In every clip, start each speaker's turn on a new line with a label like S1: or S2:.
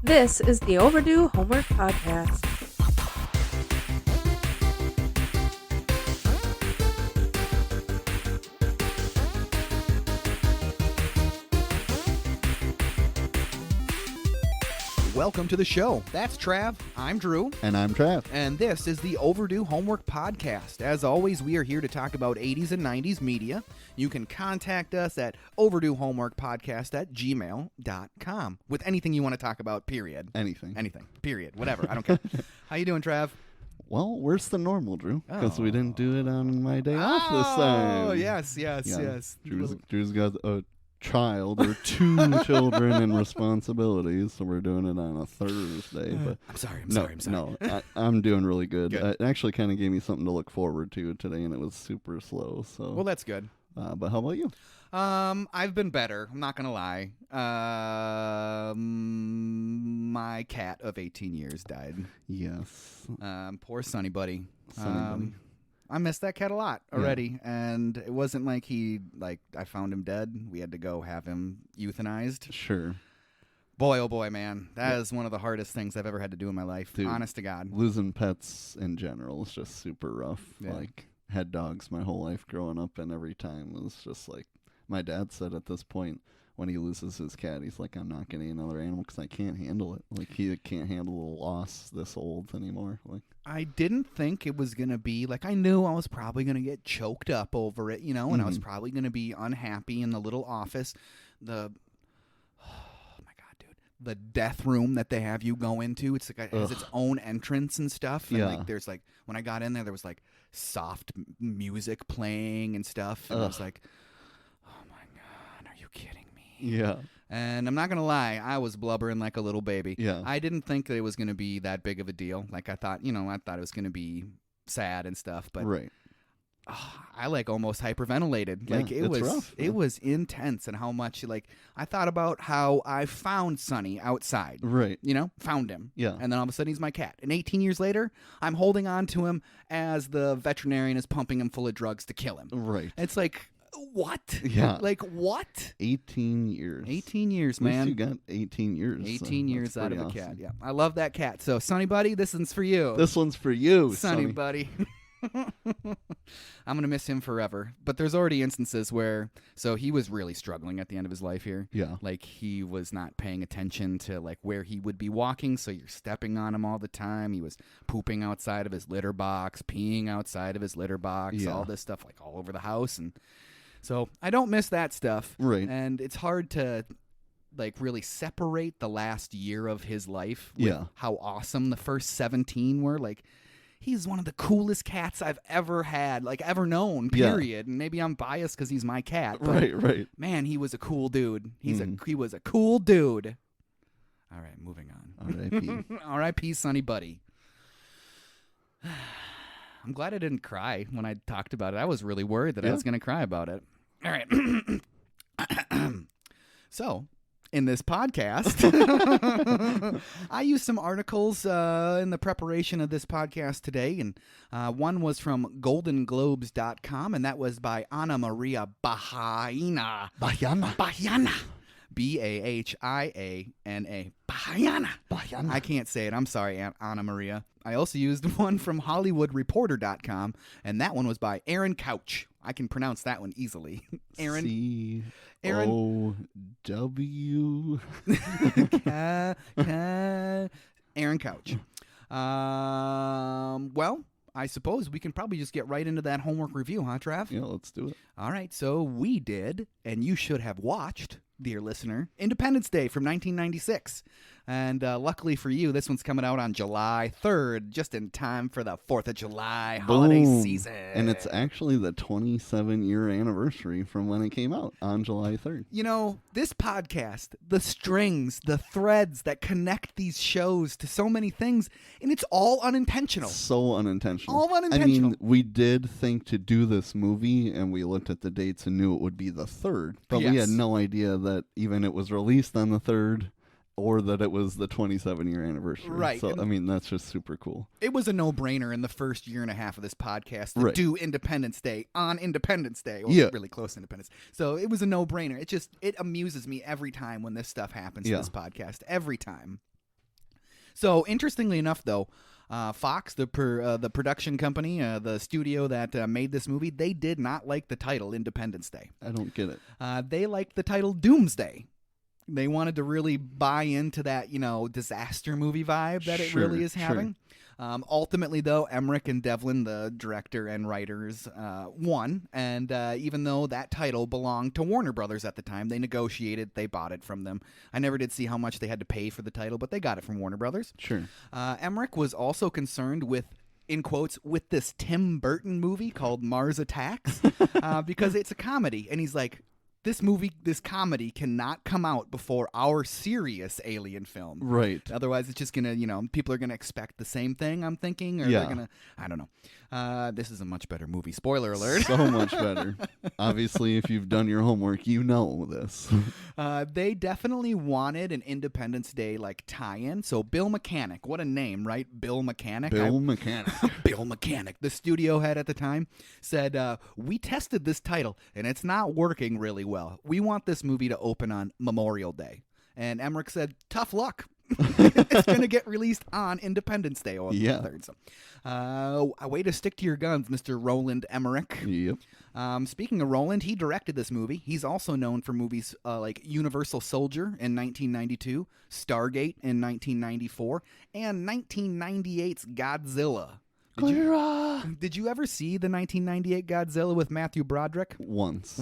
S1: This is the Overdue Homework Podcast.
S2: Welcome to the show. That's Trav. I'm Drew.
S3: And I'm Trav.
S2: And this is the Overdue Homework Podcast. As always, we are here to talk about 80s and 90s media. You can contact us at overduehomeworkpodcast@gmail.com with anything you want to talk about, period.
S3: Anything.
S2: Period. Whatever. I don't care. How you doing, Trav?
S3: Well, worse than normal, Drew, because we didn't do it on my day off this time.
S2: Oh, yes.
S3: Drew's got a child or two children and responsibilities, so we're doing it on a Thursday. But
S2: I'm sorry.
S3: No, I'm doing really good.
S2: Good.
S3: It actually kind of gave me something to look forward to today, and it was super slow. So
S2: Well, that's good.
S3: But how about you?
S2: I've been better. I'm not gonna lie. My cat of 18 years died.
S3: Yes.
S2: Poor Sonny Buddy.
S3: Sonny Buddy.
S2: I missed that cat a lot already, and it wasn't like I found him dead. We had to go have him euthanized.
S3: Sure.
S2: Boy, oh boy, man, that is one of the hardest things I've ever had to do in my life.
S3: Dude,
S2: honest to God.
S3: Losing pets in general is just super rough.
S2: Yeah.
S3: Like, had dogs my whole life growing up, and every time it was just like, my dad said at this point, when he loses his cat, he's like, I'm not getting another animal because I can't handle it. Like, he can't handle the loss this old anymore. Like,
S2: I didn't think it was going to be, I knew I was probably going to get choked up over it, and I was probably going to be unhappy in the little office. Oh my God, dude. The death room that they have you go into, it's like, it has its own entrance and stuff. And
S3: Yeah.
S2: there's when I got in there was soft music playing and stuff. And I was like, oh my God, are you kidding me?
S3: yeah.
S2: And I'm not going to lie, I was blubbering like a little baby.
S3: Yeah.
S2: I didn't think that it was going to be that big of a deal. I thought it was going to be sad and stuff. But
S3: Right.
S2: I almost hyperventilated.
S3: Yeah,
S2: It was
S3: rough.
S2: it was intense, and how much I thought about how I found Sonny outside.
S3: Right.
S2: Found him.
S3: Yeah.
S2: And then all of a sudden he's my cat. And 18 years later, I'm holding on to him as the veterinarian is pumping him full of drugs to kill him.
S3: Right.
S2: It's like, what?
S3: Yeah.
S2: What?
S3: 18 years.
S2: 18 years,
S3: At least
S2: man.
S3: you got 18 years.
S2: 18
S3: so
S2: yeans
S3: that's
S2: out of a
S3: pretty
S2: cat.
S3: awesome.
S2: Yeah. I love that cat. So, Sonny Buddy, this one's for you.
S3: This one's for you,
S2: Sonny
S3: Sonny.
S2: Buddy. I'm going to miss him forever. But there's already instances where, so he was really struggling at the end of his life here.
S3: Yeah.
S2: He was not paying attention to where he would be walking, so you're stepping on him all the time. He was pooping outside of his litter box, peeing outside of his litter box,
S3: Yeah.
S2: all this stuff all over the house. And so I don't miss that stuff.
S3: Right.
S2: And it's hard to really separate the last year of his life with
S3: Yeah.
S2: how awesome the first 17 were. He's one of the coolest cats I've ever had, ever known,
S3: Yeah.
S2: period. And maybe I'm biased because he's my cat. But
S3: Right.
S2: man, he was a cool dude. He was a cool dude. All right, moving on.
S3: R.I.P.
S2: R.I.P. Sonny Buddy. I'm glad I didn't cry when I talked about it. I was really worried that I was going to cry about it. All right. So, in this podcast, I used some articles in the preparation of this podcast today, and one was from goldenglobes.com, and that was by Ana Maria Bahiana.
S3: Bahiana.
S2: Bahiana. Bahiana. Bahiana.
S3: Bahiana.
S2: I can't say it. I'm sorry, Anna Maria. I also used one from HollywoodReporter.com, and that one was by Aaron Couch. I can pronounce that one easily. Aaron
S3: C-O-W.
S2: Aaron Couch. Well, I suppose we can probably just get right into that homework review, huh, Trav?
S3: Yeah, let's do it.
S2: All right, so we did, and you should have watched, dear listener, Independence Day from 1996. And luckily for you, this one's coming out on July 3rd, just in time for the 4th of July holiday
S3: Boom.
S2: season.
S3: And it's actually the 27-year anniversary from when it came out on July 3rd.
S2: This podcast, the strings, the threads that connect these shows to so many things, and it's all unintentional.
S3: So unintentional.
S2: All unintentional.
S3: I mean, we did think to do this movie, and we looked at the dates and knew it would be the 3rd. But we had no idea that even it was released on the 3rd. Or that it was the 27-year anniversary.
S2: Right.
S3: So, I mean, that's just super cool.
S2: It was a no-brainer in the first year and a half of this podcast to do Independence Day on Independence Day. Or really close to Independence. So it was a no-brainer. It amuses me every time when this stuff happens in this podcast. Every time. So interestingly enough, though, Fox, the production company, the studio that made this movie, they did not like the title Independence Day.
S3: I don't get it.
S2: They liked the title Doomsday. They wanted to really buy into that, disaster movie vibe that it really is having. Ultimately, though, Emmerich and Devlin, the director and writers, won. And even though that title belonged to Warner Brothers at the time, they negotiated, they bought it from them. I never did see how much they had to pay for the title, but they got it from Warner Brothers.
S3: Sure.
S2: Emmerich was also concerned with, in quotes, with this Tim Burton movie called Mars Attacks, because it's a comedy. And he's like, this comedy cannot come out before our serious alien film.
S3: Right.
S2: Otherwise, it's just going to, people are going to expect the same thing, I'm thinking. Or they're going to, I don't know. This is a much better movie. Spoiler alert.
S3: So much better. Obviously, if you've done your homework, you know this.
S2: They definitely wanted an Independence Day tie-in. So Bill Mechanic, what a name, right? Bill Mechanic.
S3: Bill Mechanic.
S2: Bill Mechanic, the studio head at the time, said, we tested this title, and it's not working really well. We want this movie to open on Memorial Day. And Emmerich said, tough luck. It's going to get released on Independence Day on the 3rd. So, a way to stick to your guns, Mr. Roland Emmerich.
S3: Yep.
S2: Speaking of Roland, he directed this movie. He's also known for movies like Universal Soldier in 1992, Stargate in 1994, and 1998's Godzilla. Did you ever see the 1998 Godzilla with Matthew Broderick?
S3: Once.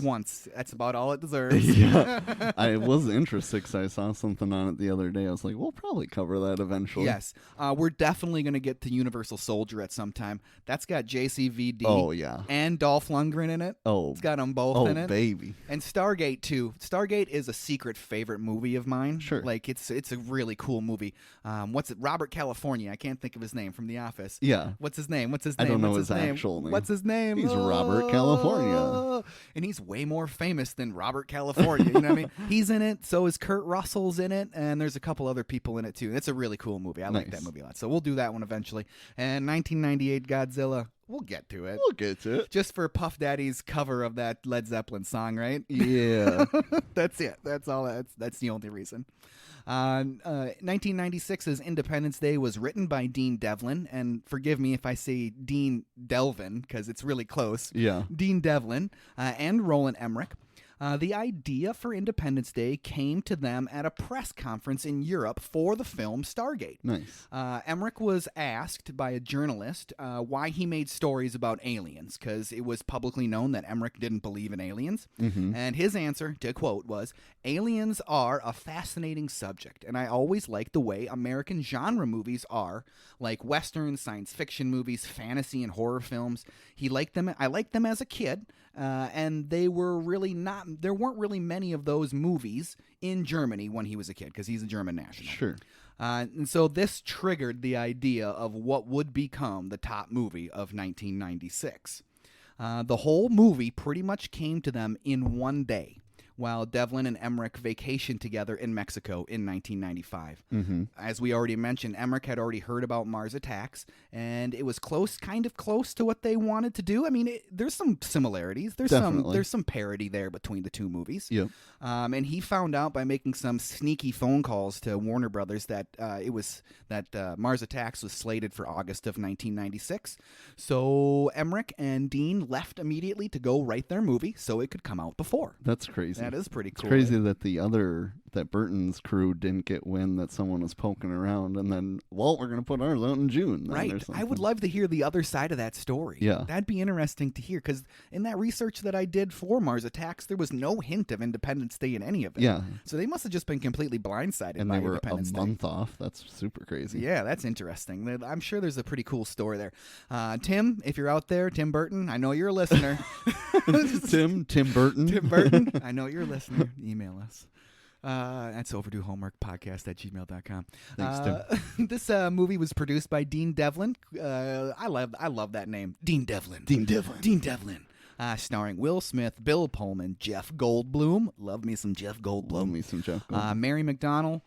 S2: That's about all it deserves.
S3: Yeah. I was interested because I saw something on it the other day. I was like, we'll probably cover that eventually.
S2: Yes. We're definitely going to get to Universal Soldier at some time. That's got JCVD.
S3: Oh, yeah.
S2: And Dolph Lundgren in it.
S3: Oh.
S2: It's got them both in it.
S3: Oh, baby.
S2: And Stargate, too. Stargate is a secret favorite movie of mine.
S3: Sure.
S2: It's a really cool movie. What's it? Robert California. I can't think of his name from The Office.
S3: Yeah.
S2: What's his name?
S3: I don't know his actual name.
S2: What's his name?
S3: He's Robert California.
S2: And he's way more famous than Robert California. You know what I mean? He's in it. So is Kurt Russell's in it. And there's a couple other people in it, too. It's a really cool movie. I like that movie a lot. So we'll do that one eventually. And 1998 Godzilla. We'll get to it.
S3: We'll get to it.
S2: Just for Puff Daddy's cover of that Led Zeppelin song, right?
S3: Yeah.
S2: That's it. That's all. That's the only reason. 1996's Independence Day was written by Dean Devlin, and forgive me if I say Dean Delvin, because it's really close.
S3: Yeah.
S2: Dean Devlin and Roland Emmerich. The idea for Independence Day came to them at a press conference in Europe for the film Stargate.
S3: Nice.
S2: Emmerich was asked by a journalist why he made stories about aliens, because it was publicly known that Emmerich didn't believe in aliens.
S3: Mm-hmm.
S2: And his answer, to quote, was, aliens are a fascinating subject, and I always liked the way American genre movies are, like Western, science fiction movies, fantasy, and horror films. I liked them as a kid. And there weren't really many of those movies in Germany when he was a kid, because he's a German national.
S3: Sure.
S2: And so this triggered the idea of what would become the top movie of 1996. The whole movie pretty much came to them in one day, while Devlin and Emmerich vacationed together in Mexico in 1995.
S3: Mm-hmm.
S2: As we already mentioned, Emmerich had already heard about Mars Attacks, and it was kind of close to what they wanted to do. I mean, there's some similarities. There's some parody there between the two movies.
S3: Yep.
S2: And he found out by making some sneaky phone calls to Warner Brothers that Mars Attacks was slated for August of 1996. So Emmerich and Dean left immediately to go write their movie so it could come out before.
S3: That's crazy.
S2: That is pretty cool.
S3: It's crazy that Burton's crew didn't get wind that someone was poking around, and then, we're going to put ours out in June.
S2: Right. I would love to hear the other side of that story.
S3: Yeah.
S2: That'd be interesting to hear, because in that research that I did for Mars Attacks, there was no hint of Independence Day in any of it.
S3: Yeah.
S2: So they must have just been completely blindsided by Independence Day.
S3: And they were a month off. That's super crazy.
S2: Yeah, that's interesting. I'm sure there's a pretty cool story there. Tim, if you're out there, Tim Burton, I know you're a listener.
S3: Tim Burton.
S2: Tim Burton, I know you're a listener. Email us. That's Overdue Homework Podcast at gmail.com.
S3: Thanks, Tim.
S2: This movie was produced by Dean Devlin. I love that name. Dean Devlin. Starring Will Smith, Bill Pullman, Jeff Goldblum. Love me some Jeff Goldblum. Mary McDonnell,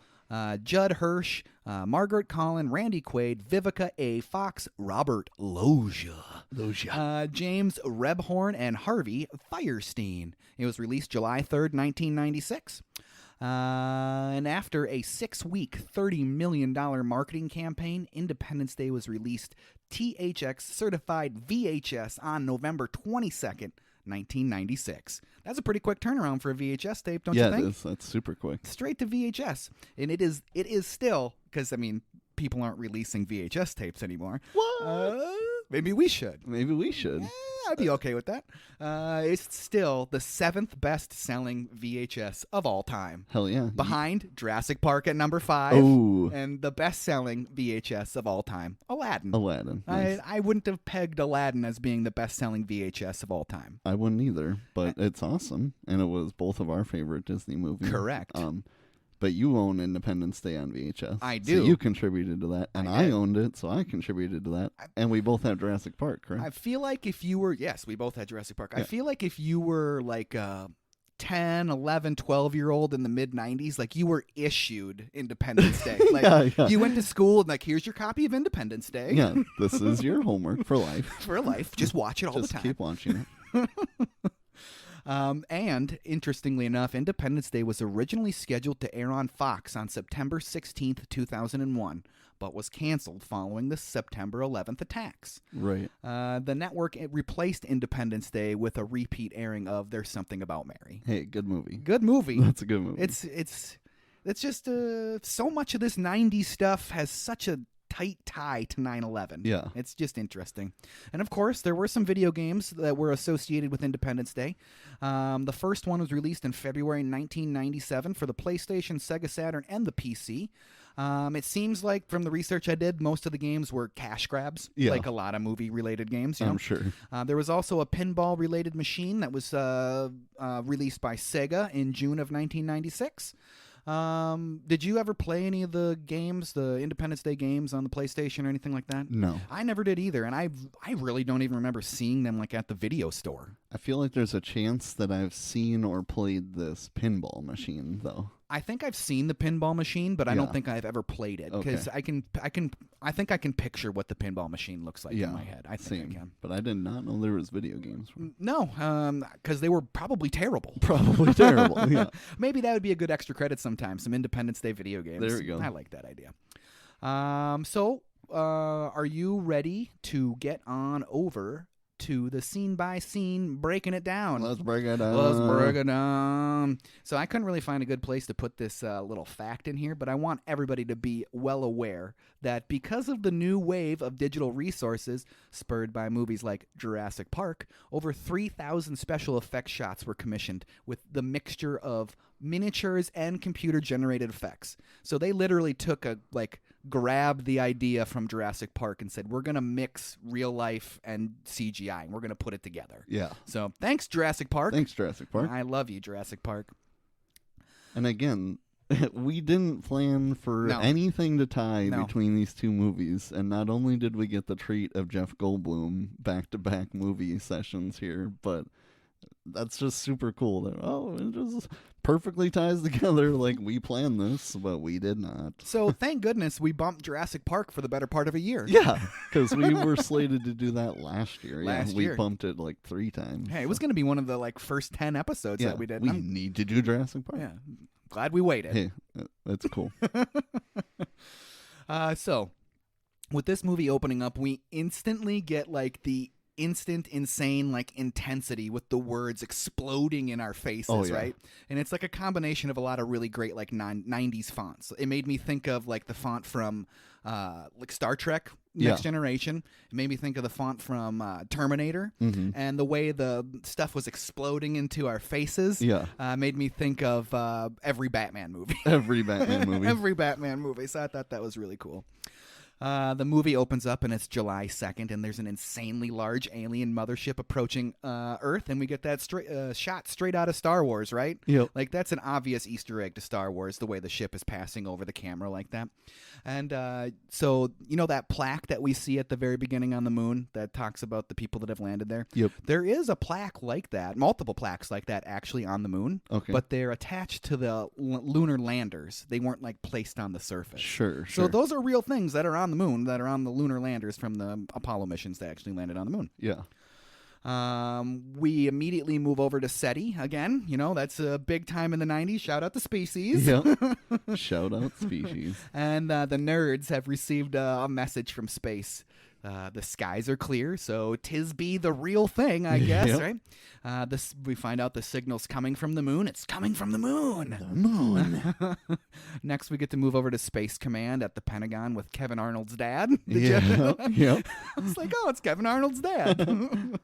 S2: Judd Hirsch, Margaret Collin, Randy Quaid, Vivica A. Fox, Robert Loggia, James Rebhorn, and Harvey Fierstein. It was released July 3rd, 1996. And after a 6-week, $30 million marketing campaign, Independence Day was released THX certified VHS on November 22nd, 1996. That's a pretty quick turnaround for a VHS tape, don't you think?
S3: Yeah, it is. That's super quick.
S2: Straight to VHS. And it is still, because, I mean, people aren't releasing VHS tapes anymore.
S3: What?
S2: Maybe we should.
S3: Maybe we should.
S2: I'd be okay with that. It's still the 7th best-selling VHS of all time.
S3: Hell yeah.
S2: Behind Jurassic Park at number 5.
S3: Oh.
S2: And the best-selling VHS of all time, Aladdin.
S3: Nice.
S2: I wouldn't have pegged Aladdin as being the best-selling VHS of all time.
S3: I wouldn't either, but it's awesome. And it was both of our favorite Disney movies.
S2: Correct.
S3: But you own Independence Day on VHS.
S2: I do.
S3: So you contributed to that, and I owned it, so I contributed to that. And we both have Jurassic Park, correct?
S2: I feel like if you were... Yes, we both had Jurassic Park.
S3: Yeah.
S2: I feel like if you were like 10, 11, 12-year-old in the mid-90s, like you were issued Independence Day. Like you went to school and like, here's your copy of Independence Day.
S3: Yeah, this is your homework for life.
S2: For life. Just watch it all the time.
S3: Just keep watching it.
S2: And, interestingly enough, Independence Day was originally scheduled to air on Fox on September 16th, 2001, but was canceled following the September 11th attacks.
S3: Right.
S2: The network replaced Independence Day with a repeat airing of There's Something About Mary.
S3: Hey, good movie.
S2: Good movie.
S3: That's a good movie.
S2: It's just so much of this 90s stuff has such a tight tie to 9/11.
S3: Yeah.
S2: It's just interesting. And of course, there were some video games that were associated with Independence Day. The first one was released in February 1997 for the PlayStation, Sega Saturn, and the PC. It seems like from the research I did, most of the games were cash grabs, like a lot of movie-related games.
S3: I'm sure.
S2: There was also a pinball-related machine that was released by Sega in June of 1996. Did you ever play any of the games, the Independence Day games on the PlayStation or anything like that?
S3: No.
S2: I never did either, and I really don't even remember seeing them like at the video store.
S3: I feel like there's a chance that I've seen or played this pinball machine, though.
S2: I think I've seen the pinball machine, but I don't think I've ever played it because I think I can picture what the pinball machine looks like in my head. I think I can.
S3: But I did not know there was video games.
S2: No, because they were probably terrible.
S3: Probably terrible. Yeah.
S2: Maybe that would be a good extra credit sometime. Some Independence Day video games.
S3: There we go.
S2: I like that idea. So, are you ready to get on over to the scene-by-scene breaking it down?
S3: Let's break it down.
S2: So I couldn't really find a good place to put this little fact in here, but I want everybody to be well aware that because of the new wave of digital resources spurred by movies like Jurassic Park, over 3,000 special effects shots were commissioned with the mixture of miniatures and computer-generated effects. So they literally took grabbed the idea from Jurassic Park and said, we're going to mix real life and CGI, and we're going to put it together.
S3: Yeah.
S2: So thanks, Jurassic Park.
S3: Thanks, Jurassic Park.
S2: I love you, Jurassic Park.
S3: And again, we didn't plan for anything to tie between these two movies. And not only did we get the treat of Jeff Goldblum back-to-back movie sessions here, but that's just super cool that, it just perfectly ties together. Like, we planned this, but we did not.
S2: So thank goodness we bumped Jurassic Park for the better part of a year.
S3: Yeah, because we were slated to do that last year.
S2: We
S3: bumped it like 3 times.
S2: Hey, it was going to be one of the first 10 episodes that we did.
S3: We need to do Jurassic Park.
S2: Yeah, glad we waited.
S3: Hey, that's cool.
S2: So with this movie opening up, we instantly get the instant insane intensity with the words exploding in our faces, right? And it's a combination of a lot of really great 90s fonts. It made me think of the font from Star Trek Next Generation. It made me think of the font from Terminator, and the way the stuff was exploding into our faces made me think of every Batman movie.
S3: Every Batman movie.
S2: Every Batman movie. So I thought that was really cool. The movie opens up and it's July 2nd, and there's an insanely large alien mothership approaching Earth, and we get that shot straight out of Star Wars, right?
S3: Yep.
S2: That's an obvious Easter egg to Star Wars, the way the ship is passing over the camera like that. And so, that plaque that we see at the very beginning on the moon that talks about the people that have landed there?
S3: Yep.
S2: There is a plaque like that, multiple plaques like that actually on the moon, but they're attached to the lunar landers. They weren't placed on the surface.
S3: Sure.
S2: So those are real things that are on the moon, that are on the lunar landers from the Apollo missions that actually landed on the moon.
S3: Yeah.
S2: We immediately move over to SETI again. That's a big time in the 90s. Shout out to Species.
S3: Yep. Shout out Species.
S2: And the nerds have received a message from space. The skies are clear, so 'tis be the real thing, I guess,
S3: Yep.
S2: right? We find out the signal's coming from the moon. It's coming from the moon.
S3: The moon.
S2: Next, we get to move over to Space Command at the Pentagon with Kevin Arnold's dad.
S3: Yep.
S2: I was like, oh, it's Kevin Arnold's dad.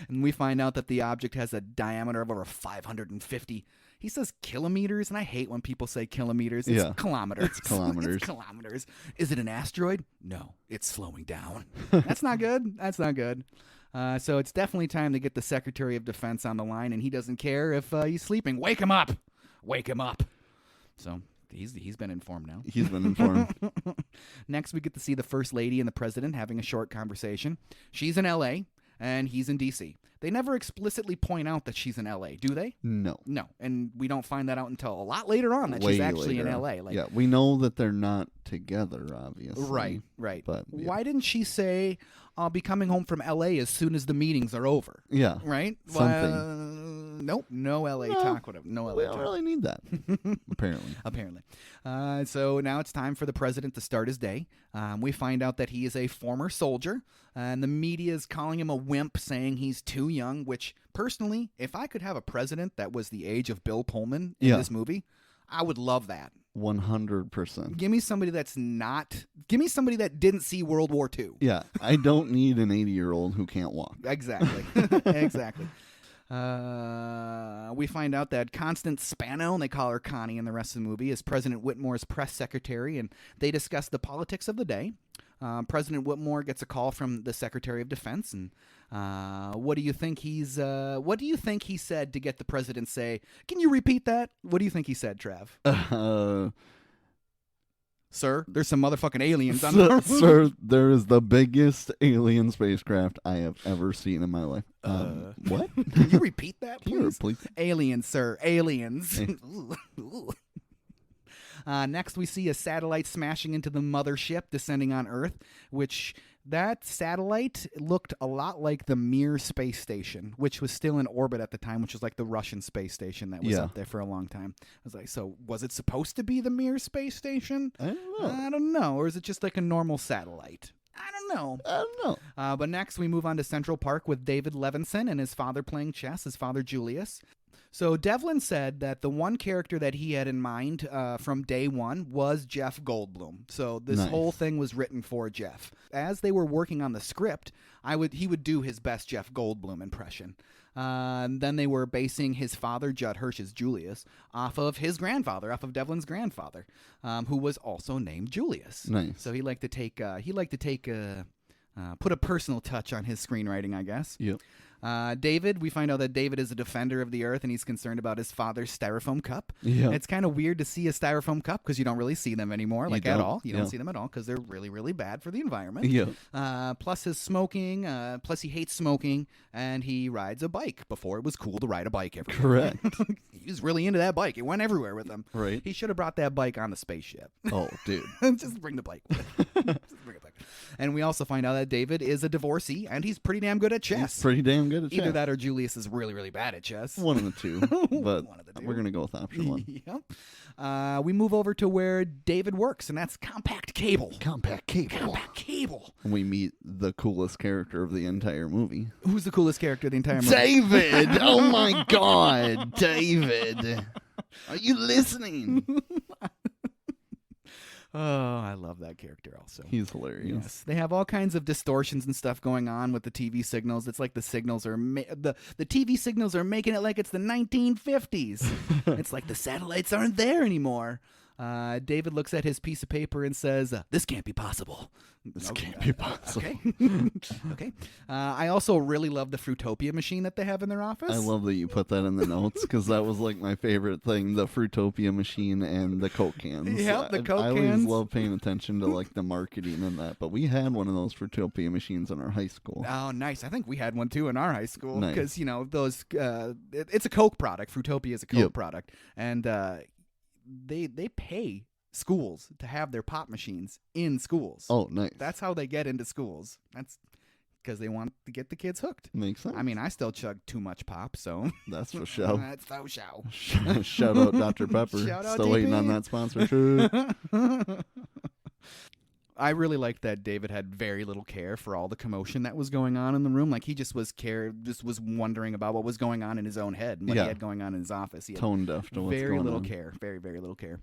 S2: And we find out that the object has a diameter of over 550. He says kilometers, and I hate when people say kilometers. It's kilometers.
S3: It's kilometers.
S2: It's kilometers. Is it an asteroid? No, it's slowing down. That's not good. That's not good. So it's definitely time to get the Secretary of Defense on the line, and he doesn't care if he's sleeping. Wake him up. Wake him up. So he's been informed now.
S3: He's been informed.
S2: Next, we get to see the First Lady and the President having a short conversation. She's in L.A., and he's in D.C. They never explicitly point out that she's in L.A., do they?
S3: No.
S2: No, and we don't find that out until a lot later on that she's actually in L.A.
S3: Yeah, we know that they're not together, obviously.
S2: Right.
S3: But
S2: why didn't she say, I'll be coming home from L.A. as soon as the meetings are over?
S3: Yeah.
S2: Right?
S3: Something.
S2: Nope, no L.A. talk with him. No L.A.
S3: We
S2: talk.
S3: don't really need that,
S2: Apparently. So now it's time for the president to start his day. We find out that he is a former soldier, and the media is calling him a wimp, saying he's too young, which, personally, if I could have a president that was the age of Bill Pullman in this movie, I would love that.
S3: 100%.
S2: Give me somebody that didn't see World War II.
S3: Yeah, I don't need an 80-year-old who can't walk.
S2: Exactly. Exactly. We find out that Constance Spano, and they call her Connie in the rest of the movie, is President Whitmore's press secretary, and they discuss the politics of the day. President Whitmore gets a call from the Secretary of Defense, and what do you think he said to get the president say? Can you repeat that? What do you think he said, Trav? Sir, there's some motherfucking aliens on the
S3: Sir, there is the biggest alien spacecraft I have ever seen in my life. What?
S2: Can you repeat that, please?
S3: Please?
S2: Aliens, sir. Aliens. Next, we see a satellite smashing into the mothership, descending on Earth, which that satellite looked a lot like the Mir space station, which was still in orbit at the time, which was like the Russian space station that was up there for a long time. I was like, so was it supposed to be the Mir space station?
S3: I don't know.
S2: Or is it just like a normal satellite? I don't know. But next, we move on to Central Park with David Levinson and his father playing chess, his father Julius. So Devlin said that the one character that he had in mind from day one was Jeff Goldblum. So this whole thing was written for Jeff. As they were working on the script, he would do his best Jeff Goldblum impression. And then they were basing his father, Judd Hirsch's Julius, off of his grandfather, off of Devlin's grandfather, who was also named Julius.
S3: Nice.
S2: So he liked to put a personal touch on his screenwriting, I guess.
S3: Yep.
S2: David, we find out that David is a defender of the earth, and he's concerned about his father's styrofoam cup.
S3: Yeah.
S2: It's kind of weird to see a styrofoam cup because you don't really see them anymore, at all. You don't
S3: Yeah.
S2: see them at all because they're really, really bad for the environment.
S3: Yeah.
S2: Plus his smoking, plus he hates smoking, and he rides a bike before it was cool to ride a bike everywhere.
S3: Correct.
S2: He was really into that bike. He went everywhere with him.
S3: Right.
S2: He should have brought that bike on the spaceship.
S3: Oh, dude.
S2: Just bring the bike with him. Just bring it back. And we also find out that David is a divorcee, and he's pretty damn good at chess.
S3: He's pretty damn good at chess.
S2: Either that or Julius is really, really bad at chess.
S3: One of the two. But
S2: One of the two.
S3: we're going to go with option one.
S2: Yep. We move over to where David works, and that's compact cable.
S3: Compact cable.
S2: Compact cable.
S3: And we meet the coolest character of the entire movie.
S2: Who's the coolest character of the entire movie?
S3: David! Oh my God, David! Are you listening?
S2: Oh, I love that character also.
S3: He's hilarious.
S2: Yes, they have all kinds of distortions and stuff going on with the TV signals. It's like the signals are the TV signals are making it like it's the 1950s. It's like the satellites aren't there anymore. David looks at his piece of paper and says, "This can't be possible."
S3: This can't be possible.
S2: Okay. Okay. I also really love the Fruitopia machine that they have in their office.
S3: I love that you put that in the notes because that was like my favorite thing, the Fruitopia machine and the Coke cans.
S2: Yep, the Coke
S3: I
S2: cans.
S3: always love paying attention to like the marketing and that, but we had one of those Fruitopia machines in our high school.
S2: Oh, nice. I think we had one too in our high school because,
S3: Nice.
S2: those, it's a Coke product. Fruitopia is a Coke
S3: Yep.
S2: product. And they pay schools to have their pop machines in schools.
S3: Oh, nice.
S2: That's how they get into schools. That's because they want to get the kids hooked.
S3: Makes sense.
S2: I mean, I still chug too much pop, so
S3: That's for sure.
S2: that's so show.
S3: Shout out Dr. Pepper.
S2: Shout out
S3: Still waiting on
S2: DP.
S3: that sponsorship.
S2: I really liked that David had very little care for all the commotion that was going on in the room. Like he just was wondering about what was going on in his own head and what he had going on in his office. He had
S3: Tone deaf to what's
S2: very
S3: going
S2: little
S3: on.
S2: care. Very, very little care.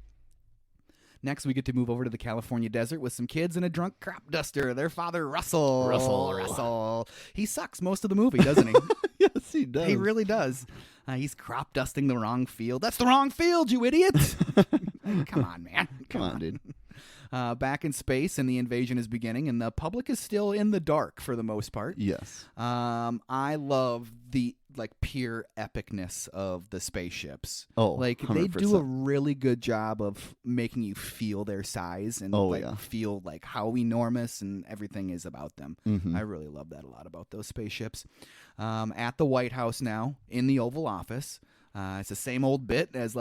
S2: Next, we get to move over to the California desert with some kids and a drunk crop duster. Their father, Russell. He sucks most of the movie, doesn't he?
S3: Yes, he does.
S2: He really does. He's crop dusting the wrong field. That's the wrong field, you idiot. Come on, man.
S3: Come on, dude.
S2: Back in space, and the invasion is beginning, and the public is still in the dark for the most part.
S3: Yes.
S2: I love the pure epicness of the spaceships.
S3: Oh,
S2: they
S3: 100%.
S2: do a really good job of making you feel their size and feel how enormous and everything is about them.
S3: Mm-hmm.
S2: I really love that a lot about those spaceships. At the White House now, in the Oval Office. It's the same old bit as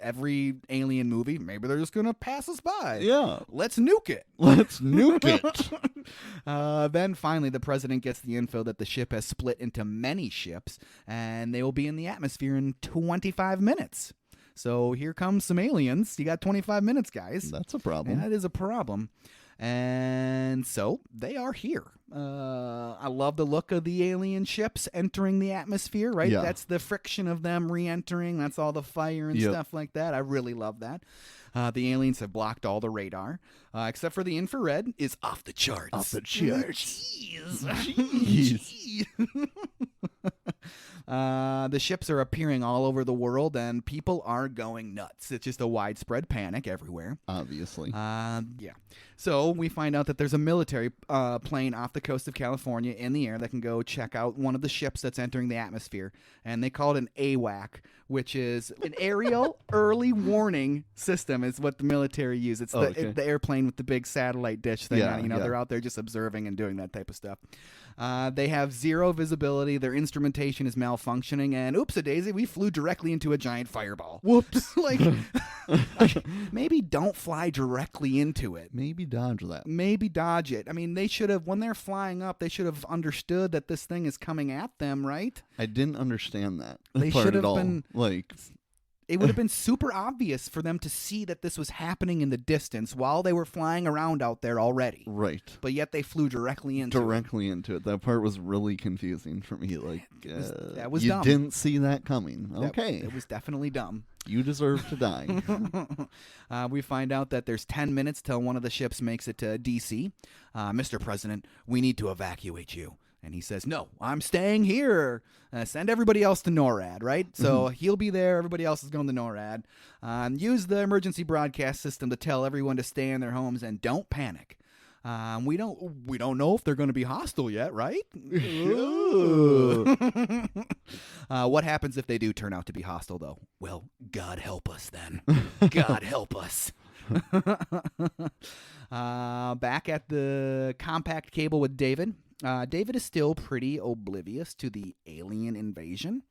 S2: every alien movie. Maybe they're just going to pass us by.
S3: Yeah.
S2: Let's nuke it.
S3: Let's nuke it.
S2: Then finally the president gets the info that the ship has split into many ships and they will be in the atmosphere in 25 minutes. So here comes some aliens. You got 25 minutes, guys.
S3: That's a problem.
S2: That is a problem. And so they are here. I love the look of the alien ships entering the atmosphere, right?
S3: Yeah.
S2: That's the friction of them re-entering. That's all the fire and stuff like that. I really love that. The aliens have blocked all the radar, except for the infrared is off the charts.
S3: Off the charts.
S2: Jeez. The ships are appearing all over the world, and people are going nuts. It's just a widespread panic everywhere.
S3: Obviously.
S2: Yeah. So we find out that there's a military plane off the coast of California in the air that can go check out one of the ships that's entering the atmosphere, and they call it an AWAC, which is an aerial early warning system is what the military use. It's the airplane with the big satellite dish thing on it. They're out there just observing and doing that type of stuff. They have zero visibility. Their instrumentation is malfunctioning, and oops-a-daisy, we flew directly into a giant fireball.
S3: Whoops.
S2: Maybe don't fly directly into it.
S3: Maybe dodge that.
S2: Maybe dodge it. I mean, they should have, when they're flying up, they should have understood that this thing is coming at them, right?
S3: I didn't understand that
S2: They
S3: part
S2: should have
S3: at all.
S2: been It would have been super obvious for them to see that this was happening in the distance while they were flying around out there already.
S3: Right.
S2: But yet they flew directly into it.
S3: That part was really confusing for me.
S2: That was
S3: you
S2: dumb.
S3: didn't see that coming. Okay.
S2: It was definitely dumb.
S3: You deserve to die.
S2: We find out that there's 10 minutes till one of the ships makes it to D.C. Mr. President, we need to evacuate you. And he says, no, I'm staying here. Send everybody else to NORAD, right? So he'll be there. Everybody else is going to NORAD. Use the emergency broadcast system to tell everyone to stay in their homes and don't panic. We don't know if they're going to be hostile yet, right? What happens if they do turn out to be hostile, though? Well, God help us then. God help us. Back at the compact cable with David. David is still pretty oblivious to the alien invasion.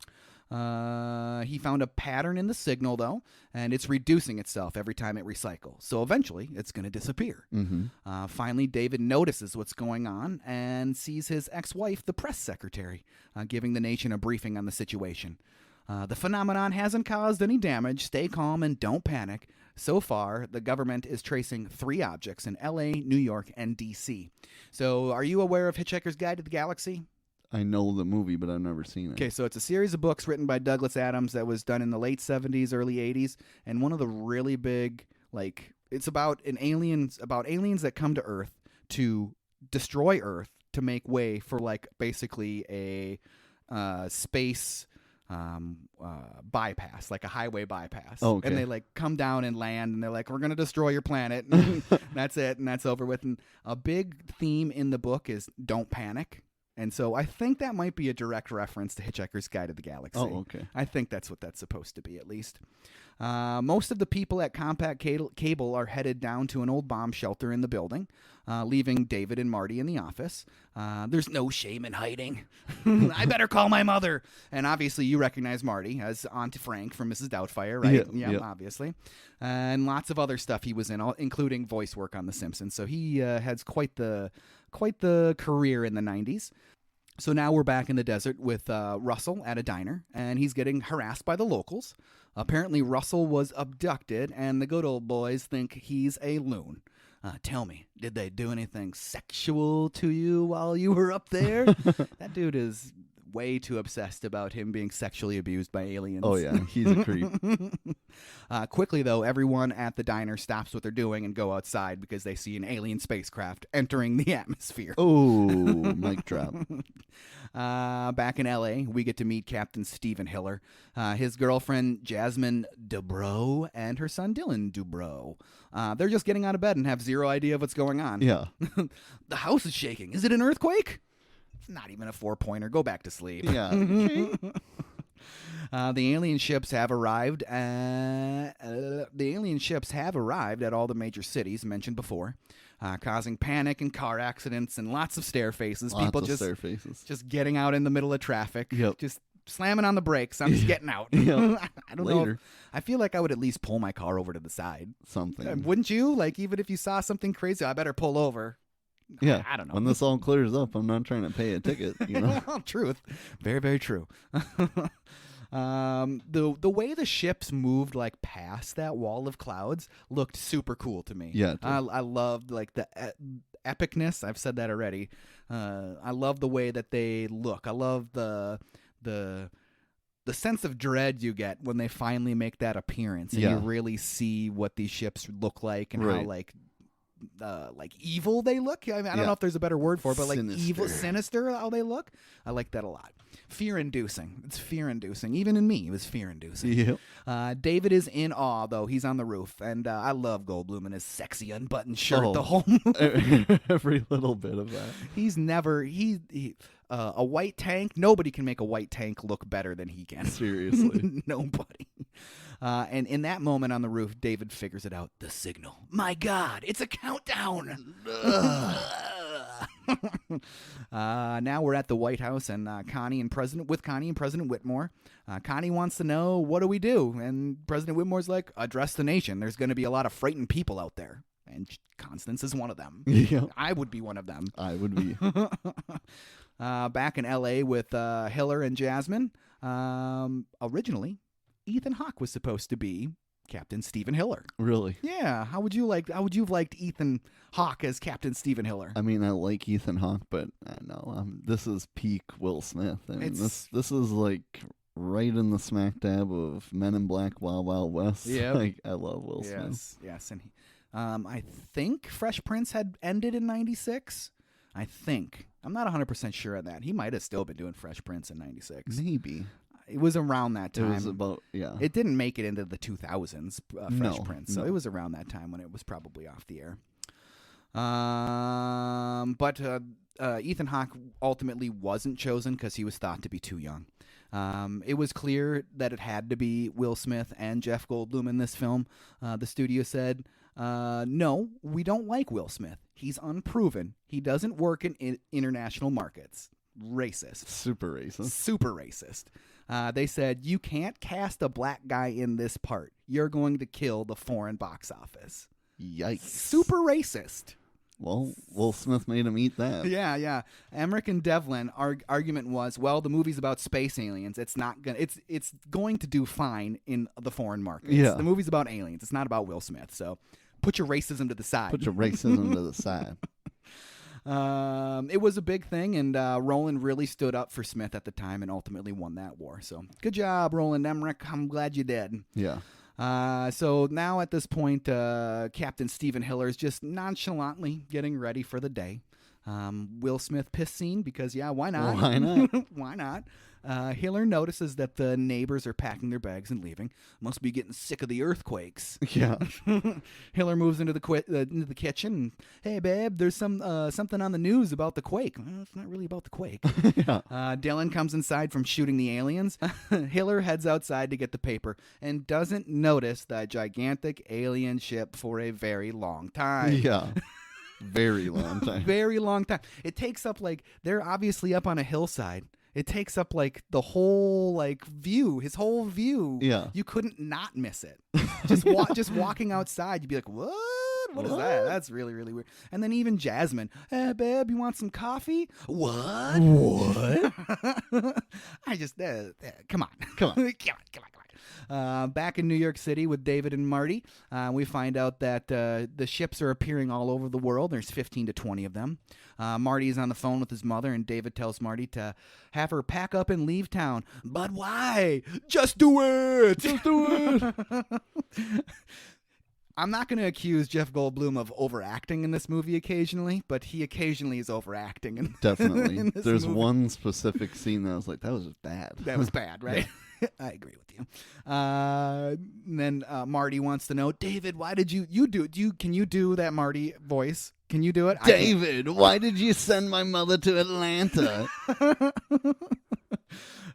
S2: He found a pattern in the signal, though, and it's reducing itself every time it recycles. So eventually, it's going to disappear.
S3: Mm-hmm.
S2: Finally, David notices what's going on and sees his ex-wife, the press secretary, giving the nation a briefing on the situation. The phenomenon hasn't caused any damage. Stay calm and don't panic. So far, the government is tracing 3 objects in L.A., New York, and D.C. So, are you aware of Hitchhiker's Guide to the Galaxy?
S3: I know the movie, but I've never seen it.
S2: Okay, so it's a series of books written by Douglas Adams that was done in the late 70s, early 80s, and one of the really big, it's about aliens that come to Earth to destroy Earth to make way for, basically a space bypass, like a highway bypass.
S3: Oh, okay.
S2: And they come down and land, and they're like, we're going to destroy your planet. And that's it, and that's over with. And a big theme in the book is don't panic. And so I think that might be a direct reference to Hitchhiker's Guide to the Galaxy.
S3: Oh, okay.
S2: I think that's what that's supposed to be, at least. Most of the people at Compact Cable are headed down to an old bomb shelter in the building, leaving David and Marty in the office. There's no shame in hiding. I better call my mother. And obviously you recognize Marty as Aunt Frank from Mrs. Doubtfire, right? Yeah, obviously. And lots of other stuff he was in, including voice work on The Simpsons. So he has quite the career in the 90s. So now we're back in the desert with Russell at a diner, and he's getting harassed by the locals. Apparently, Russell was abducted, and the good old boys think he's a loon. Tell me, did they do anything sexual to you while you were up there? That dude is way too obsessed about him being sexually abused by aliens.
S3: Oh, yeah. He's a creep.
S2: Quickly, though, everyone at the diner stops what they're doing and go outside because they see an alien spacecraft entering the atmosphere.
S3: Oh, mic drop.
S2: Back in L.A., we get to meet Captain Stephen Hiller, his girlfriend Jasmine Dubrow, and her son Dylan Dubrow. They're just getting out of bed and have zero idea of what's going on.
S3: Yeah.
S2: The house is shaking. Is it an earthquake? It's not even a 4-pointer. Go back to sleep.
S3: Yeah.
S2: The alien ships have arrived. The alien ships have arrived at all the major cities mentioned before, causing panic and car accidents and lots of stare faces. People just getting out in the middle of traffic.
S3: Yep.
S2: Just slamming on the brakes. I'm just getting out.
S3: Yep.
S2: I don't know. I feel like I would at least pull my car over to the side.
S3: Something.
S2: Wouldn't you? Like, even if you saw something crazy, I better pull over.
S3: Yeah.
S2: I don't know.
S3: When this all clears up, I'm not trying to pay a ticket, you know?
S2: Truth. Very, very true. The way the ships moved like past that wall of clouds looked super cool to me.
S3: Yeah.
S2: I loved like the epicness. I've said that already. I love the way that they look. I love the sense of dread you get when they finally make that appearance and you really see what these ships look like and how like evil they look. I mean, I don't know if there's a better word for it, but like evil, sinister how they look. I like that a lot. Fear-inducing. It's fear-inducing. Even in me, it was fear-inducing.
S3: Yep.
S2: David is in awe, though. He's on the roof, and I love Goldblum and his sexy unbuttoned shirt the whole movie.
S3: Every little bit of that.
S2: He's never... a white tank, nobody can make a white tank look better than he can.
S3: Seriously.
S2: Nobody. And in that moment on the roof, David figures it out. The signal. My God, it's a countdown. Now we're at the White House and Connie and President Whitmore. Connie wants to know, what do we do? And President Whitmore's like, address the nation. There's going to be a lot of frightened people out there. And Constance is one of them.
S3: Yep.
S2: I would be one of them.
S3: I would be.
S2: Back in L.A. with Hiller and Jasmine. Originally, Ethan Hawke was supposed to be Captain Stephen Hiller.
S3: Really?
S2: Yeah. How would you have liked Ethan Hawke as Captain Stephen Hiller?
S3: I mean, I like Ethan Hawke, but no, this is peak Will Smith. I mean, this is like right in the smack dab of Men in Black, Wild Wild West.
S2: Yeah.
S3: Like, I love Will Smith.
S2: Yes, and I think Fresh Prince had ended in '96. I think. I'm not 100% sure on that. He might have still been doing Fresh Prince in '96.
S3: Maybe.
S2: It was around that time.
S3: It was about,
S2: It didn't make it into the 2000s, Fresh Prince. So
S3: no.
S2: it was around that time when it was probably off the air. But Ethan Hawke ultimately wasn't chosen because he was thought to be too young. It was clear that it had to be Will Smith and Jeff Goldblum in this film. The studio said, no, we don't like Will Smith. He's unproven. He doesn't work in international markets. Racist.
S3: Super racist.
S2: Super racist. They said, you can't cast a black guy in this part. You're going to kill the foreign box office.
S3: Yikes.
S2: Super racist.
S3: Well, Will Smith made him eat that.
S2: Yeah. Emmerich and Devlin argument was, well, the movie's about space aliens. It's going to do fine in the foreign markets.
S3: Yeah.
S2: The movie's about aliens. It's not about Will Smith. So put your racism to the side.
S3: Put your racism to the side.
S2: It was a big thing, and Roland really stood up for Smith at the time and ultimately won that war. So good job, Roland Emmerich. I'm glad you did.
S3: Yeah.
S2: So now at this point, Captain Stephen Hiller is just nonchalantly getting ready for the day. Will Smith piss scene because, why not?
S3: Why not?
S2: Why not? Hiller notices that the neighbors are packing their bags and leaving. Must be getting sick of the earthquakes.
S3: Yeah.
S2: Hiller moves into the kitchen. Hey, babe, there's something on the news about the quake. Well, it's not really about the quake.
S3: Yeah.
S2: Dylan comes inside from shooting the aliens. Hiller heads outside to get the paper and doesn't notice the gigantic alien ship for a very long time.
S3: Yeah. Very long time.
S2: Very long time. It takes up they're obviously up on a hillside. It takes up the whole view, his whole view.
S3: Yeah.
S2: You couldn't not miss it. Just walking outside, you'd be like, what? What is that? That's really, really weird. And then even Jasmine, hey, babe, you want some coffee? What? I just, come on. Come on. Back in New York City with David and Marty, we find out that the ships are appearing all over the world. There's 15 to 20 of them. Marty is on the phone with his mother, and David tells Marty to have her pack up and leave town. But why? Just do it! Just do it! I'm not going to accuse Jeff Goldblum of overacting in this movie occasionally, but he occasionally is overacting.
S3: Definitely. There's
S2: movie.
S3: one specific scene that I was like, that was just bad.
S2: That was bad, right? I agree with you. Then Marty wants to know, David, why did you do it? Can you do that Marty voice? Can you do it?
S3: David, why did you send my mother to Atlanta?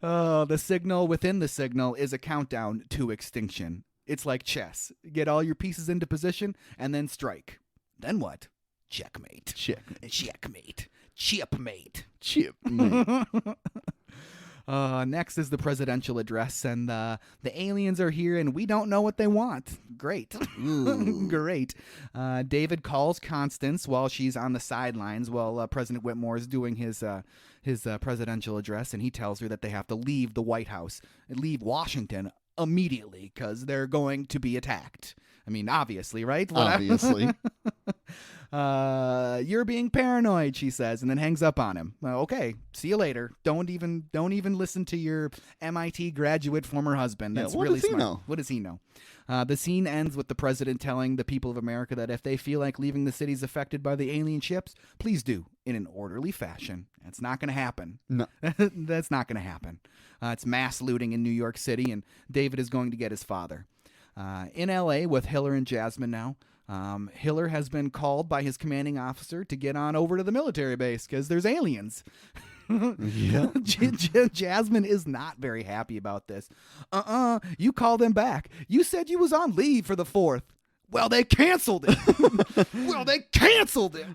S2: The signal within the signal is a countdown to extinction. It's like chess. Get all your pieces into position and then strike. Then what? Checkmate. Checkmate. Chipmate. Next is the presidential address, and the aliens are here, and we don't know what they want. Great. Great. David calls Constance while she's on the sidelines while President Whitmore is doing his presidential address, and he tells her that they have to leave the White House and leave Washington immediately because they're going to be attacked. I mean, obviously, right?
S3: Obviously.
S2: You're being paranoid, she says, and then hangs up on him. Okay, see you later. Don't even listen to your MIT graduate former husband. That's
S3: what
S2: really
S3: does he
S2: smart.
S3: know?
S2: What does he know? The scene ends with the president telling the people of America that if they feel like leaving the cities affected by the alien ships, please do in an orderly fashion. That's not going to happen.
S3: No.
S2: That's not going to happen. It's mass looting in New York City, and David is going to get his father. In L.A. with Hiller and Jasmine now. Hiller has been called by his commanding officer to get on over to the military base because there's aliens.
S3: Yeah.
S2: Jasmine is not very happy about this. You called him back. You said you was on leave for the 4th. Well, they canceled it.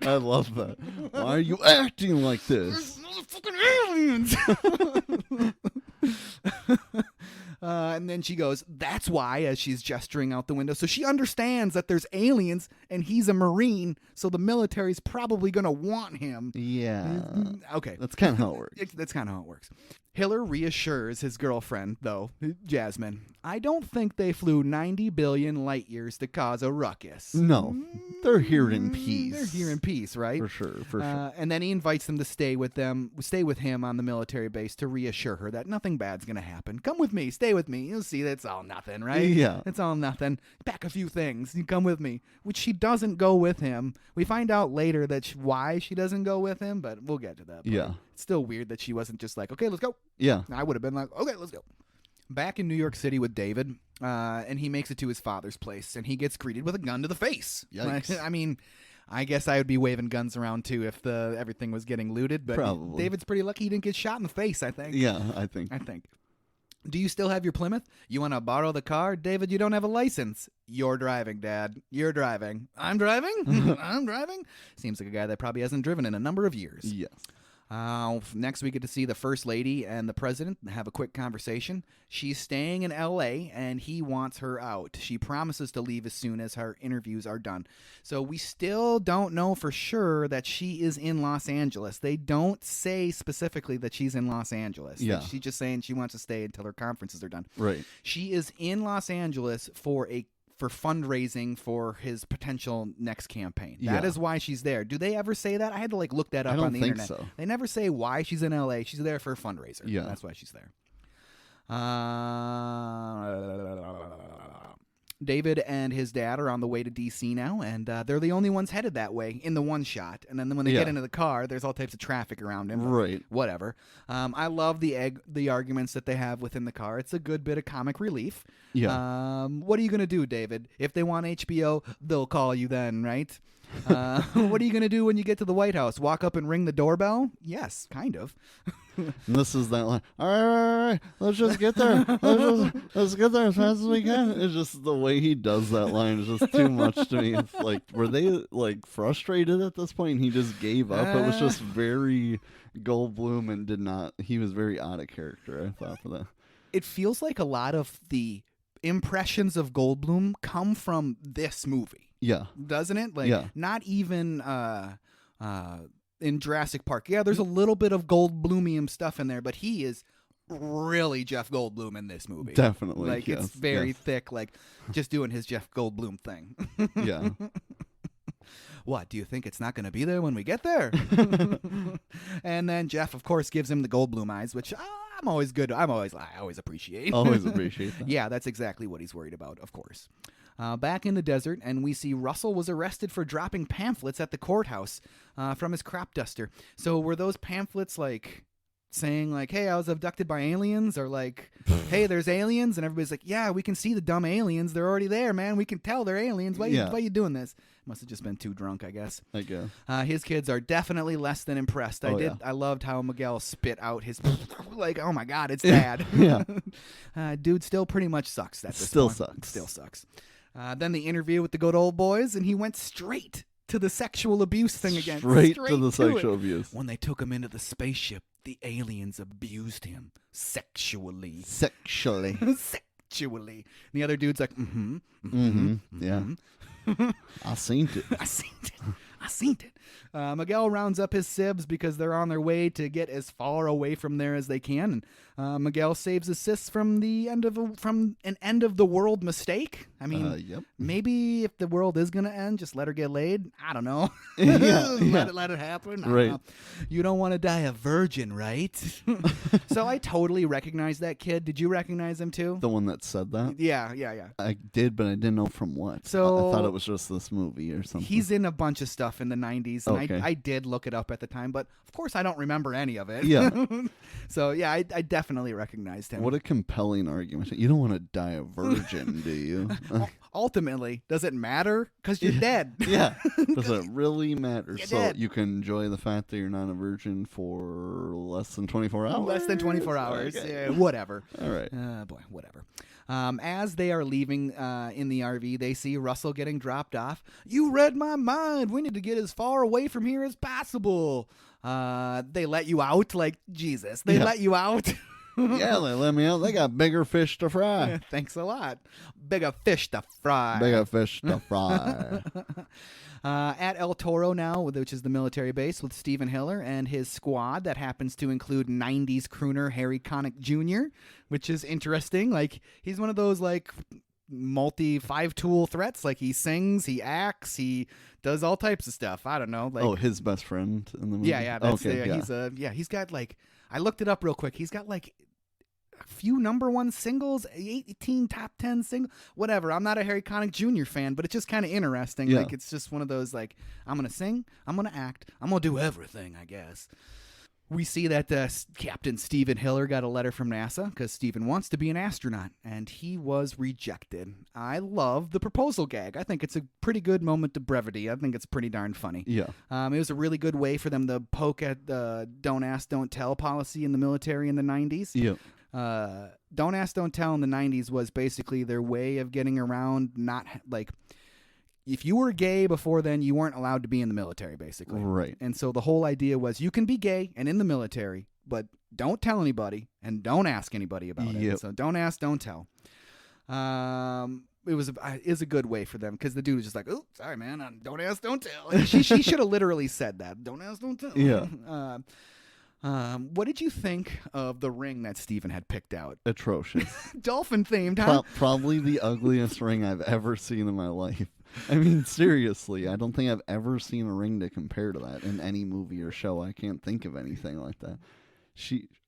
S3: I love that. Why are you acting like this?
S2: Motherfucking aliens. And then she goes, that's why, as she's gesturing out the window. So she understands that there's aliens and he's a Marine, so the military's probably going to want him.
S3: Yeah.
S2: Okay.
S3: That's kind of how it works.
S2: That's kind of how it works. Hiller reassures his girlfriend, though, Jasmine, I don't think they flew 90 billion light years to cause a ruckus.
S3: No. They're here in peace.
S2: They're here in peace, right?
S3: For sure.
S2: And then he invites them to stay with him on the military base to reassure her that nothing bad's going to happen. Come with me. Stay with me. You'll see that's all nothing, right?
S3: Yeah.
S2: It's all nothing. Pack a few things. You come with me. Which she doesn't go with him. We find out later that why she doesn't go with him, but we'll get to that point.
S3: Yeah.
S2: It's still weird that she wasn't just like, okay, let's go.
S3: Yeah.
S2: I would have been like, okay, let's go. Back in New York City with David, and he makes it to his father's place, and he gets greeted with a gun to the face.
S3: Yikes.
S2: I mean, I guess I would be waving guns around too if everything was getting looted, but
S3: Probably.
S2: David's pretty lucky he didn't get shot in the face, I think.
S3: Yeah, I think.
S2: Do you still have your Plymouth? You want to borrow the car? David, you don't have a license. You're driving, Dad. You're driving. I'm driving? I'm driving? Seems like a guy that probably hasn't driven in a number of years.
S3: Yes.
S2: Next, we get to see the First Lady and the President have a quick conversation. She's staying in L.A., and he wants her out. She promises to leave as soon as her interviews are done. So we still don't know for sure that she is in Los Angeles. They don't say specifically that she's in Los Angeles.
S3: Yeah.
S2: She's just saying she wants to stay until her conferences are done.
S3: Right.
S2: She is in Los Angeles for fundraising for his potential next campaign. That is why she's there. Do they ever say that? I had to look that up on the internet.
S3: So.
S2: They never say why she's in LA. She's there for a fundraiser.
S3: Yeah.
S2: That's why she's there. David and his dad are on the way to D.C. now, and they're the only ones headed that way in the one shot. And then when they get into the car, there's all types of traffic around him.
S3: Right.
S2: Whatever. I love the arguments that they have within the car. It's a good bit of comic relief.
S3: Yeah.
S2: What are you going to do, David? If they want HBO, they'll call you then, right? What are you going to do when you get to the White House? Walk up and ring the doorbell? Yes, kind of.
S3: And this is that line. All right. Let's just get there. Let's get there as fast as we can. It's just the way he does that line is just too much to me. It's like, were they frustrated at this point? And he just gave up. It was just very Goldblum and he was very out of character, I thought, for that.
S2: It feels like a lot of the impressions of Goldblum come from this movie. Yeah. Doesn't it? Like, not even in Jurassic Park. Yeah, there's a little bit of Goldblumium stuff in there, but he is really Jeff Goldblum in this movie.
S3: Definitely.
S2: Like, it's very thick, like, just doing his Jeff Goldblum thing.
S3: Yeah.
S2: What, do you think it's not going to be there when we get there? And then Jeff, of course, gives him the Goldblum eyes, which I'm always good. I always appreciate.
S3: Always appreciate that.
S2: Yeah, that's exactly what he's worried about, of course. Back in the desert, and we see Russell was arrested for dropping pamphlets at the courthouse from his crop duster. So were those pamphlets like saying like, hey, I was abducted by aliens, or like, hey, there's aliens, and everybody's like, yeah, we can see the dumb aliens. They're already there, man. We can tell they're aliens. Why you doing this? Must have just been too drunk, I guess.
S3: I guess.
S2: His kids are definitely less than impressed. I loved how Miguel spit out his like, oh my God, it's Dad. Dude still pretty much sucks at this point. Still sucks. Then the interview with the good old boys, and he went straight to the sexual abuse thing again.
S3: Straight to the sexual abuse.
S2: When they took him into the spaceship, the aliens abused him sexually.
S3: Sexually.
S2: And the other dude's like,
S3: yeah. I seen it.
S2: I seen it. Miguel rounds up his sibs because they're on their way to get as far away from there as they can. And Miguel saves his sis from an end of the world mistake. I mean, maybe if the world is gonna end, just let her get laid. I don't know. Let it happen.
S3: Right.
S2: You don't want to die a virgin, right? So I totally recognize that kid. Did you recognize him too?
S3: The one that said that?
S2: Yeah.
S3: I did, but I didn't know from what.
S2: So
S3: I thought it was just this movie or something.
S2: He's in a bunch of stuff in the 90s, and
S3: okay.
S2: I did look it up at the time, but of course I don't remember any of it.
S3: Yeah.
S2: So yeah, I definitely recognized him.
S3: What a compelling argument. You don't want to die a virgin, do you?
S2: Ultimately, does it matter? Because you're dead.
S3: Yeah. Does it really matter?
S2: You're
S3: so
S2: dead.
S3: You can enjoy the fact that you're not a virgin for less than 24 hours?
S2: Less than 24 hours.
S3: Okay.
S2: Yeah, whatever.
S3: All right.
S2: Boy, whatever. As they are leaving in the RV, they see Russell getting dropped off. You read my mind. We need to get as far away from here as possible. They let you out? Like, Jesus. They let you out?
S3: Yeah, they let me out. They got bigger fish to fry.
S2: Yeah, thanks a lot. Bigger fish to fry.
S3: Bigger fish to fry.
S2: At El Toro now, which is the military base, with Stephen Hiller and his squad that happens to include 90s crooner Harry Connick Jr., which is interesting. Like, he's one of those, like, multi-5-tool threats. Like, he sings, he acts, he does all types of stuff. I don't know. Like,
S3: his best friend in the movie?
S2: Yeah, that's
S3: okay,
S2: he's got, like, I looked it up real quick. He's got, like, a few number one singles, 18 top 10 singles, whatever. I'm not a Harry Connick Jr. fan, but it's just kind of interesting.
S3: Yeah.
S2: Like, it's just one of those, like, I'm going to sing, I'm going to act, I'm going to do everything, I guess. We see that Captain Stephen Hiller got a letter from NASA because Stephen wants to be an astronaut, and he was rejected. I love the proposal gag. I think it's a pretty good moment of brevity. I think it's pretty darn funny.
S3: Yeah.
S2: It was a really good way for them to poke at the don't ask, don't tell policy in the military in the 90s.
S3: Yeah.
S2: Don't ask, don't tell in the 90s was basically their way of getting around not, like, if you were gay before then, you weren't allowed to be in the military, basically.
S3: Right.
S2: And so the whole idea was you can be gay and in the military, but don't tell anybody and don't ask anybody about it. So don't ask, don't tell. It is a good way for them because the dude was just like, oh, sorry, man, don't ask, don't tell. And she should have literally said that. Don't ask, don't tell.
S3: Yeah.
S2: What did you think of the ring that Steven had picked out?
S3: Atrocious.
S2: Dolphin themed, huh?
S3: Probably the ugliest ring I've ever seen in my life. I mean, seriously, I don't think I've ever seen a ring to compare to that in any movie or show. I can't think of anything like that.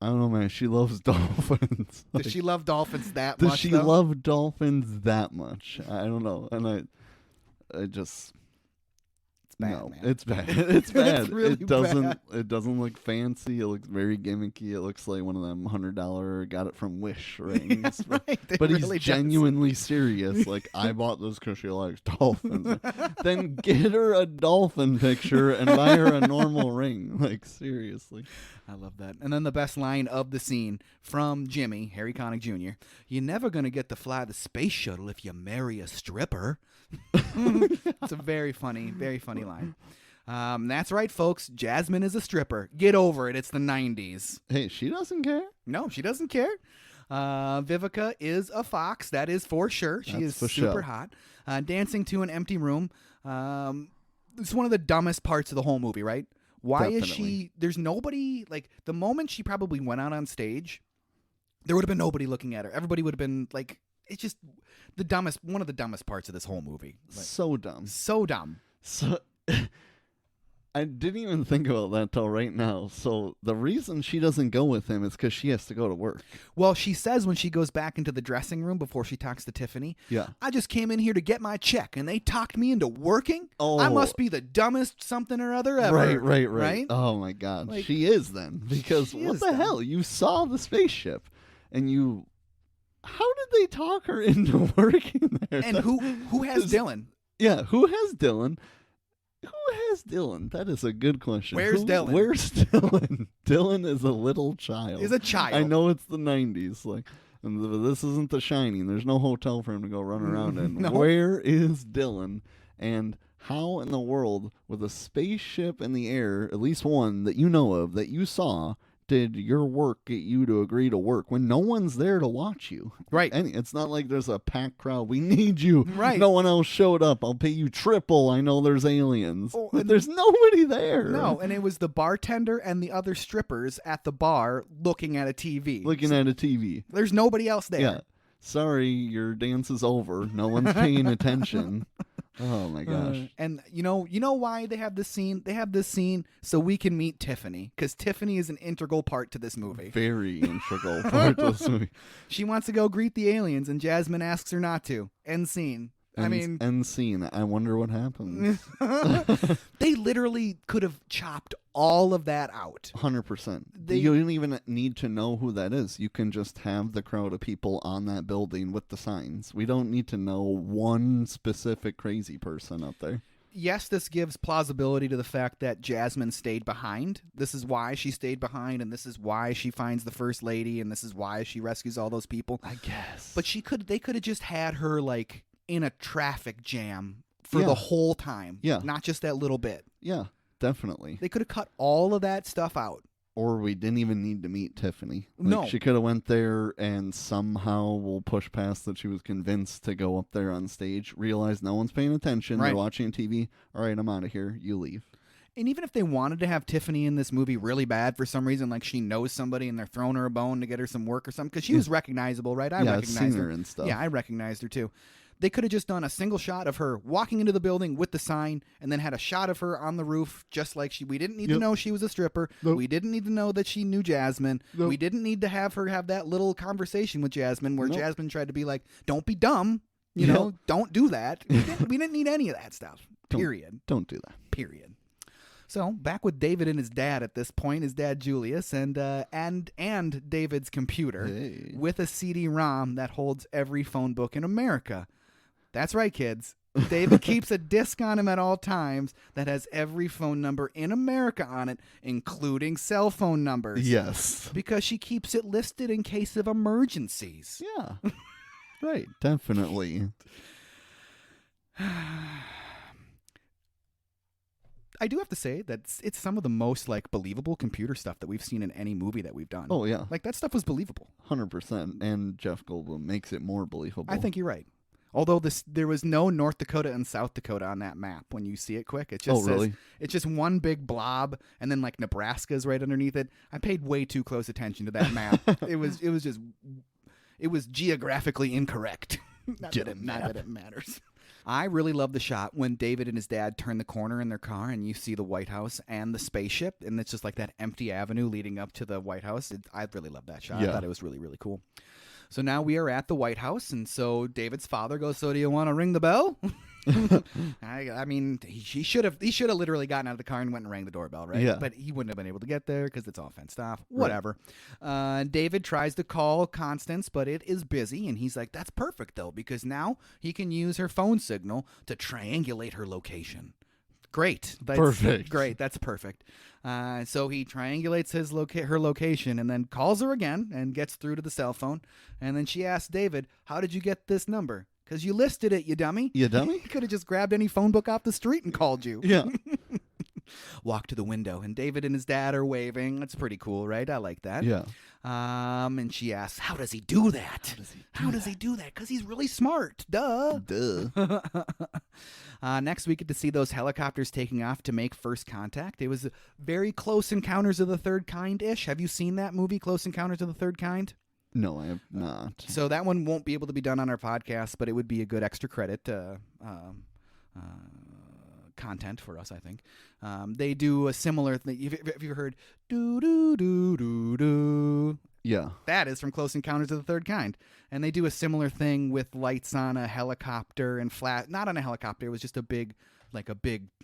S3: I don't know, man. She loves dolphins.
S2: Does she love dolphins that
S3: much?
S2: Does she
S3: love dolphins that much? I don't know. And I just...
S2: Bad,
S3: no,
S2: man.
S3: it's bad. It's bad.
S2: It's really bad.
S3: It doesn't look fancy. It looks very gimmicky. It looks like one of them $100 got it from Wish rings.
S2: Yeah, right.
S3: But
S2: really
S3: he's genuinely serious. Like, I bought this because she likes dolphins. Then get her a dolphin picture and buy her a normal ring. Like, seriously.
S2: I love that. And then the best line of the scene from Jimmy, Harry Connick Jr. You're never going to get to fly the space shuttle if you marry a stripper. It's a very funny line. That's right, folks. Jasmine is a stripper. Get over it. It's the 90s.
S3: Hey, she doesn't care.
S2: No, she doesn't care. Vivica is a fox. That is for sure. She is
S3: for
S2: super
S3: sure.
S2: hot. Dancing to an empty room. It's one of the dumbest parts of the whole movie, right? Why is
S3: Definitely.
S2: she... There's nobody... Like, the moment she probably went out on stage, there would have been nobody looking at her. Everybody would have been, like... It's just the dumbest... One of the dumbest parts of this whole movie. Like,
S3: So dumb.
S2: so dumb.
S3: So I didn't even think about that till right now. So the reason she doesn't go with him is because she has to go to work.
S2: Well, she says when she goes back into the dressing room before she talks to Tiffany,
S3: Yeah.
S2: I just came in here to get my check, and they talked me into working?
S3: Oh.
S2: I must be the dumbest something or other ever.
S3: Right. Oh my God.
S2: Like,
S3: she is then. Because
S2: she
S3: what
S2: is
S3: the
S2: then.
S3: hell? You saw the spaceship and you... How did they talk her into working there?
S2: And who has Dylan?
S3: Yeah, who has Dylan? Who has Dylan? That is a good question.
S2: Where's Dylan?
S3: Where's Dylan? Dylan is a little child.
S2: Is a child.
S3: I know it's the 90s. Like, and this isn't The Shining. There's no hotel for him to go run around in.
S2: No.
S3: Where is Dylan? And how in the world, with a spaceship in the air, at least one that you know of, that you saw, did your work get you to agree to work when no one's there to watch you?
S2: Right.
S3: And it's not like there's a packed crowd. We need you.
S2: Right.
S3: No one else showed up. I'll pay you triple. I know there's aliens.
S2: Oh,
S3: But
S2: and-
S3: there's nobody there.
S2: No, and it was the bartender and the other strippers at the bar looking at a TV.
S3: Looking at a TV.
S2: There's nobody else there.
S3: Yeah. Sorry, your dance is over. No one's paying attention. Oh my gosh.
S2: And you know why they have this scene? They have this scene so we can meet Tiffany, because Tiffany is an integral part to this movie.
S3: Very integral part of this movie.
S2: She wants to go greet the aliens, and Jasmine asks her not to. End scene.
S3: End scene. I wonder what happens.
S2: They literally could have chopped all of that out.
S3: 100%.
S2: They-
S3: You don't even need to know who that is. You can just have the crowd of people on that building with the signs. We don't need to know one specific crazy person up there.
S2: Yes, this gives plausibility to the fact that Jasmine stayed behind. This is why she stayed behind, and this is why she finds the first lady, and this is why she rescues all those people.
S3: I guess.
S2: But they could have just had her like in a traffic jam for
S3: Yeah.
S2: the whole time.
S3: Yeah.
S2: Not just that little bit.
S3: Yeah, definitely.
S2: They could have cut all of that stuff out.
S3: Or we didn't even need to meet Tiffany. Like,
S2: No.
S3: She could have went there and somehow we'll push past that she was convinced to go up there on stage, realize no one's paying attention,
S2: Right.
S3: they're watching TV. All right, I'm out of here. You leave.
S2: And even if they wanted to have Tiffany in this movie really bad for some reason, like she knows somebody and they're throwing her a bone to get her some work or something, because she was recognizable, right? I
S3: Yeah, I've
S2: recognized
S3: seen her and stuff.
S2: Yeah, I recognized her too. They could have just done a single shot of her walking into the building with the sign and then had a shot of her on the roof just like we didn't need to
S3: Yep.
S2: know she was a stripper.
S3: Nope.
S2: We didn't need to know that she knew Jasmine.
S3: Nope.
S2: We didn't need to have her have that little conversation with Jasmine where
S3: Nope.
S2: Jasmine tried to be like, don't be dumb. You
S3: Yep.
S2: know, don't do that. We didn't need any of that stuff.
S3: Don't-
S2: Period.
S3: Don't do that.
S2: Period. So back with David and his dad at this point, his dad Julius, and David's computer
S3: Hey.
S2: with a CD-ROM that holds every phone book in America. That's right, kids. David keeps a disc on him at all times that has every phone number in America on it, including cell phone numbers.
S3: Yes.
S2: Because she keeps it listed in case of emergencies.
S3: Yeah. Right. Definitely.
S2: I do have to say that it's some of the most like believable computer stuff that we've seen in any movie that we've done.
S3: Oh, yeah.
S2: Like that stuff was believable.
S3: 100%. And Jeff Goldblum makes it more believable.
S2: I think you're right. Although there was no North Dakota and South Dakota on that map when you see it quick. It just
S3: Oh, really?
S2: It's just one big blob, and then like Nebraska's right underneath it. I paid way too close attention to that map. it was geographically incorrect. Not that it matters. I really love the shot when David and his dad turn the corner in their car and you see the White House and the spaceship, and it's just like that empty avenue leading up to the White House. I really love that shot. I
S3: Yeah.
S2: thought it was really, really cool. So now we are at the White House, and so David's father goes, "So do you want to ring the bell?" I mean, he should have literally gotten out of the car and went and rang the doorbell, right?
S3: Yeah.
S2: But he wouldn't have been able to get there because it's all fenced off. Whatever. David tries to call Constance, but it is busy, and he's like, "That's perfect though, because now he can use her phone signal to triangulate her location." Great.
S3: Perfect.
S2: Great. That's perfect. So he triangulates her location and then calls her again and gets through to the cell phone. And then she asks David, "How did you get this number?" "Because you listed it, you dummy."
S3: You dummy?
S2: He could have just grabbed any phone book off the street and called you.
S3: Yeah.
S2: walk to the window, and David and his dad are waving. That's pretty cool, right? I like that.
S3: Yeah.
S2: And she asks, how does he do that? How does he do that? Because he's really smart. Duh. Next, we get to see those helicopters taking off to make first contact. It was very Close Encounters of the Third Kind-ish. Have you seen that movie, Close Encounters of the Third Kind?
S3: No, I have not.
S2: So that one won't be able to be done on our podcast, but it would be a good extra credit content for us, I think. They do a similar thing. Have you heard do-do-do-do-do?
S3: Yeah.
S2: That is from Close Encounters of the Third Kind. And they do a similar thing with lights on a helicopter and not on a helicopter. It was just a big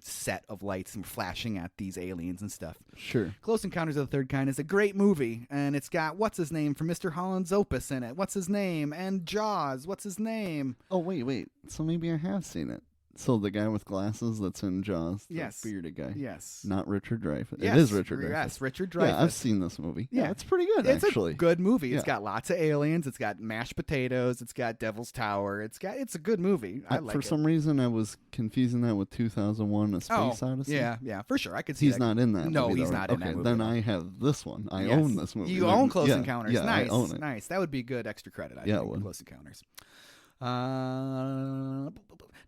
S2: set of lights and flashing at these aliens and stuff.
S3: Sure.
S2: Close Encounters of the Third Kind is a great movie, and it's got what's his name from Mr. Holland's Opus in it. What's his name? And Jaws. What's his name?
S3: Oh, wait. So maybe I have seen it. So the guy with glasses that's in Jaws, the
S2: Yes.
S3: bearded guy.
S2: Yes.
S3: Not Richard Dreyfuss.
S2: Yes.
S3: It is Richard Dreyfuss.
S2: Yes, Richard Dreyfuss.
S3: Yeah, I've seen this movie.
S2: Yeah.
S3: Yeah, it's pretty good,
S2: It's
S3: actually.
S2: a good movie. It's
S3: Yeah.
S2: got lots of aliens. It's got mashed potatoes. It's got Devil's Tower. It's a good movie. I like
S3: For
S2: it.
S3: some reason, I was confusing that with 2001: A Space Odyssey.
S2: Yeah, for sure. I could see
S3: He's
S2: that.
S3: not in that
S2: No,
S3: movie.
S2: he's
S3: though,
S2: not
S3: right?
S2: in that
S3: Okay,
S2: movie
S3: then
S2: at all.
S3: I have this one. I
S2: Yes.
S3: own this movie.
S2: You own Close
S3: Yeah,
S2: Encounters.
S3: Yeah,
S2: Nice.
S3: I own it.
S2: Nice. That would be good extra credit, I
S3: Yeah, it
S2: think,
S3: would.
S2: Close Encounters.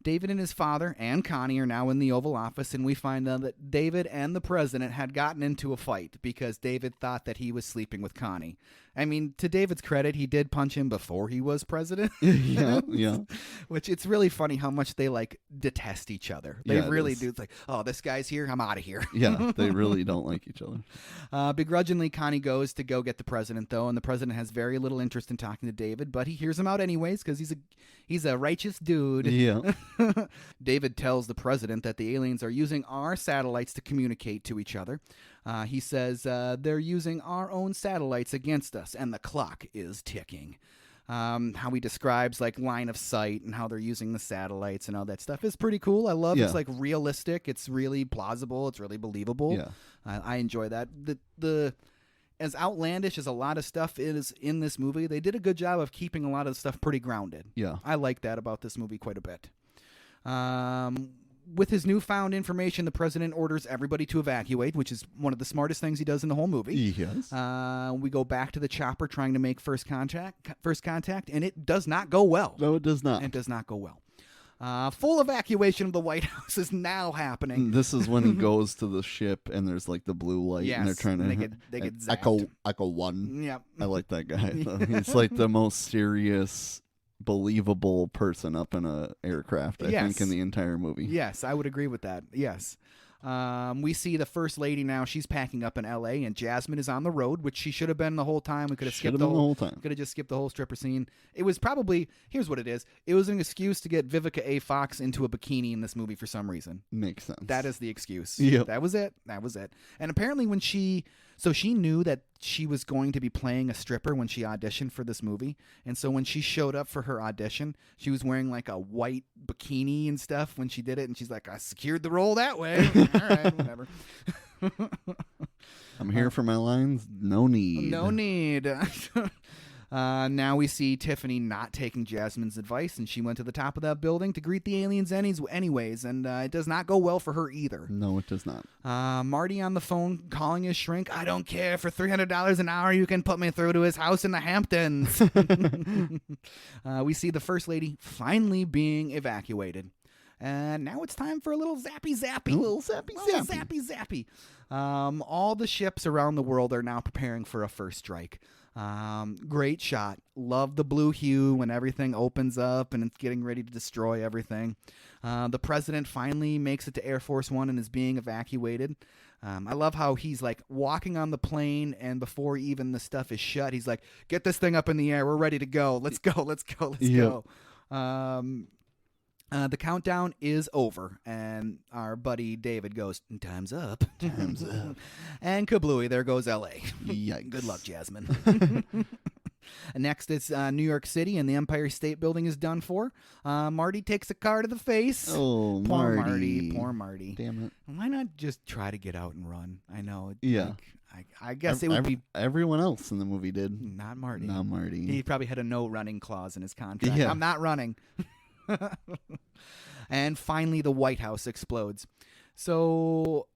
S2: David and his father and Connie are now in the Oval Office, and we find out that David and the president had gotten into a fight because David thought that he was sleeping with Connie. I mean, to David's credit, he did punch him before he was president.
S3: Yeah.
S2: Which it's really funny how much they detest each other. They
S3: Yeah, it
S2: really
S3: is.
S2: do. It's like, oh, this guy's here, I'm out of here.
S3: Yeah, they really don't like each other.
S2: Begrudgingly, Connie goes to go get the president, though, and the president has very little interest in talking to David, but he hears him out anyways because he's a righteous dude.
S3: Yeah.
S2: David tells the president that the aliens are using our satellites to communicate to each other. He says they're using our own satellites against us, and the clock is ticking. How he describes line of sight and how they're using the satellites and all that stuff is pretty cool. I love it's realistic. It's really plausible. It's really believable.
S3: Yeah.
S2: I enjoy that. The as outlandish as a lot of stuff is in this movie, they did a good job of keeping a lot of the stuff pretty grounded.
S3: Yeah.
S2: I like that about this movie quite a bit. With his newfound information, the president orders everybody to evacuate, which is one of the smartest things he does in the whole movie.
S3: Yes.
S2: We go back to the chopper trying to make first contact, and it does not go well.
S3: No, it does not.
S2: It does not go well. Full evacuation of the White House is now happening.
S3: This is when he goes to the ship and there's the blue light
S2: Yes,
S3: and they're trying to
S2: they get
S3: Echo One.
S2: Yep.
S3: I like that guy. He's the most serious, believable person up in a aircraft, I think, in the entire movie.
S2: Yes, I would agree with that. Yes. We see the first lady now. She's packing up in L.A. and Jasmine is on the road, which she should have been the whole time. We could have skipped the whole
S3: time.
S2: Could have just skipped the whole stripper scene. It was probably here's what it is. It was an excuse to get Vivica A. Fox into a bikini in this movie for some reason.
S3: Makes sense.
S2: That is the excuse.
S3: Yep.
S2: That was it. And apparently when she knew that she was going to be playing a stripper when she auditioned for this movie. And so when she showed up for her audition, she was wearing a white bikini and stuff when she did it. And she's like, I secured the role that way. All right, whatever.
S3: I'm here for my lines. No need.
S2: No need. Now we see Tiffany not taking Jasmine's advice, and she went to the top of that building to greet the aliens anyways, and it does not go well for her either.
S3: No, it does not.
S2: Marty on the phone calling his shrink, I don't care, for $300 an hour you can put me through to his house in the Hamptons. We see the First Lady finally being evacuated. And now it's time for a little zappy. All the ships around the world are now preparing for a first strike. Great shot. Love the blue hue when everything opens up and it's getting ready to destroy everything. The president finally makes it to Air Force One and is being evacuated. I love how he's walking on the plane, and before even the stuff is shut, he's like, get this thing up in the air. We're ready to go. Let's go. The countdown is over, and our buddy David goes, time's up.
S3: Time's up.
S2: And kablooey, there goes L.A.
S3: Yikes.
S2: Good luck, Jasmine. Next, it's New York City, and the Empire State Building is done for. Marty takes a car to the face.
S3: Oh,
S2: Poor
S3: Marty.
S2: Poor Marty.
S3: Damn it.
S2: Why not just try to get out and run? I know.
S3: Yeah.
S2: I guess it would be...
S3: Everyone else in the movie did.
S2: Not Marty.
S3: Not Marty.
S2: He probably had a no running clause in his contract.
S3: Yeah.
S2: I'm not running. And finally, the White House explodes. So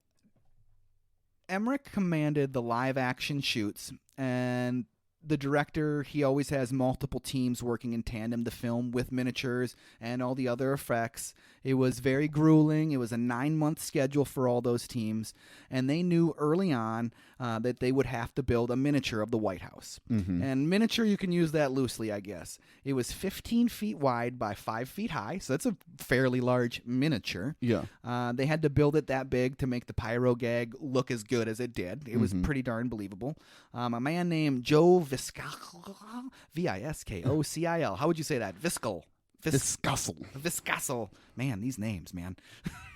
S2: Emmerich commanded the live action shoots, and the director, he always has multiple teams working in tandem to film with miniatures and all the other effects. It was very grueling. It was a 9-month schedule for all those teams, and they knew early on that they would have to build a miniature of the White House.
S3: Mm-hmm.
S2: And miniature, you can use that loosely, I guess. It was 15 feet wide by 5 feet high, so that's a fairly large miniature.
S3: Yeah.
S2: They had to build it that big to make the pyro gag look as good as it did. It was pretty darn believable. A man named Joe Viscocil, Viskocil. How would you say that? Viscocil. Man, these names, man.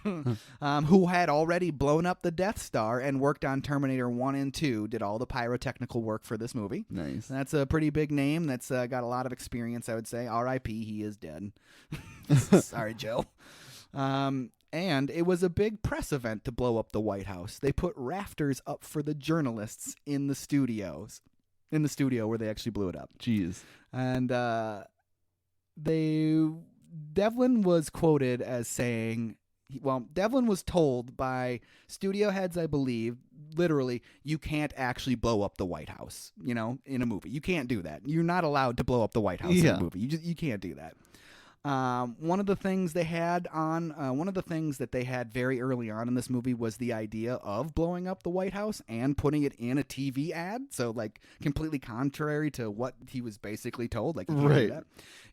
S2: Who had already blown up the Death Star and worked on Terminator 1 and 2, did all the pyrotechnical work for this movie.
S3: Nice.
S2: That's a pretty big name. That's got a lot of experience, I would say. R.I.P., he is dead. Sorry, Joe. And it was a big press event to blow up the White House. They put rafters up for the journalists in the studio where they actually blew it up.
S3: Jeez.
S2: And Devlin was quoted as saying, Devlin was told by studio heads, I believe, literally, you can't actually blow up the White House, in a movie. You can't do that. You're not allowed to blow up the White House in a movie. You can't do that. One of the things that they had very early on in this movie was the idea of blowing up the White House and putting it in a TV ad. So, like, completely contrary to what he was basically told. Like, you can't do that.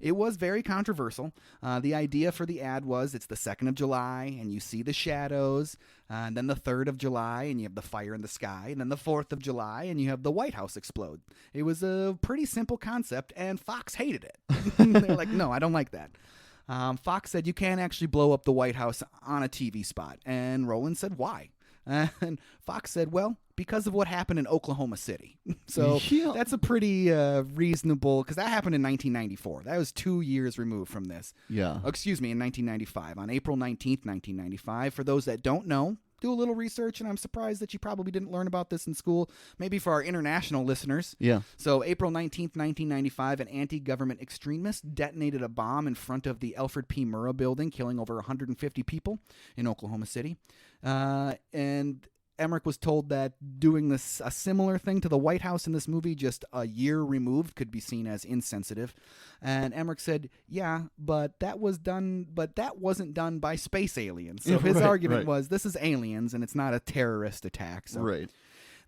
S2: It was very controversial. The idea for the ad was it's the 2nd of July and you see the shadows, and then the 3rd of July and you have the fire in the sky, and then the 4th of July and you have the White House explode. It was a pretty simple concept, and Fox hated it. They're like, no, I don't like that. Fox said you can't actually blow up the White House on a TV spot. And Roland said, why? And Fox said, well, because of what happened in Oklahoma City. So that's a pretty reasonable, because that happened in 1994. That was 2 years removed from this.
S3: Yeah.
S2: Excuse me, in 1995, on April 19th, 1995. For those that don't know, do a little research, and I'm surprised that you probably didn't learn about this in school, maybe for our international listeners.
S3: Yeah.
S2: So April 19th, 1995, an anti-government extremist detonated a bomb in front of the Alfred P. Murrah building, killing over 150 people in Oklahoma City. And Emmerich was told that doing a similar thing to the White House in this movie just a year removed could be seen as insensitive. And Emmerich said, yeah, but that wasn't done by space aliens. So his argument was, this is aliens and it's not a terrorist attack. So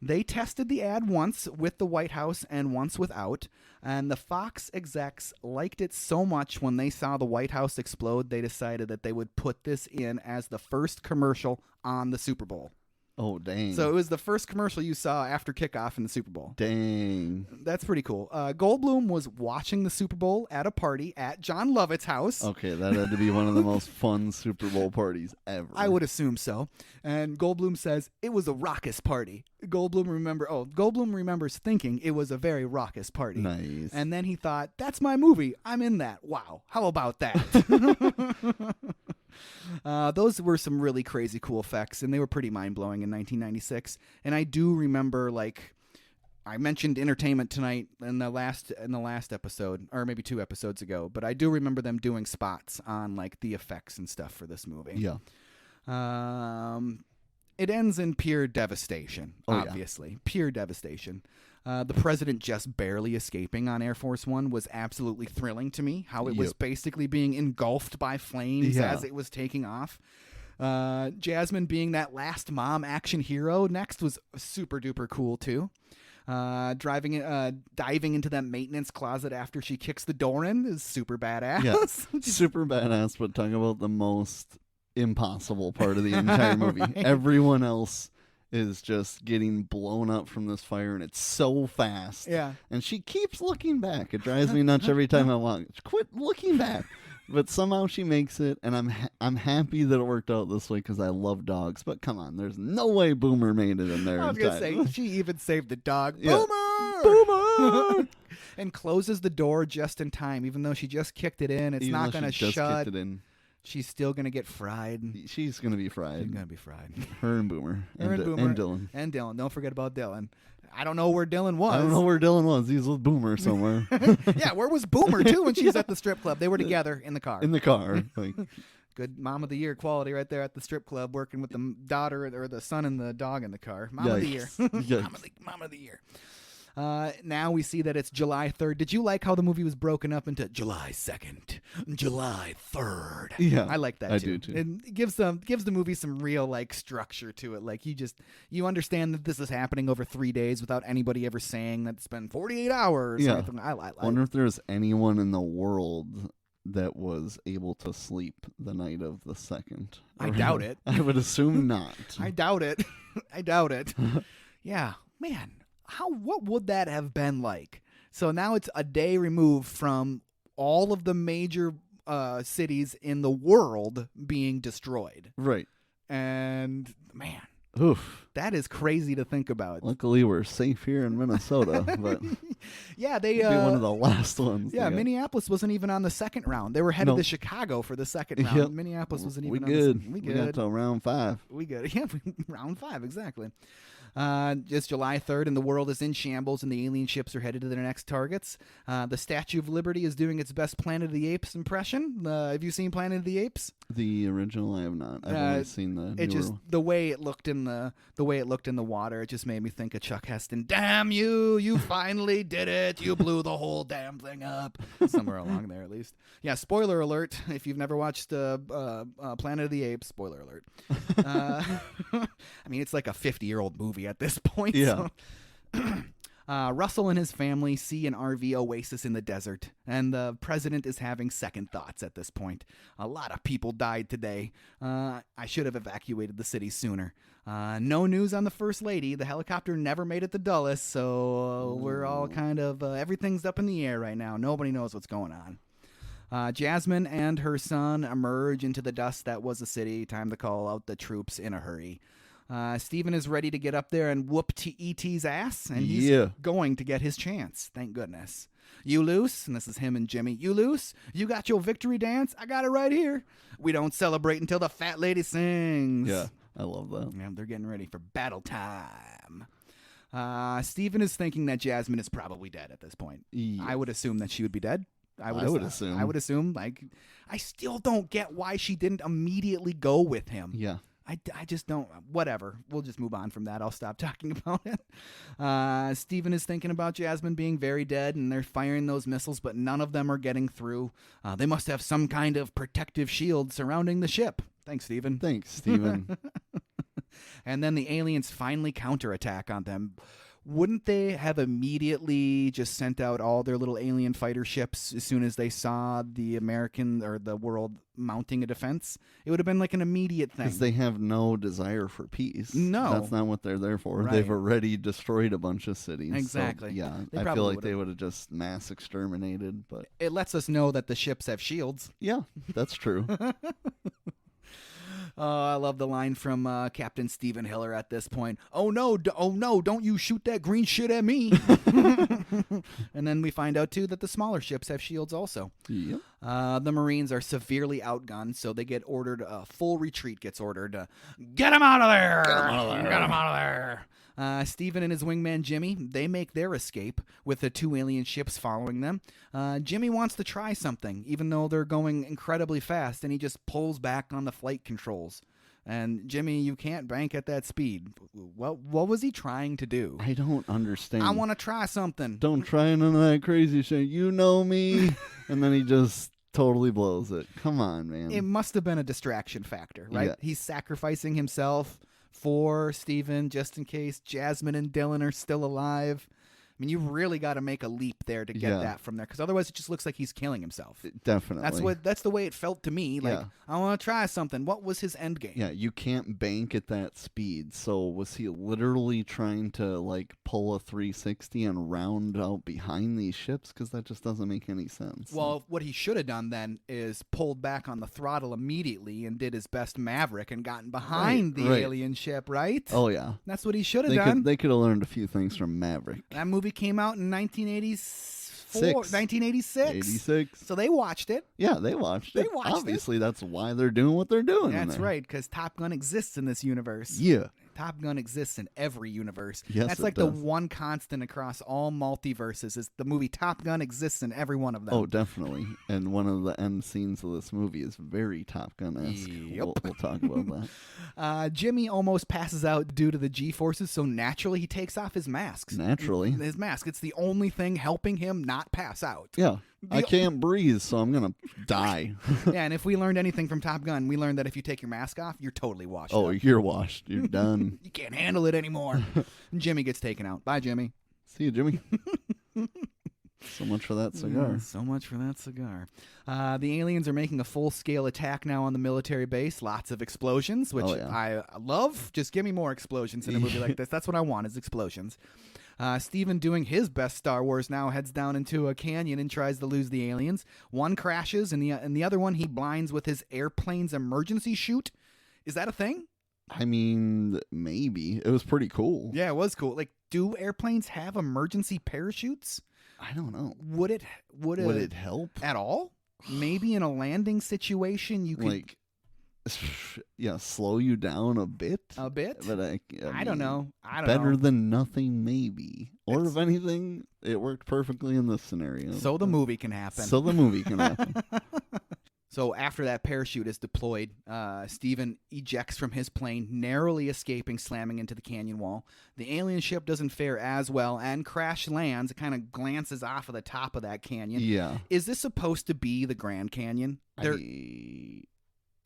S2: they tested the ad once with the White House and once without, and the Fox execs liked it so much when they saw the White House explode, they decided that they would put this in as the first commercial on the Super Bowl.
S3: Oh, dang.
S2: So it was the first commercial you saw after kickoff in the Super Bowl.
S3: Dang.
S2: That's pretty cool. Goldblum was watching the Super Bowl at a party at John Lovett's house.
S3: Okay, that had to be one of the most fun Super Bowl parties ever.
S2: I would assume so. And Goldblum says, it was a raucous party. Goldblum remembers thinking it was a very raucous party.
S3: Nice.
S2: And then he thought, that's my movie. I'm in that. Wow. How about that? Those were some really crazy cool effects, and they were pretty mind-blowing in 1996. And I do remember, like, I mentioned Entertainment Tonight in the last episode, or maybe 2 episodes ago, but I do remember them doing spots on, like, the effects and stuff for this movie.
S3: Yeah.
S2: It ends in pure devastation, obviously. Yeah. Pure devastation. The president just barely escaping on Air Force One was absolutely thrilling to me. How it was basically being engulfed by flames as it was taking off. Jasmine being that last mom action hero next was super duper cool too. Diving into that maintenance closet after she kicks the door in is super badass.
S3: Yeah, super badass. But talk about the most impossible part of the entire movie. Right. Everyone else is just getting blown up from this fire, and it's so fast.
S2: Yeah.
S3: And she keeps looking back. It drives me nuts every time I walk. Quit looking back. But somehow she makes it, and I'm happy that it worked out this way because I love dogs. But come on, there's no way Boomer made it in there.
S2: I was going to say, she even saved the dog.
S3: Yeah.
S2: Boomer! And closes the door just in time, even though she just kicked it in. It's not going to shut.
S3: Kicked it in.
S2: She's still going to get fried.
S3: She's going to be fried.
S2: She's going to be fried.
S3: Her and Boomer.
S2: And
S3: Dylan.
S2: And Dylan. Don't forget about Dylan. I don't know where Dylan was.
S3: I don't know where Dylan was. He's with Boomer somewhere.
S2: Yeah, where was Boomer, too, when she was at the strip club? They were together in the car.
S3: In the car. Like,
S2: Good Mom of the Year quality right there at the strip club, working with the daughter or the son and the dog in the car. Mom of the Year. Mom of the Year. Now we see that it's July 3rd. Did you like how the movie was broken up into July 2nd, July 3rd?
S3: Yeah,
S2: I like that
S3: I
S2: too.
S3: do too.
S2: It gives the movie some real like structure to it. Like you understand that this is happening over 3 days without anybody ever saying that it's been 48 hours.
S3: Yeah.
S2: Or anything. I
S3: wonder if there's anyone in the world that was able to sleep the night of the 2nd.
S2: I doubt it.
S3: I would assume not.
S2: I doubt it. I doubt it. Yeah, man. What would that have been like? So now it's a day removed from all of the major cities in the world being destroyed.
S3: Right.
S2: And man,
S3: oof,
S2: that is crazy to think about.
S3: Luckily, we're safe here in Minnesota, but
S2: yeah, they
S3: be one of the last ones.
S2: Yeah, Minneapolis wasn't even on the second round. They were headed to Chicago for the second round.
S3: Yep.
S2: Minneapolis wasn't
S3: we
S2: even.
S3: Good.
S2: We
S3: got to round 5.
S2: We good. Yeah, round 5 exactly. It's July 3rd, and the world is in shambles, and the alien ships are headed to their next targets. The Statue of Liberty is doing its best Planet of the Apes impression. Have you seen Planet of the Apes?
S3: The original, I have not. I've only seen the.
S2: It just the way it looked in the water. It just made me think of Chuck Heston. Damn you! You finally did it! You blew the whole damn thing up. Somewhere along there, at least. Yeah. Spoiler alert! If you've never watched Planet of the Apes, spoiler alert. I mean, it's like a 50-year-old movie at this point.
S3: Yeah.
S2: So. Russell and his family see an RV oasis in the desert, and the president is having second thoughts at this point. A lot of people died today. I should have evacuated the city sooner. No news on the First Lady. The helicopter never made it to Dulles, so we're all kind of, everything's up in the air right now. Nobody knows what's going on. Jasmine and her son emerge into the dust that was the city. Time to call out the troops in a hurry. Steven is ready to get up there and whoop E.T.'s ass, and he's going to get his chance. Thank goodness. You loose? And this is him and Jimmy. You loose? You got your victory dance? I got it right here. We don't celebrate until the fat lady sings.
S3: Yeah, I love that.
S2: Yeah, they're getting ready for battle time. Steven is thinking that Jasmine is probably dead at this point.
S3: Yes.
S2: I would assume that she would be dead. I would assume. Like, I still don't get why she didn't immediately go with him.
S3: Yeah.
S2: I just don't, whatever. We'll just move on from that. I'll stop talking about it. Steven is thinking about Jasmine being very dead, and they're firing those missiles, but none of them are getting through. They must have some kind of protective shield surrounding the ship. Thanks, Steven.
S3: Thanks, Steven.
S2: And then the aliens finally counterattack on them. Wouldn't they have immediately just sent out all their little alien fighter ships as soon as they saw the American or the world mounting a defense? It would have been like an immediate thing.
S3: Because they have no desire for peace.
S2: No.
S3: That's not what they're there for.
S2: Right.
S3: They've already destroyed a bunch of cities.
S2: Exactly.
S3: So, yeah,
S2: They
S3: I
S2: probably
S3: feel like
S2: would've.
S3: they would have just mass exterminated. But
S2: It lets us know that the ships have shields.
S3: yeah, that's true.
S2: I love the line from Captain Stephen Hiller at this point. Oh no, don't you shoot that green shit at me. And then we find out, too, that the smaller ships have shields also.
S3: Yep.
S2: The Marines are severely outgunned, so they get ordered, full retreat gets ordered. Get them out of there! Get them out of there! Steven and his wingman Jimmy, they make their escape with the 2 alien ships following them. Jimmy wants to try something, even though they're going incredibly fast, and he just pulls back on the flight controls. And Jimmy, you can't bank at that speed. What was he trying to do?
S3: I don't understand.
S2: I want to try something.
S3: Don't try none of that crazy shit. You know me. And then he just totally blows it. Come on, man.
S2: It must have been a distraction factor, right?
S3: Yeah.
S2: He's sacrificing himself for Steven just in case Jasmine and Dylan are still alive. I mean, you really got to make a leap there to get that from there, because otherwise it just looks like he's killing himself.
S3: Definitely.
S2: That's the way it felt to me. Like,
S3: Yeah.
S2: I want to try something. What was his end game?
S3: Yeah, you can't bank at that speed. So was he literally trying to like pull a 360 and round out behind these ships? Because that just doesn't make any sense.
S2: Well, what he should have done then is pulled back on the throttle immediately and did his best Maverick and gotten behind the alien ship, right?
S3: Oh yeah,
S2: That's what he should have done.
S3: They could have learned a few things from Maverick.
S2: That movie came out in 1986.
S3: 86.
S2: So they watched it.
S3: Yeah, they watched it.
S2: Obviously,
S3: that's why they're doing what they're doing.
S2: That's right, because Top Gun exists in this universe.
S3: Yeah.
S2: Top Gun exists in every universe.
S3: Yes,
S2: That's
S3: it
S2: like
S3: does.
S2: the one constant across all multiverses is the movie Top Gun exists in every one of them.
S3: Oh, definitely. And one of the end scenes of this movie is very Top Gun-esque.
S2: Yep.
S3: We'll talk about that.
S2: Jimmy almost passes out due to the G-forces, so naturally he takes off his masks.
S3: Naturally.
S2: His mask. It's the only thing helping him not pass out.
S3: Yeah. I can't breathe, so I'm going to die.
S2: Yeah, and if we learned anything from Top Gun, we learned that if you take your mask off, you're totally washed
S3: Oh,
S2: up.
S3: you're washed. You're done.
S2: You can't handle it anymore. And Jimmy gets taken out. Bye, Jimmy.
S3: See you, Jimmy. So much for that cigar.
S2: So much for that cigar. The aliens are making a full-scale attack now on the military base. Lots of explosions, which I love. Just give me more explosions in a movie like this. That's what I want is explosions. Steven, doing his best Star Wars now, heads down into a canyon and tries to lose the aliens. One crashes, and the other one he blinds with his airplane's emergency chute. Is that a thing?
S3: I mean, maybe. It was pretty cool.
S2: Yeah, it was cool. Like, do airplanes have emergency parachutes?
S3: I don't know.
S2: Would it
S3: help?
S2: at all? Maybe in a landing situation you could...
S3: Like, yeah, slow you down a bit.
S2: A bit?
S3: But
S2: I don't know.
S3: Better than nothing, maybe. Or if anything, it worked perfectly in this scenario.
S2: So the movie can happen. So after that parachute is deployed, Steven ejects from his plane, narrowly escaping slamming into the canyon wall. The alien ship doesn't fare as well and crash lands. It kind of glances off of the top of that canyon.
S3: Yeah.
S2: Is this supposed to be the Grand Canyon?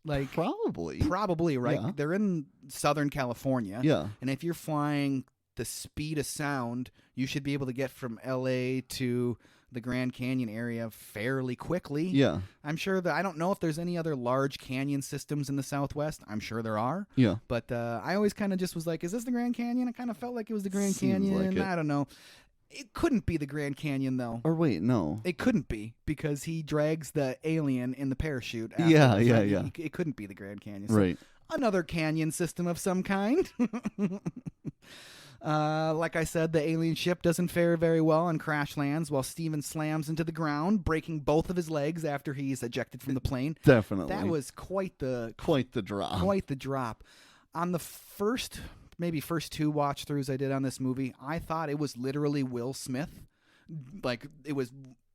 S2: Like Probably, right?
S3: Yeah.
S2: They're in Southern California.
S3: Yeah.
S2: And if you're flying the speed of sound, you should be able to get from LA to the Grand Canyon area fairly quickly.
S3: Yeah.
S2: I'm sure that I don't know if there's any other large canyon systems in the Southwest. I'm sure there are.
S3: Yeah.
S2: But I always kind of just was like, is this the Grand Canyon? I kind of felt like it was the Grand
S3: Seems
S2: Canyon.
S3: like it.
S2: I don't know. It couldn't be the Grand Canyon, though.
S3: Or wait, no.
S2: It couldn't be because he drags the alien in the parachute.
S3: Yeah.
S2: It couldn't be the Grand Canyon. So
S3: Right.
S2: Another canyon system of some kind. Like I said, the alien ship doesn't fare very well and crash lands while Steven slams into the ground, breaking both of his legs after he's ejected from the plane.
S3: Definitely.
S2: That was quite the
S3: drop.
S2: Quite the drop. On the first two watch throughs I did on this movie, I thought it was literally Will Smith. Like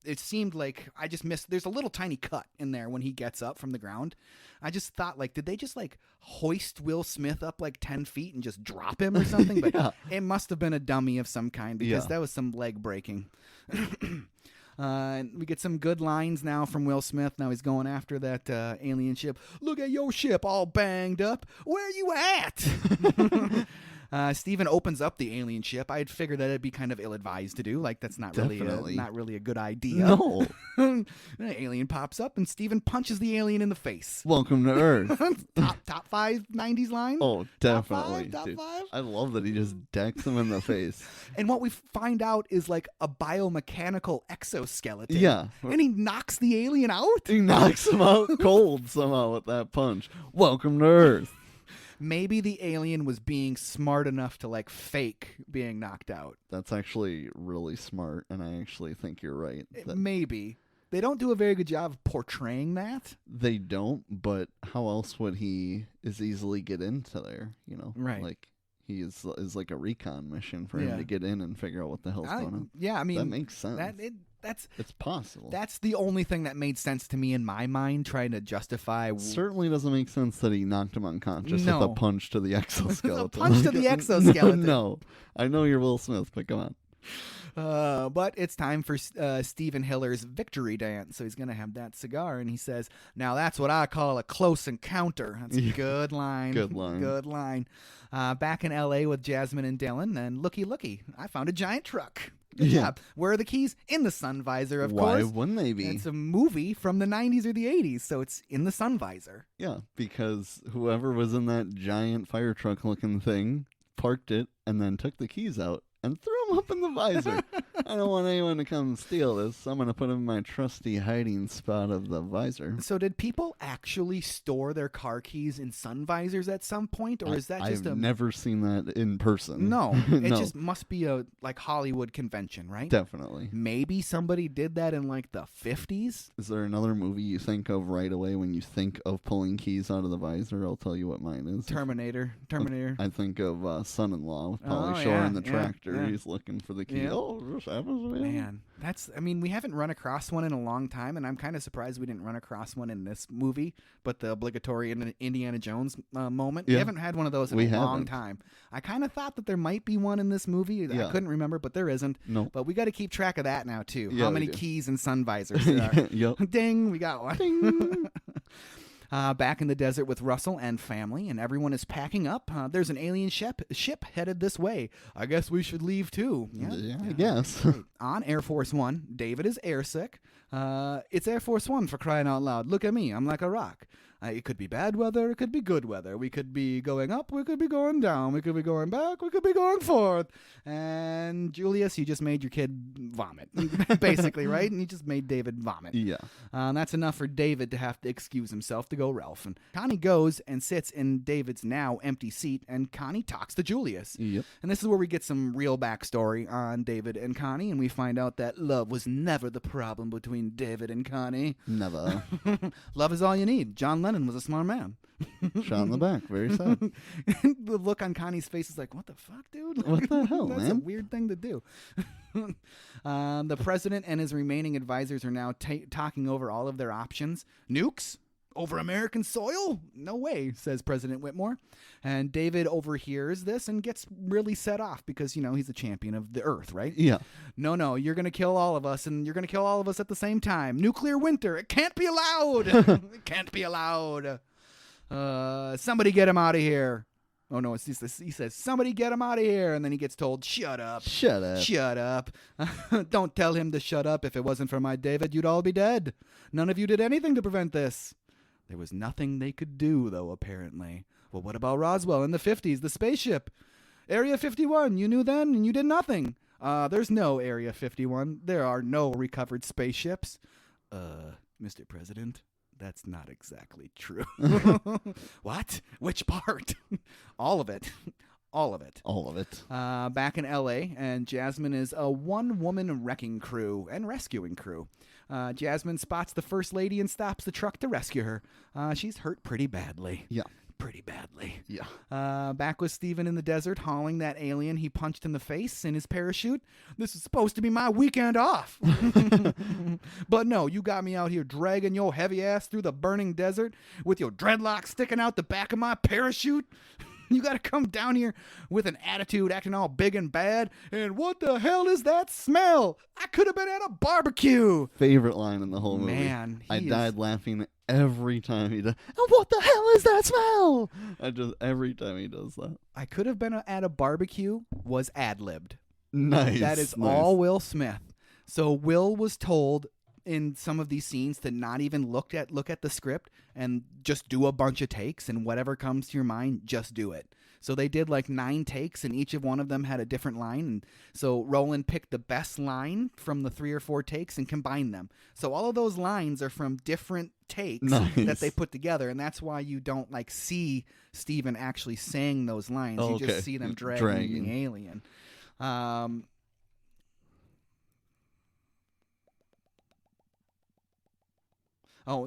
S2: it seemed like I just missed. There's a little tiny cut in there when he gets up from the ground. I just thought, like, did they just like hoist Will Smith up like 10 feet and just drop him or something? But It must have been a dummy of some kind because that was some leg breaking. We get some good lines now from Will Smith. Now he's going after that alien ship. Look at your ship all banged up. Where you at? Steven opens up the alien ship. I had figured that it'd be kind of ill-advised to do. Like, that's not really a good idea.
S3: No.
S2: An alien pops up, and Steven punches the alien in the face.
S3: Welcome to Earth.
S2: top 5 90s line?
S3: Oh, definitely.
S2: Top five?
S3: I love that he just decks him in the face.
S2: And what we find out is, like, a biomechanical exoskeleton.
S3: Yeah.
S2: And he knocks the alien out?
S3: He knocks him out cold somehow with that punch. Welcome to Earth.
S2: Maybe the alien was being smart enough to, like, fake being knocked out.
S3: That's actually really smart, and I actually think you're right.
S2: Maybe. They don't do a very good job of portraying that.
S3: They don't, but how else would he as easily get into there, you know?
S2: Right.
S3: Like, he is like a recon mission for him to get in and figure out what the hell's going on.
S2: Yeah, I mean...
S3: That makes sense.
S2: It's
S3: possible.
S2: That's the only thing that made sense to me in my mind, trying to justify...
S3: Certainly doesn't make sense that he knocked him unconscious with a punch to the exoskeleton.
S2: A punch to the exoskeleton.
S3: No. I know you're Will Smith, but come on.
S2: But it's time for Steven Hiller's victory dance, so he's going to have that cigar, and he says, now that's what I call a close encounter. That's a good line.
S3: Good line.
S2: Good line. Back in L.A. with Jasmine and Dylan, and looky, I found a giant truck. Good job. Where are the keys? In the sun visor, of course.
S3: Why wouldn't they be?
S2: It's a movie from the 90s or the 80s, so it's in the sun visor.
S3: Yeah, because whoever was in that giant fire truck looking thing parked it and then took the keys out and threw them them up in the visor. I don't want anyone to come steal this. I'm going to put them in my trusty hiding spot of the visor.
S2: So did people actually store their car keys in sun visors at some point, or is that just
S3: I've never seen that in person.
S2: No, it
S3: No.
S2: just must be a like Hollywood convention, right?
S3: Definitely.
S2: Maybe somebody did that in like the 50s.
S3: Is there another movie you think of right away when you think of pulling keys out of the visor? I'll tell you what mine is.
S2: Terminator.
S3: I think of Son-in-Law with Pauly
S2: Oh,
S3: Shore
S2: yeah,
S3: in the
S2: yeah,
S3: tractor.
S2: yeah.
S3: He's looking for the key.
S2: Yeah.
S3: Oh, this happens to me.
S2: Man, we haven't run across one in a long time, and I'm kind of surprised we didn't run across one in this movie, but the obligatory Indiana Jones moment.
S3: Yeah.
S2: We haven't had one of those in
S3: We
S2: a long
S3: haven't.
S2: time. I kind of thought that there might be one in this movie.
S3: Yeah.
S2: I couldn't remember, but there isn't.
S3: No.
S2: But we got to keep track of that now, too.
S3: Yeah,
S2: How
S3: we
S2: many
S3: do.
S2: keys and sun visors there are.
S3: Yup.
S2: Ding, we got one.
S3: Ding.
S2: Back in the desert with Russell and family, and everyone is packing up. There's an alien ship headed this way. I guess we should leave too.
S3: Yeah, I guess.
S2: Great. On Air Force One, David is airsick. It's Air Force One, for crying out loud. Look at me, I'm like a rock. It could be bad weather, it could be good weather. We could be going up, we could be going down, we could be going back, we could be going forth. And Julius, you just made your kid vomit, basically, right? And you just made David vomit.
S3: Yeah.
S2: That's enough for David to have to excuse himself to go Ralph. And Connie goes and sits in David's now empty seat, and Connie talks to Julius.
S3: Yep.
S2: And this is where we get some real backstory on David and Connie, and we find out that love was never the problem between David and Connie.
S3: Never.
S2: Love is all you need. John Lennon was a smart man.
S3: Shot in the back. Very sad.
S2: The look on Connie's face is like, what the fuck, dude?
S3: What the hell,
S2: That's
S3: man?
S2: a weird thing to do. The president and his remaining advisors are now talking over all of their options. Nukes? Over American soil? No way, says President Whitmore. And David overhears this and gets really set off because, he's a champion of the Earth, right?
S3: Yeah.
S2: No, you're going to kill all of us, and you're going to kill all of us at the same time. Nuclear winter. It can't be allowed. It can't be allowed. Somebody get him out of here. Oh, no, he says, somebody get him out of here. And then he gets told, shut up.
S3: Shut up.
S2: Shut up. Don't tell him to shut up. If it wasn't for my David, you'd all be dead. None of you did anything to prevent this. There was nothing they could do, though, apparently. Well, what about Roswell in the 50s, the spaceship? Area 51, you knew then and you did nothing. There's no Area 51. There are no recovered spaceships. Mr. President, that's not exactly true. What? Which part? All of it. All of it.
S3: All of it.
S2: Back in L.A., and Jasmine is a one-woman wrecking crew and rescuing crew. Jasmine spots the First Lady and stops the truck to rescue her. She's hurt pretty badly.
S3: Yeah.
S2: Pretty badly.
S3: Yeah.
S2: Back with Steven in the desert, hauling that alien he punched in the face in his parachute. This is supposed to be my weekend off. But no, you got me out here dragging your heavy ass through the burning desert with your dreadlocks sticking out the back of my parachute. You got to come down here with an attitude, acting all big and bad. And what the hell is that smell? I could have been at a barbecue.
S3: Favorite line in the whole movie.
S2: Man,
S3: I died laughing every time he does. And what the hell is that smell? Every time he does that.
S2: I could have been at a barbecue was ad-libbed.
S3: Nice.
S2: That is
S3: nice.
S2: all Will Smith. So Will was told in some of these scenes to not even look at the script and just do a bunch of takes, and whatever comes to your mind, just do it. So they did like 9 takes, and each of one of them had a different line. And so Roland picked the best line from the 3 or 4 takes and combined them. So all of those lines are from different takes that they put together, and that's why you don't like see Steven actually saying those lines.
S3: Oh,
S2: you just see them dragging the alien.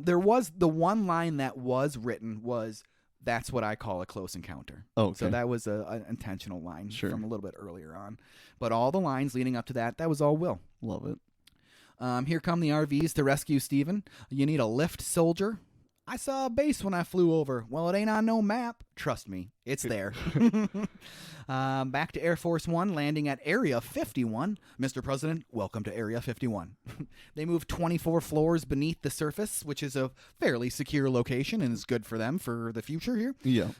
S2: There was the one line that was written was, "That's what I call a close encounter."
S3: Okay.
S2: So that was an intentional line
S3: Sure.
S2: from a little bit earlier on. But all the lines leading up to that was all Will.
S3: Love it.
S2: Here come the RVs to rescue Steven. You need a lift, soldier. I saw a base when I flew over. Well, it ain't on no map. Trust me, it's there. Back to Air Force One, landing at Area 51. Mr. President, welcome to Area 51. They moved 24 floors beneath the surface, which is a fairly secure location and is good for them for the future here.
S3: Yeah.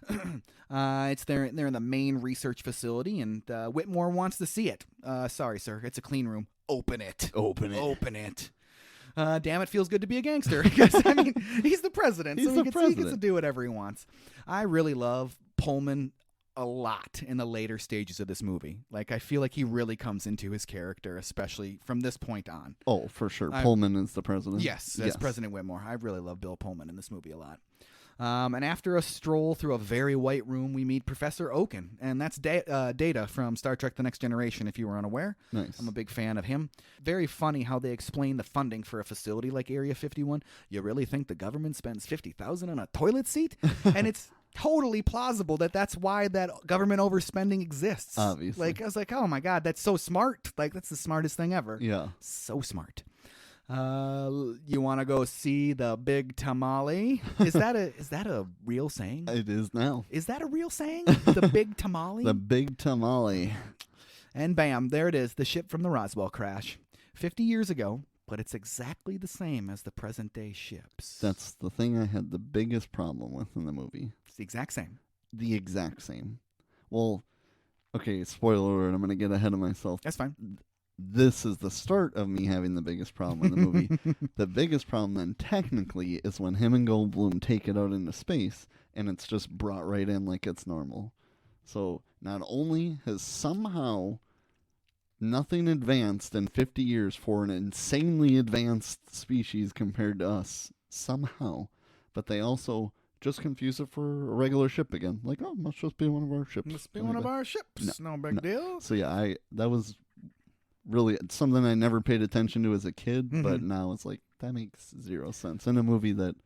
S2: They're in the main research facility, and Whitmore wants to see it. Sorry, sir, it's a clean room. Open it.
S3: Open it.
S2: Open it. Damn, it feels good to be a gangster. Because, I mean, he's the president, so he gets to do whatever he wants. I really love Pullman a lot in the later stages of this movie. Like, I feel like he really comes into his character, especially from this point on.
S3: Oh, for sure. Pullman is the president.
S2: Yes, as President Whitmore. I really love Bill Pullman in this movie a lot. And after a stroll through a very white room, we meet Professor Oaken, and that's Data from Star Trek The Next Generation, if you were unaware.
S3: Nice.
S2: I'm a big fan of him. Very funny how they explain the funding for a facility like Area 51. You really think the government spends $50,000 on a toilet seat? And it's totally plausible that that's why that government overspending exists.
S3: Obviously.
S2: Like, I was like, oh my God, that's so smart. Like, that's the smartest thing ever.
S3: Yeah.
S2: So smart. You want to go see the big tamale? Is that a real saying?
S3: It is now.
S2: Is that a real saying? The big tamale?
S3: The big tamale.
S2: And bam, there it is, the ship from the Roswell crash. 50 years ago, but it's exactly the same as the present day ships.
S3: That's the thing I had the biggest problem with in the movie.
S2: It's the exact same.
S3: The exact same. Well, okay, spoiler alert, I'm going to get ahead of myself.
S2: That's fine.
S3: This is the start of me having the biggest problem in the movie. The biggest problem then technically is when him and Goldblum take it out into space and it's just brought right in like it's normal. So not only has somehow nothing advanced in 50 years for an insanely advanced species compared to us, somehow, but they also just confuse it for a regular ship again. Like, oh, must just be one of our ships.
S2: Must be one of our ships. No big deal.
S3: So yeah, that was really something I never paid attention to as a kid, but now it's like, that makes zero sense in a movie that,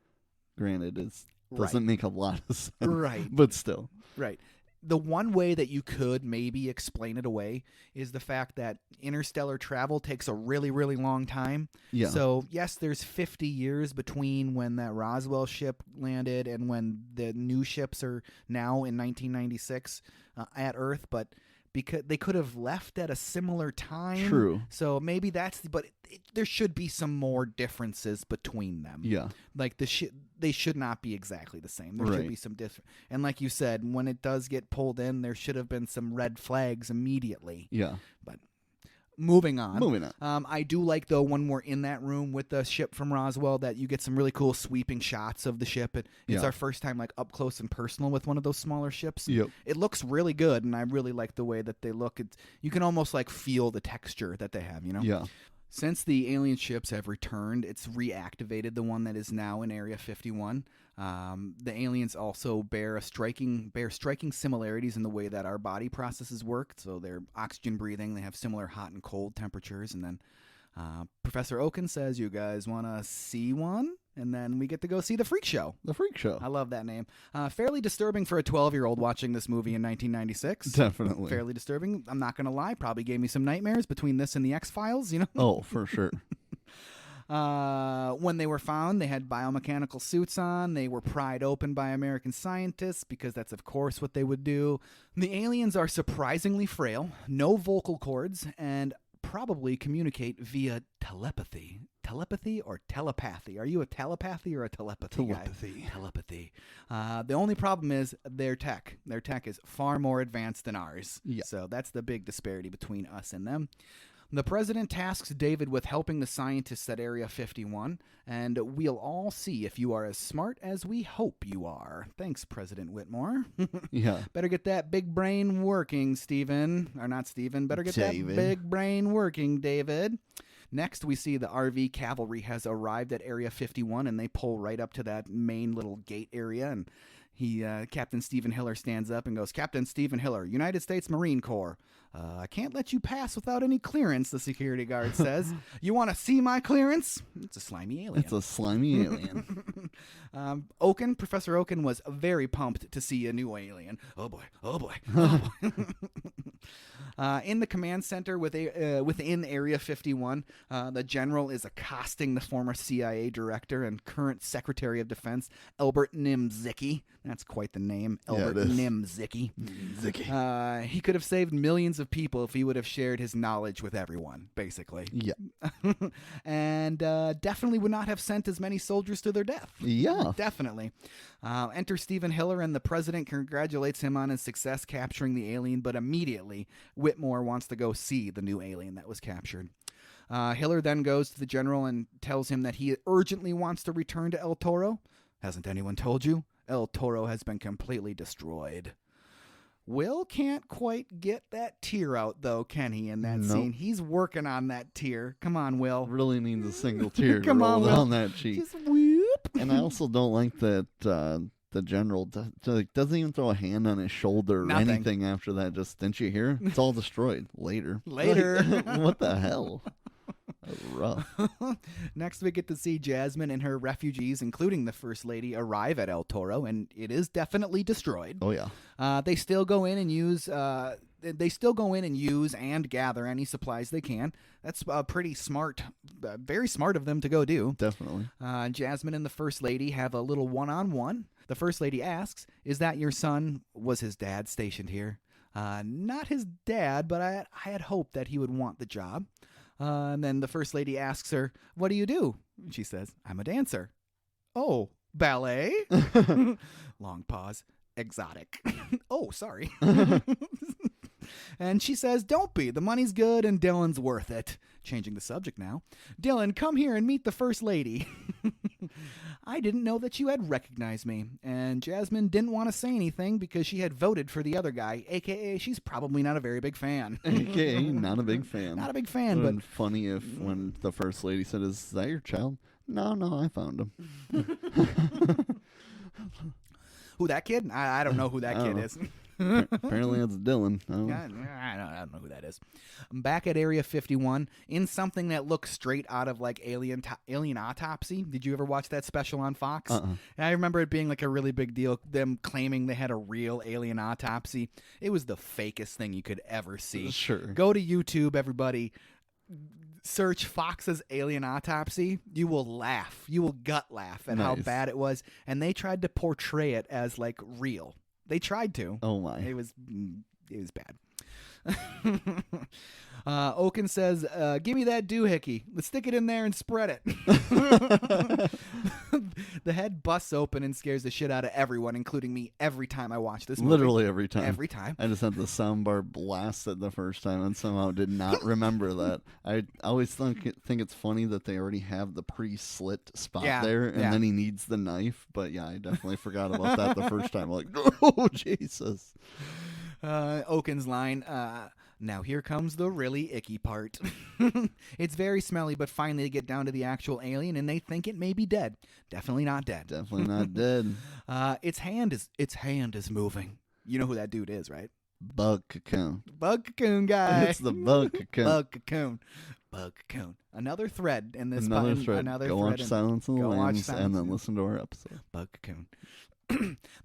S3: granted, doesn't make a lot of sense.
S2: Right.
S3: But still.
S2: Right. The one way that you could maybe explain it away is the fact that interstellar travel takes a really, really long time.
S3: Yeah.
S2: So, yes, there's 50 years between when that Roswell ship landed and when the new ships are now in 1996 at Earth, but because they could have left at a similar time.
S3: True.
S2: So maybe but there should be some more differences between them.
S3: Yeah.
S2: Like they should not be exactly the same. There should be some different. And like you said, when it does get pulled in, there should have been some red flags immediately.
S3: Yeah.
S2: But moving on. I do like, though, when we're in that room with the ship from Roswell, that you get some really cool sweeping shots of the ship. It's our first time, like, up close and personal with one of those smaller ships.
S3: Yep.
S2: It looks really good, and I really like the way that they look. You can almost, like, feel the texture that they have, you know?
S3: Yeah.
S2: Since the alien ships have returned, it's reactivated the one that is now in Area 51. The aliens also bear striking similarities in the way that our body processes work. So they're oxygen breathing. They have similar hot and cold temperatures. And then Professor Oaken says, "You guys want to see one?" And then we get to go see the Freak Show.
S3: The Freak Show.
S2: I love that name. Fairly disturbing for a 12-year-old watching this movie in 1996.
S3: Definitely.
S2: Fairly disturbing. I'm not going to lie. Probably gave me some nightmares between this and the X-Files, you know?
S3: Oh, for sure.
S2: When they were found, they had biomechanical suits on. They were pried open by American scientists because that's, of course, what they would do. The aliens are surprisingly frail, no vocal cords, and probably communicate via telepathy. Telepathy or telepathy? Are you a telepathy or a telepathy guy? Telepathy. The only problem is their tech. Their tech is far more advanced than ours.
S3: Yeah.
S2: So that's the big disparity between us and them. The president tasks David with helping the scientists at Area 51, and we'll all see if you are as smart as we hope you are. Thanks, President Whitmore.
S3: Yeah.
S2: Better get that big brain working, Stephen. Or not Stephen. Better get
S3: David.
S2: that big brain working, David. Next, we see the RV cavalry has arrived at Area 51, and they pull right up to that main little gate area, and Captain Stephen Hiller stands up and goes, "Captain Stephen Hiller, United States Marine Corps. I can't let you pass without any clearance," the security guard says. "You want to see my clearance?" It's a slimy alien.
S3: It's a slimy alien.
S2: Professor Oaken was very pumped to see a new alien. Oh boy, oh boy, oh boy. In the command center within Area 51, the general is accosting the former CIA director and current Secretary of Defense, Albert Nimzicki. That's quite the name, Albert Nimzicki. He could have saved millions of people if he would have shared his knowledge with everyone, basically.
S3: Yeah.
S2: And definitely would not have sent as many soldiers to their death.
S3: Yeah.
S2: Definitely. Enter Stephen Hiller, and the president congratulates him on his success capturing the alien, but immediately Whitmore wants to go see the new alien that was captured. Hiller then goes to the general and tells him that he urgently wants to return to El Toro. "Hasn't anyone told you? El Toro has been completely destroyed." Will can't quite get that tear out, though, can he, in that scene? He's working on that tear. Come on, Will.
S3: Really needs a single tear to
S2: Come
S3: roll
S2: on, Will.
S3: down that cheek.
S2: Just whoop.
S3: And I also don't like that the general doesn't even throw a hand on his shoulder or
S2: Nothing.
S3: anything after that. Just, didn't you hear? It's all destroyed. Later.
S2: Later.
S3: Like, what the hell? That's rough.
S2: Next, we get to see Jasmine and her refugees, including the First Lady, arrive at El Toro, and it is definitely destroyed.
S3: Oh, yeah.
S2: They still go in and use. And gather any supplies they can. That's pretty smart, very smart of them to go do.
S3: Definitely.
S2: Jasmine and the First Lady have a little one-on-one. The First Lady asks, "Is that your son? Was his dad stationed here?" Not his dad, but I had hoped that he would want the job. And then the First Lady asks her, "What do you do?" And she says, "I'm a dancer." "Oh, ballet?" Long pause. "Exotic." "Oh, sorry." And she says, "Don't be. The money's good and Dylan's worth it." Changing the subject now. "Dylan, come here and meet the First Lady." "I didn't know that you had recognized me." And Jasmine didn't want to say anything because she had voted for the other guy, a.k.a. she's probably not a very big fan.
S3: A.k.a. not a big fan.
S2: Not a big fan,
S3: But
S2: but...
S3: funny if when the First Lady said, "Is that your child?" No, I found him.
S2: Who, that kid? I don't know who that kid is.
S3: Apparently it's Dylan. Oh.
S2: I don't know who that is. I'm back at Area 51 in something that looks straight out of like Alien Autopsy. Did you ever watch that special on Fox?
S3: Uh-uh.
S2: I remember it being like a really big deal, them claiming they had a real alien autopsy. It was the fakest thing you could ever see.
S3: Sure.
S2: Go to YouTube, everybody. Search Fox's Alien Autopsy. You will laugh. You will gut laugh at how bad it was. And they tried to portray it as like real. They tried to.
S3: Oh my!
S2: It was bad. Oaken says, "Give me that doohickey. Let's stick it in there and spread it." The head busts open and scares the shit out of everyone, including me, every time I watch this movie.
S3: Literally every time.
S2: Every time.
S3: I just had the soundbar blasted the first time and somehow did not remember that. I always think it's funny that they already have the pre-slit spot there, and then he needs the knife. But yeah, I definitely forgot about that the first time. Like, oh, Jesus.
S2: Oaken's line, "Now here comes the really icky part." It's very smelly, but finally they get down to the actual alien and they think it may be dead. Definitely not dead.
S3: Definitely not dead.
S2: Its hand is moving. You know who that dude is, right?
S3: Bug cocoon.
S2: Bug cocoon guy.
S3: It's the bug cocoon.
S2: Bug cocoon. Bug cocoon. Another thread in this.
S3: Another thread. Go watch Silence of the Lambs and then listen to our episode.
S2: Bug cocoon.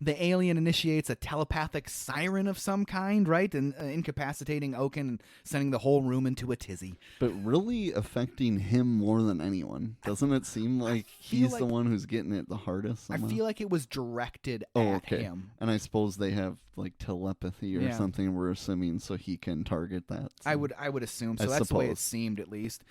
S2: The alien initiates a telepathic siren of some kind, right? And incapacitating Oaken and sending the whole room into a tizzy.
S3: But really affecting him more than anyone. Doesn't it seem like he's the one who's getting it the hardest somehow?
S2: I feel like it was directed at him.
S3: And I suppose they have like telepathy or something, we're assuming, so he can target that. So.
S2: I would assume. So that's the way it seemed, at least.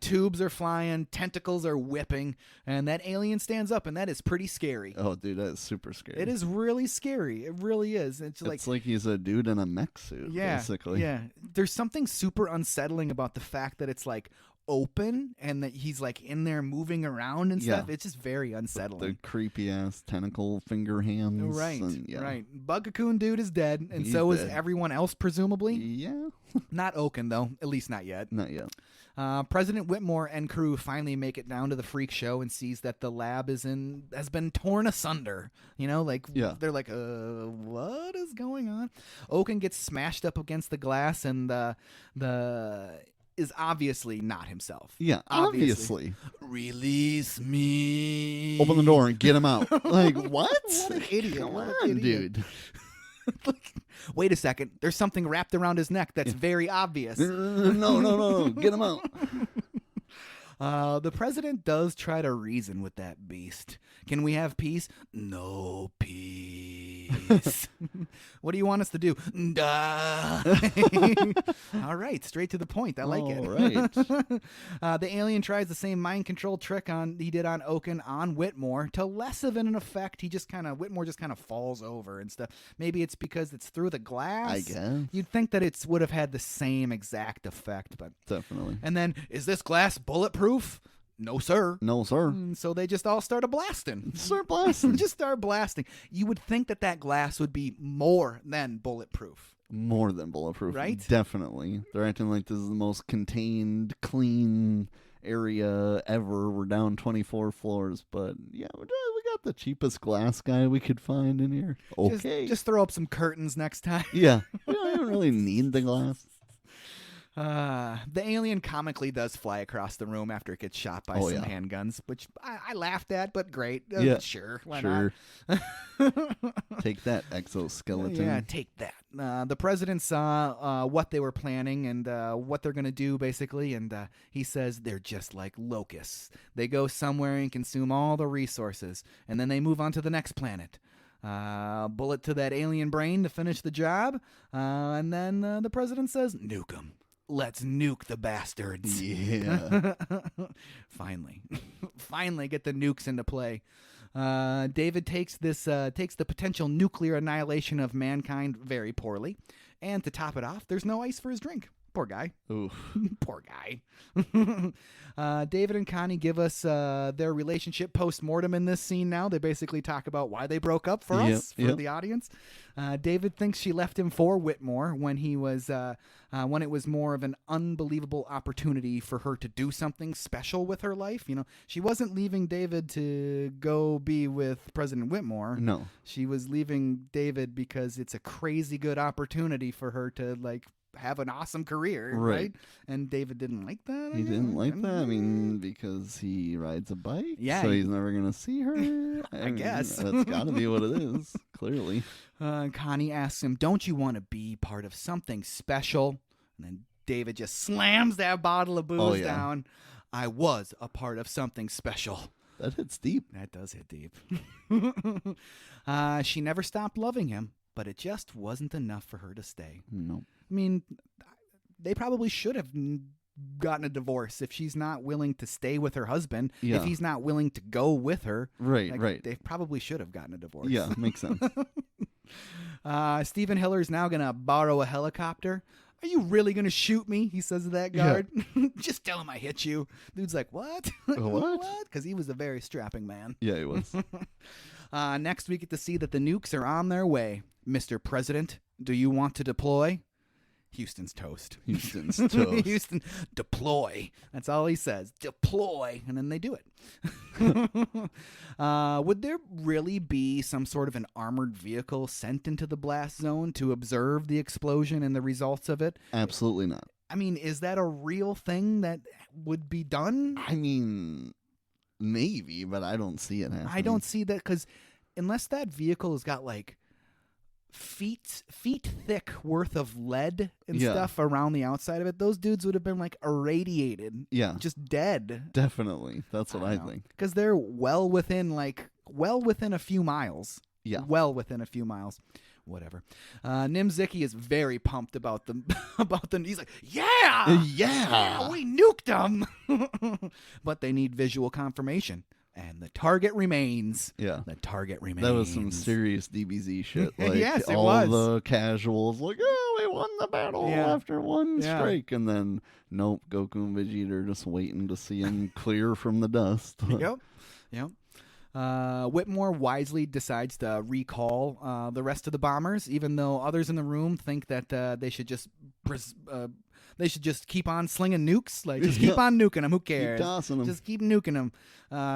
S2: Tubes are flying, tentacles are whipping, and that alien stands up, and that is pretty scary.
S3: Oh, dude, that is super scary.
S2: It is really scary. It really is. It's
S3: like he's a dude in a mech suit, basically.
S2: Yeah. There's something super unsettling about the fact that it's like open and that he's like in there moving around and stuff. It's just very unsettling.
S3: The creepy ass tentacle finger hands.
S2: Right.
S3: And,
S2: Right. Bug cocoon dude is dead, and so is everyone else, presumably.
S3: Yeah.
S2: Not Oaken, though. At least not yet.
S3: Not yet.
S2: President Whitmore and crew finally make it down to the freak show and sees that the lab has been torn asunder. You know, they're like, what is going on? Oaken gets smashed up against the glass and is obviously not himself.
S3: Yeah, obviously.
S2: Release me.
S3: Open the door and get him out. Like, what?
S2: What an idiot.
S3: Come on, dude.
S2: Wait a second. There's something wrapped around his neck that's very obvious.
S3: No. Get him out.
S2: The president does try to reason with that beast. Can we have peace? No peace. What do you want us to do? Die. All right, straight to the point. I like it.
S3: All right.
S2: The alien tries the same mind control trick he did on Oaken on Whitmore to less of an effect. Whitmore just kind of falls over and stuff. Maybe it's because it's through the glass.
S3: I guess.
S2: You'd think that it would have had the same exact effect, but
S3: definitely.
S2: And then, is this glass bulletproof? no, sir.
S3: No, sir.
S2: So they just all started blasting.
S3: Start blasting.
S2: Just start blasting. You would think that glass would be more than bulletproof.
S3: More than bulletproof.
S2: Right?
S3: Definitely. They're acting like this is the most contained, clean area ever. We're down 24 floors, but yeah, we got the cheapest glass guy we could find in here. Okay.
S2: Just throw up some curtains next time.
S3: Yeah. We don't even really need the glass.
S2: The alien comically does fly across the room after it gets shot by some handguns, which I laughed at, but great.
S3: Yeah.
S2: Sure. Why
S3: Sure.
S2: not?
S3: Take that, exoskeleton.
S2: Yeah, take that. The president saw what they were planning and what they're going to do, basically, and he says they're just like locusts. They go somewhere and consume all the resources, and then they move on to the next planet. Bullet to that alien brain to finish the job, and then the president says, nuke them. Let's nuke the bastards.
S3: Yeah.
S2: Finally get the nukes into play. David takes the potential nuclear annihilation of mankind very poorly. And to top it off, there's no ice for his drink. Poor guy.
S3: Oof.
S2: Poor guy. David and Connie give us their relationship post-mortem in this scene now. They basically talk about why they broke up for us, for the audience. David thinks she left him for Whitmore when he was when it was more of an unbelievable opportunity for her to do something special with her life. You know, she wasn't leaving David to go be with President Whitmore.
S3: No.
S2: She was leaving David because it's a crazy good opportunity for her to, like, have an awesome career, right? And David didn't like that.
S3: He didn't like that. I mean, because he rides a bike, so he's never gonna see her.
S2: I guess
S3: that's got to be what it is. Clearly,
S2: Connie asks him, "Don't you want to be part of something special?" And then David just slams that bottle of booze down. I was a part of something special.
S3: That hits deep.
S2: That does hit deep. She never stopped loving him, but it just wasn't enough for her to stay.
S3: No.
S2: I mean, they probably should have gotten a divorce if she's not willing to stay with her husband.
S3: Yeah.
S2: If he's not willing to go with her.
S3: Right, right.
S2: They probably should have gotten a divorce.
S3: Yeah, makes sense.
S2: Stephen Hiller's now going to borrow a helicopter. Are you really going to shoot me? He says to that guard. Yeah. Just tell him I hit you. Dude's like, what?
S3: What?
S2: Because he was a very strapping man.
S3: Yeah, he was.
S2: Next, we get to see that the nukes are on their way. Mr. President, do you want to deploy? Houston's toast.
S3: Houston's toast.
S2: Houston, deploy. That's all he says. Deploy. And then they do it. Would there really be some sort of an armored vehicle sent into the blast zone to observe the explosion and the results of it?
S3: Absolutely not.
S2: I mean, is that a real thing that would be done?
S3: I mean, maybe, but I don't see it happening.
S2: I don't see that because unless that vehicle has got like feet thick worth of lead and stuff around the outside of it, those dudes would have been like irradiated.
S3: Yeah.
S2: Just dead.
S3: Definitely. That's what I think.
S2: Because they're well within a few miles.
S3: Yeah.
S2: Well within a few miles. Whatever. Nimzicki is very pumped about them. He's like, yeah, we nuked them. But they need visual confirmation. And the target remains.
S3: Yeah.
S2: The target remains.
S3: That was some serious DBZ shit. Like,
S2: yes, it
S3: all
S2: was.
S3: The casuals, like, oh, we won the battle after one strike. And then, nope, Goku and Vegeta are just waiting to see him clear from the dust.
S2: Yep. Whitmore wisely decides to recall the rest of the bombers, even though others in the room think that they should just keep on slinging nukes. Like, just keep on nuking them. Who cares?
S3: Keep tossing them.
S2: Just keep nuking them.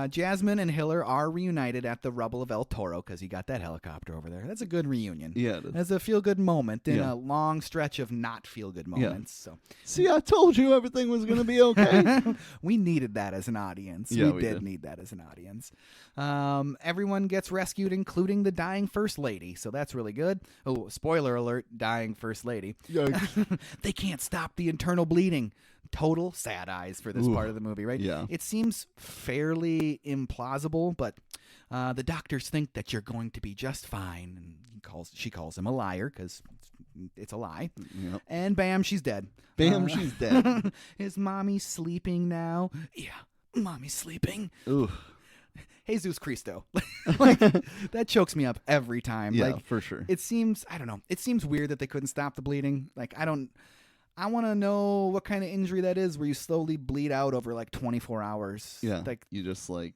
S2: Jasmine and Hiller are reunited at the rubble of El Toro because he got that helicopter over there. That's a good reunion.
S3: Yeah, it is.
S2: That's a feel-good moment in a long stretch of not feel-good moments.
S3: Yeah.
S2: So,
S3: see, I told you everything was going to be okay.
S2: We needed that as an audience.
S3: Yeah,
S2: we did need that as an audience. Everyone gets rescued, including the dying First Lady. So that's really good. Oh, spoiler alert, dying First Lady. They can't stop the internal bleeding. Total sad eyes for this part of the movie, right?
S3: Yeah.
S2: It seems fairly implausible, but the doctors think that you're going to be just fine. And she calls him a liar because it's a lie.
S3: Yep.
S2: And bam, she's dead.
S3: Bam, she's dead.
S2: Is mommy sleeping now? Yeah, mommy's sleeping.
S3: Ooh.
S2: Jesus Cristo. Like, that chokes me up every time.
S3: Yeah,
S2: like,
S3: for sure.
S2: It seems, I don't know, it seems weird that they couldn't stop the bleeding. Like, I want to know what kind of injury that is where you slowly bleed out over like 24 hours.
S3: Yeah.
S2: Like,
S3: you just like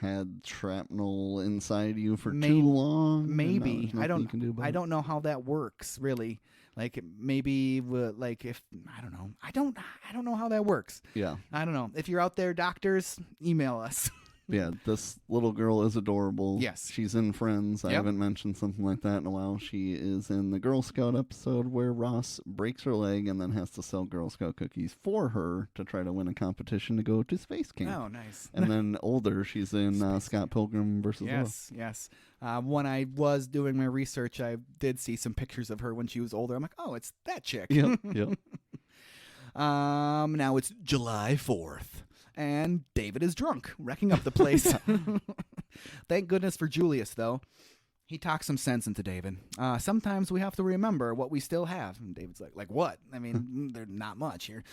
S3: had shrapnel inside you for
S2: Maybe-
S3: too long. and
S2: maybe.
S3: there's nothing you can do about
S2: I
S3: it.
S2: don't know how that works really. Like maybe like if I don't know. I don't know how that works.
S3: Yeah.
S2: I don't know. If you're out there, doctors, email us.
S3: Yeah, this little girl is adorable.
S2: Yes.
S3: She's in Friends. I
S2: Yep.
S3: haven't mentioned something like that in a while. She is in the Girl Scout episode where Ross breaks her leg and then has to sell Girl Scout cookies for her to try to win a competition to go to space camp.
S2: Oh, nice.
S3: And then older, she's in Scott Pilgrim versus
S2: Yes, yes. When I was doing my research, I did see some pictures of her when she was older. I'm like, oh, it's that chick.
S3: Yep, yep.
S2: Now it's July 4th, and David is drunk, wrecking up the place. Thank goodness for Julius, though. He talks some sense into David. Sometimes we have to remember what we still have. And David's like what? I mean, there's not much here.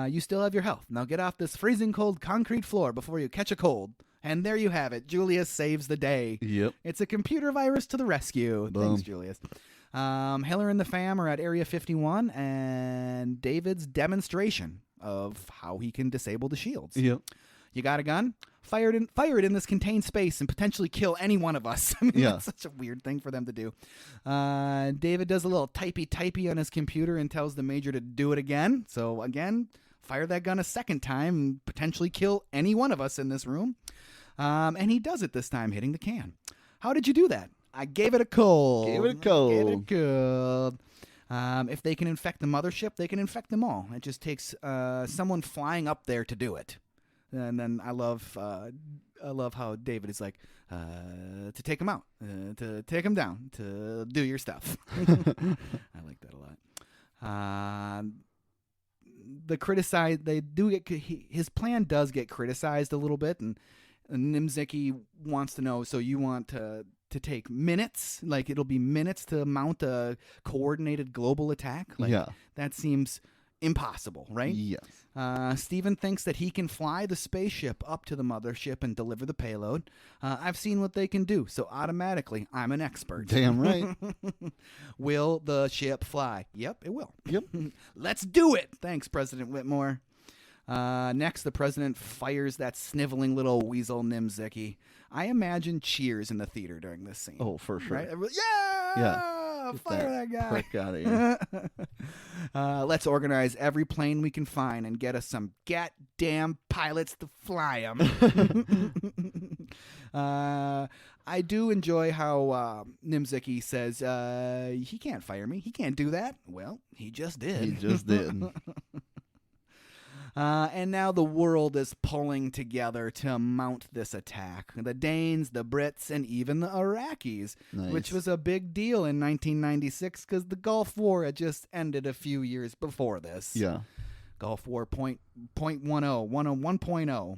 S2: You still have your health. Now get off this freezing cold concrete floor before you catch a cold. And there you have it. Julius saves the day.
S3: Yep.
S2: It's a computer virus to the rescue.
S3: Boom.
S2: Thanks, Julius. Hiller and the fam are at Area 51, and David's demonstration of how he can disable the shields.
S3: Yep.
S2: You got a gun? Fire it in this contained space and potentially kill any one of us. I mean,
S3: Yeah.
S2: that's such a weird thing for them to do. David does a little typey on his computer and tells the major to do it again. So again, fire that gun a second time and potentially kill any one of us in this room. And he does it this time, hitting the can. How did you do that? I gave it a cold.
S3: Gave it a cold.
S2: Gave it a cold. If they can infect the mothership, they can infect them all. It just takes someone flying up there to do it. And then I love how David is like, to take him out, to take him down, to do your stuff. I like that a lot. His plan does get criticized a little bit, and Nimziki wants to know, so you want to take minutes, like it'll be minutes to mount a coordinated global attack? Like,
S3: Yeah.
S2: that seems impossible, right?
S3: Yes.
S2: Steven thinks that he can fly the spaceship up to the mothership and deliver the payload. I've seen what they can do, so automatically I'm an expert.
S3: Damn right.
S2: Will the ship fly? Yep, it will.
S3: Yep.
S2: Let's do it. Thanks, President Whitmore. Next, the president fires that sniveling little weasel Nimziki. I imagine cheers in the theater during this scene.
S3: Oh, for sure.
S2: Right? Yeah!
S3: Yeah. Get
S2: Fire that guy.
S3: prick out of here.
S2: Let's organize every plane we can find and get us some goddamn pilots to fly them. I do enjoy how Nimziki says he can't fire me. He can't do that. Well, he just did.
S3: He just did.
S2: And now the world is pulling together to mount this attack. The Danes, the Brits, and even the Iraqis,
S3: Nice.
S2: which was a big deal in 1996 because the Gulf War had just ended a few years before this.
S3: Yeah.
S2: Gulf War 1.0.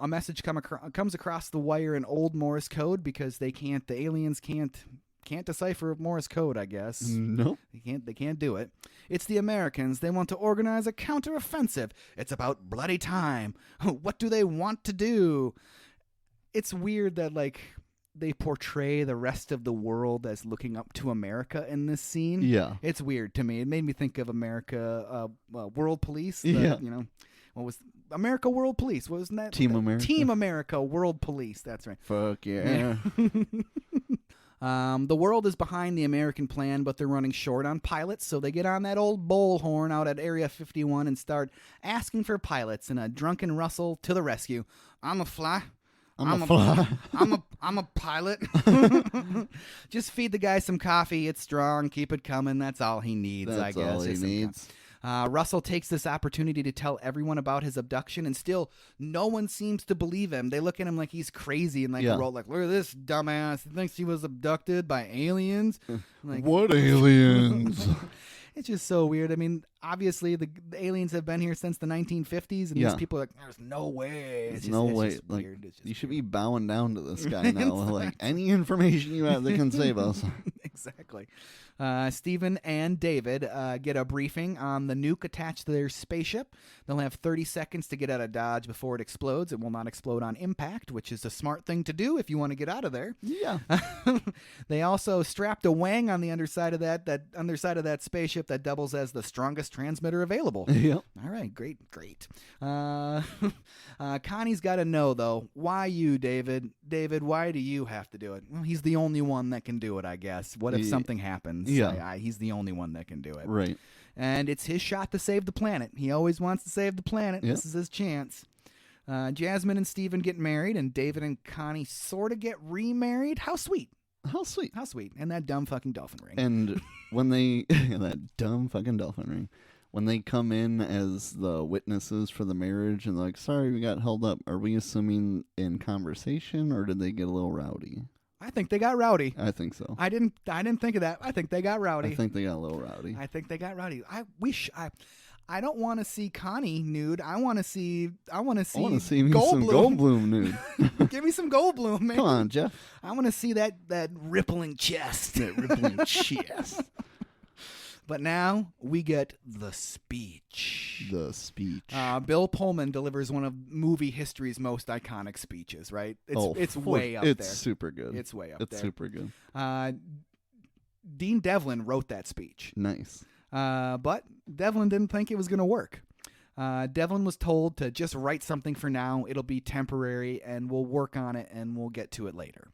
S2: A message comes across the wire in old Morse code because the aliens can't decipher Morse code, I guess.
S3: Nope.
S2: They can't do it. It's the Americans. They want to organize a counteroffensive. It's about bloody time. What do they want to do? It's weird that they portray the rest of the world as looking up to America in this scene.
S3: Yeah.
S2: It's weird to me. It made me think of America, World Police.
S3: Yeah.
S2: What was America World Police? What was that?
S3: Team America.
S2: Team America World Police. That's right.
S3: Fuck yeah.
S2: The world is behind the American plan, but they're running short on pilots, so they get on that old bullhorn out at Area 51 and start asking for pilots, and a drunken Russell to the rescue. I'm a fly. I'm a pilot. Just feed the guy some coffee. It's strong. Keep it coming. That's all he needs, I
S3: That's
S2: guess.
S3: all he needs.
S2: Russell takes this opportunity to tell everyone about his abduction, and still no one seems to believe him. They look at him like he's crazy and look at this dumbass. He thinks he was abducted by aliens.
S3: What aliens?
S2: It's just so weird. I mean, obviously the aliens have been here since the 1950s, and these people are like, there's no way.
S3: There's no way.
S2: Just
S3: Like,
S2: weird. It's just
S3: you should
S2: weird.
S3: be bowing down to this guy now. Like, any information you have that can save us.
S2: Exactly. Stephen and David get a briefing on the nuke attached to their spaceship. They'll have 30 seconds to get out of Dodge before it explodes. It will not explode on impact, which is a smart thing to do if you want to get out of there.
S3: Yeah.
S2: They also strapped a wang on the underside of that underside of that spaceship that doubles as the strongest transmitter available.
S3: Yep.
S2: All right, great. Connie's got to know, though, why you, David? David, why do you have to do it? Well, he's the only one that can do it, I guess. What if something happens?
S3: Yeah.
S2: He's the only one that can do it.
S3: Right.
S2: And it's his shot to save the planet. He always wants to save the planet.
S3: Yep.
S2: This is his chance. Jasmine and Stephen get married, and David and Connie sort of get remarried. How sweet.
S3: How sweet.
S2: How sweet. And that dumb fucking dolphin ring.
S3: And when they that dumb fucking dolphin ring, when they come in as the witnesses for the marriage and they're like, sorry, we got held up, are we assuming in conversation or did they get a little rowdy?
S2: I think they got rowdy.
S3: I think so.
S2: I didn't think of that. I think they got rowdy.
S3: I think they got a little rowdy.
S2: I think they got rowdy. I don't want to see Connie nude. I want to see
S3: me some
S2: Goldblum.
S3: Goldblum nude.
S2: Give me some Goldblum, man.
S3: Come on, Jeff.
S2: I want to see that rippling chest.
S3: That rippling chest.
S2: But now we get the speech.
S3: The speech.
S2: Bill Pullman delivers one of movie history's most iconic speeches, right? It's way up there.
S3: It's super good.
S2: It's way up there.
S3: It's super good.
S2: Dean Devlin wrote that speech.
S3: Nice.
S2: But Devlin didn't think it was going to work. Devlin was told to just write something for now. It'll be temporary, and we'll work on it, and we'll get to it later.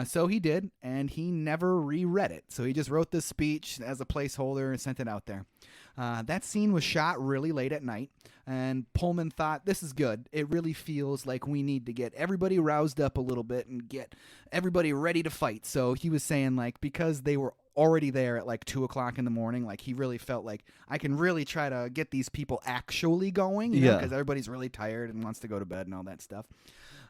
S2: So he did, and he never reread it. So he just wrote this speech as a placeholder and sent it out there. That scene was shot really late at night, and Pullman thought, this is good. It really feels like we need to get everybody roused up a little bit and get everybody ready to fight. So he was saying, like, because they were already there at like 2 o'clock in the morning, like he really felt like I can really try to get these people actually going, you know, because everybody's really tired and wants to go to bed and all that stuff.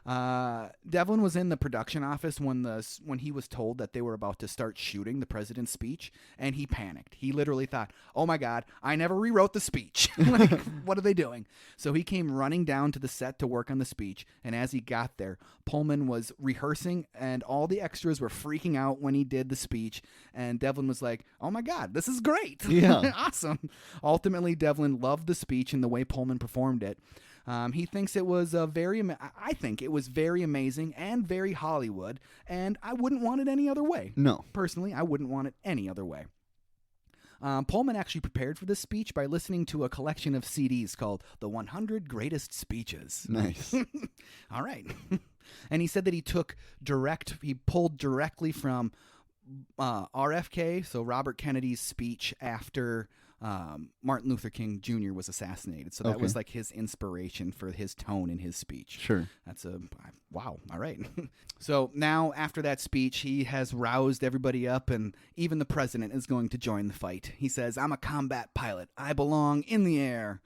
S2: Devlin was in the production office when he was told that they were about to start shooting the president's speech, and he panicked. He literally thought, oh my God, I never rewrote the speech. Like, what are they doing? So he came running down to the set to work on the speech, and as he got there, Pullman was rehearsing, and all the extras were freaking out when he did the speech, and Devlin was like, oh my God, this is great.
S3: Yeah.
S2: Awesome. Ultimately, Devlin loved the speech and the way Pullman performed it. He thinks it was I think it was very amazing and very Hollywood, and I wouldn't want it any other way.
S3: No.
S2: Personally, I wouldn't want it any other way. Pullman actually prepared for this speech by listening to a collection of CDs called The 100 Greatest Speeches.
S3: Nice.
S2: All right. And he said that he pulled directly from RFK, so Robert Kennedy's speech after Martin Luther King Jr. was assassinated. So that was like his inspiration for his tone in his speech.
S3: Sure.
S2: That's wow. All right. So now after that speech, he has roused everybody up, and even the president is going to join the fight. He says, I'm a combat pilot. I belong in the air.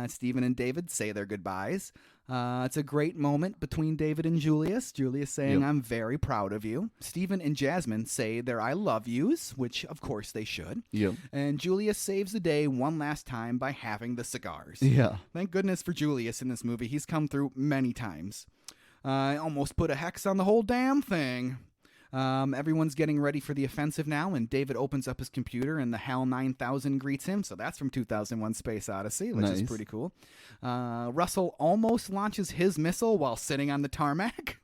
S2: Stephen and David say their goodbyes. It's a great moment between David and Julius. Julius saying, I'm very proud of you. Stephen and Jasmine say their I love yous, which of course they should.
S3: Yep.
S2: And Julius saves the day one last time by having the cigars.
S3: Yeah.
S2: Thank goodness for Julius in this movie. He's come through many times. I almost put a hex on the whole damn thing. Everyone's getting ready for the offensive now, and David opens up his computer, and the HAL 9000 greets him. So that's from 2001 Space Odyssey, which is pretty cool. Russell almost launches his missile while sitting on the tarmac.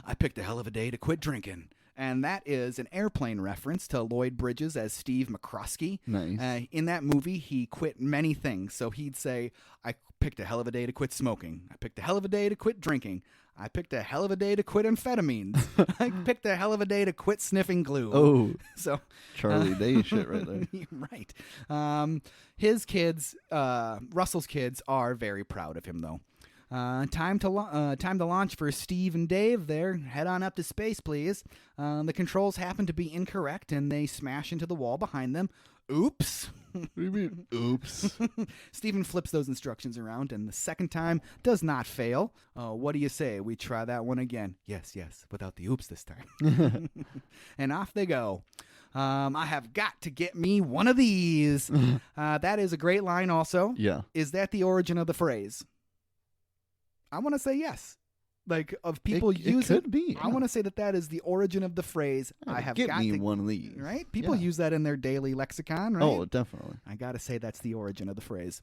S2: I picked a hell of a day to quit drinking. And that is an airplane reference to Lloyd Bridges as Steve McCroskey.
S3: Nice.
S2: In that movie, he quit many things. So he'd say, I picked a hell of a day to quit smoking. I picked a hell of a day to quit drinking. I picked a hell of a day to quit amphetamines. I picked a hell of a day to quit sniffing glue.
S3: Oh,
S2: so
S3: Charlie Day shit right there.
S2: Right. His kids, Russell's kids, are very proud of him, though. Time to launch for Steve and Dave there. Head on up to space, please. The controls happen to be incorrect, and they smash into the wall behind them. Oops.
S3: What do you mean, oops?
S2: Stephen flips those instructions around, and the second time does not fail. What do you say? We try that one again. Yes, without the oops this time. And off they go. I have got to get me one of these. That is a great line also.
S3: Yeah.
S2: Is that the origin of the phrase? I want to say yes. like of people
S3: it
S2: using.
S3: could be.
S2: I want to say that is the origin of the phrase. I have
S3: Get
S2: got
S3: me
S2: to,
S3: one of these.
S2: right? People use that in their daily lexicon, right?
S3: Oh, definitely.
S2: I got to say that's the origin of the phrase.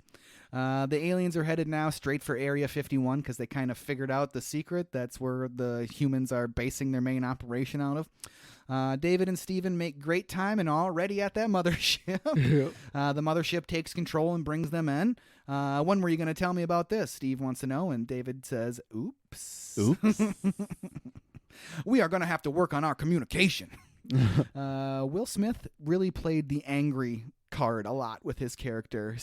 S2: The aliens are headed now straight for Area 51 because they kind of figured out the secret. That's where the humans are basing their main operation out of. David and Steven make great time and already at that mothership. The mothership takes control and brings them in. When were you going to tell me about this? Steve wants to know, and David says, oops.
S3: Oops.
S2: We are going to have to work on our communication. Will Smith really played the angry card a lot with his character,